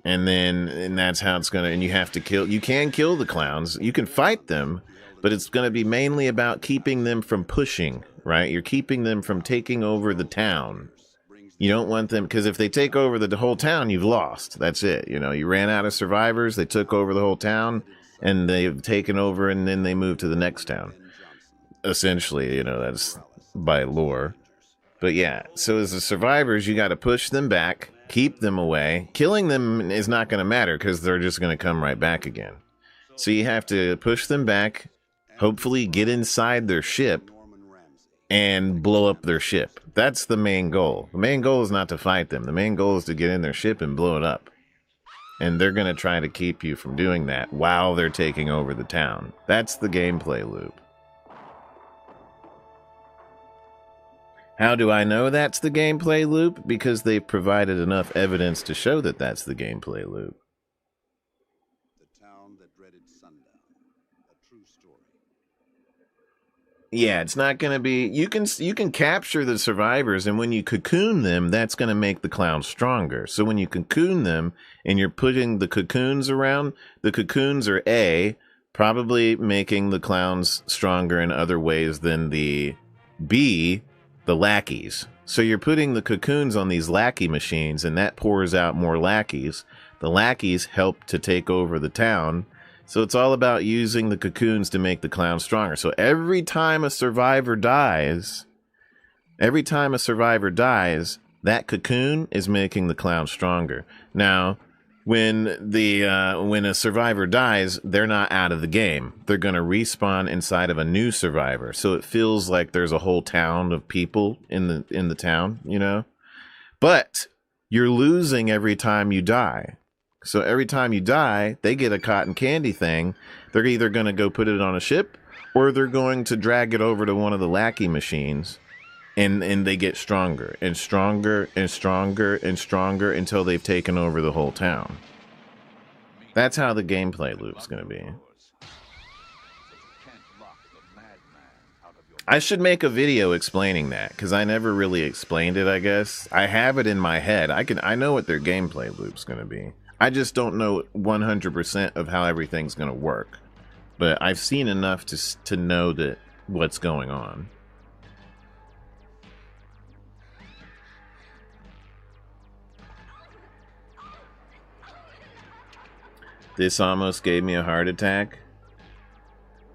And that's how it's going to... And you have to kill... You can kill the clowns. You can fight them, but it's going to be mainly about keeping them from pushing, right? You're keeping them from taking over the town. You don't want them, because if they take over the whole town, you've lost. That's it. You know, you ran out of survivors, they took over the whole town, and they've taken over, and then they move to the next town. Essentially, you know, that's by lore. But yeah, so as the survivors, you got to push them back, keep them away. Killing them is not going to matter, because they're just going to come right back again. So you have to push them back, hopefully get inside their ship, and blow up their ship. That's the main goal. The main goal is not to fight them. The main goal is to get in their ship and blow it up. And they're going to try to keep you from doing that while they're taking over the town. That's the gameplay loop. How do I know that's the gameplay loop? Because they've provided enough evidence to show that that's the gameplay loop. Yeah, it's not going to be... You can capture the survivors, and when you cocoon them, that's going to make the clowns stronger. So when you cocoon them, and you're putting the cocoons around, the cocoons are A, probably making the clowns stronger in other ways than the B, the lackeys. So you're putting the cocoons on these lackey machines, and that pours out more lackeys. The lackeys help to take over the town. So it's all about using the cocoons to make the clown stronger. So every time a survivor dies, that cocoon is making the clown stronger. Now, when a survivor dies, they're not out of the game. They're going to respawn inside of a new survivor. So it feels like there's a whole town of people in the town, you know? But you're losing every time you die. So every time you die, they get a cotton candy thing. They're either going to go put it on a ship, or they're going to drag it over to one of the lackey machines, and they get stronger and stronger and stronger and stronger until they've taken over the whole town. That's how the gameplay loop's going to be. I should make a video explaining that, because I never really explained it, I guess. I have it in my head. I know what their gameplay loop's going to be. I just don't know 100% of how everything's going to work. But I've seen enough to know that what's going on. This almost gave me a heart attack.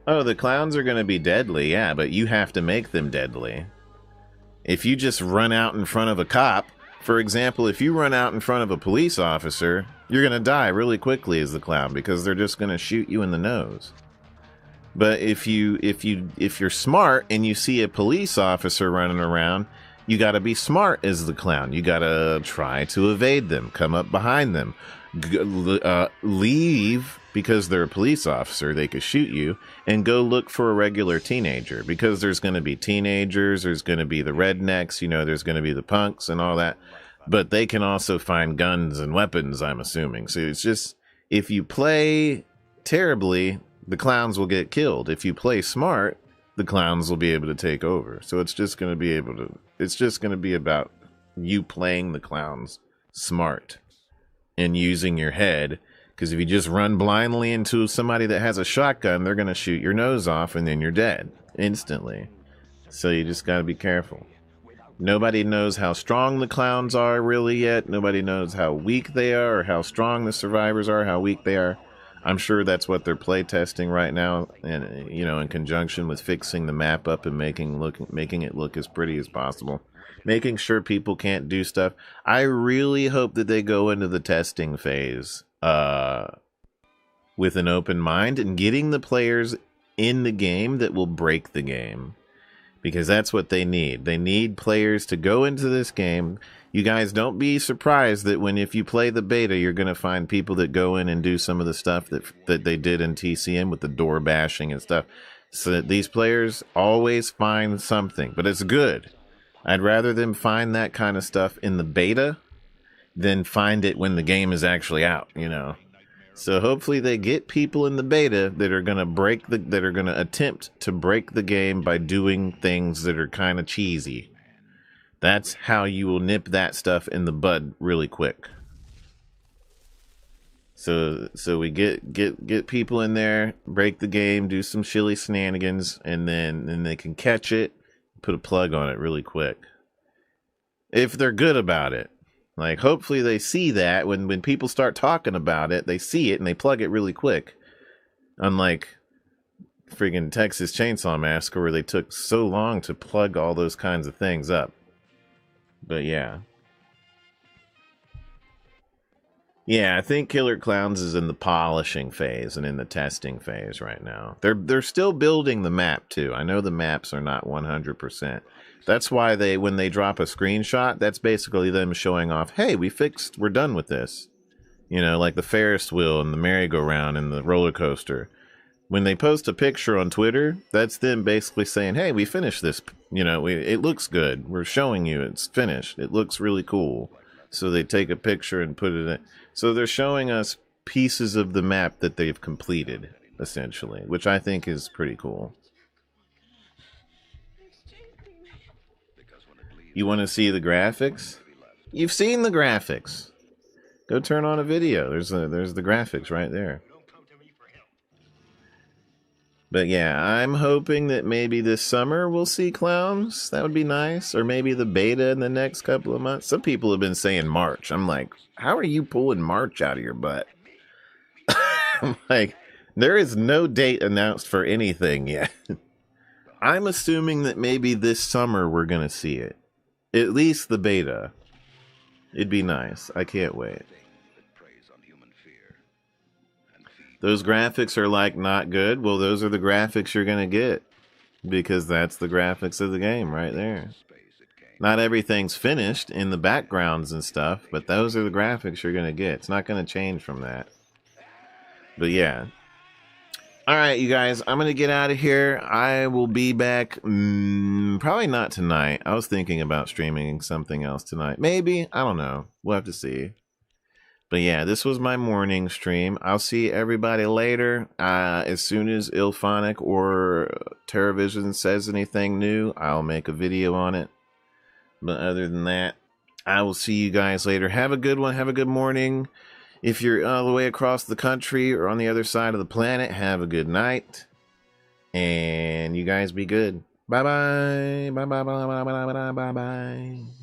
Oh, the clowns are going to be deadly, yeah, but you have to make them deadly. If you just run out in front of a cop, for example, if you run out in front of a police officer, you're going to die really quickly as the clown because they're just going to shoot you in the nose. But if you're smart and you see a police officer running around, you got to be smart as the clown. You got to try to evade them, come up behind them, leave because they're a police officer, they could shoot you, and go look for a regular teenager, because there's going to be teenagers, there's going to be the rednecks, you know, there's going to be the punks and all that, but they can also find guns and weapons, I'm assuming. So it's just, if you play terribly, the clowns will get killed. If you play smart, the clowns will be able to take over. So it's just going to be about you playing the clowns smart and using your head. Because if you just run blindly into somebody that has a shotgun, they're going to shoot your nose off and then you're dead instantly. So you just got to be careful. Nobody knows how strong the clowns are really yet. Nobody knows how weak they are or how strong the survivors are, how weak they are. I'm sure that's what they're play testing right now, and you know, in conjunction with fixing the map up and making it look as pretty as possible. Making sure people can't do stuff. I really hope that they go into the testing phase with an open mind and getting the players in the game that will break the game. Because that's what they need. They need players to go into this game. You guys, don't be surprised that if you play the beta, you're going to find people that go in and do some of the stuff that they did in TCM with the door bashing and stuff. So that these players always find something, but it's good. I'd rather them find that kind of stuff in the beta than find it when the game is actually out, you know. So hopefully they get people in the beta that are going to attempt to break the game by doing things that are kind of cheesy. That's how you will nip that stuff in the bud really quick. So we get people in there, break the game, do some shilly shenanigans, and then they can catch it, put a plug on it really quick. If they're good about it. Like, hopefully they see that when people start talking about it, they see it and they plug it really quick. Unlike friggin' Texas Chainsaw Massacre, where they took so long to plug all those kinds of things up. But yeah. Yeah, I think Killer Clowns is in the polishing phase and in the testing phase right now. They're still building the map too. I know the maps are not 100%. That's why when they drop a screenshot, that's basically them showing off, hey, we're done with this. You know, like the Ferris wheel and the merry-go-round and the roller coaster. When they post a picture on Twitter, that's them basically saying, hey, we finished this. You know, it looks good. We're showing you it's finished. It looks really cool. So they take a picture and put it in. So they're showing us pieces of the map that they've completed, essentially, which I think is pretty cool. You want to see the graphics? You've seen the graphics. Go turn on a video. There's the graphics right there. But yeah, I'm hoping that maybe this summer we'll see clowns. That would be nice. Or maybe the beta in the next couple of months. Some people have been saying March. I'm like, how are you pulling March out of your butt? I'm like, there is no date announced for anything yet. I'm assuming that maybe this summer we're going to see it. At least the beta. It'd be nice. I can't wait. Those graphics are like not good. Well, those are the graphics you're going to get. Because that's the graphics of the game right there. Not everything's finished in the backgrounds and stuff, but those are the graphics you're going to get. It's not going to change from that. But yeah. All right, you guys, I'm going to get out of here. I will be back probably not tonight. I was thinking about streaming something else tonight. Maybe. I don't know. We'll have to see. But yeah, this was my morning stream. I'll see everybody later. As soon as Ilphonic or TerraVision says anything new, I'll make a video on it. But other than that, I will see you guys later. Have a good one. Have a good morning. If you're all the way across the country or on the other side of the planet, have a good night. And you guys be good. Bye-bye. Bye-bye. Bye-bye. Bye-bye. Bye-bye.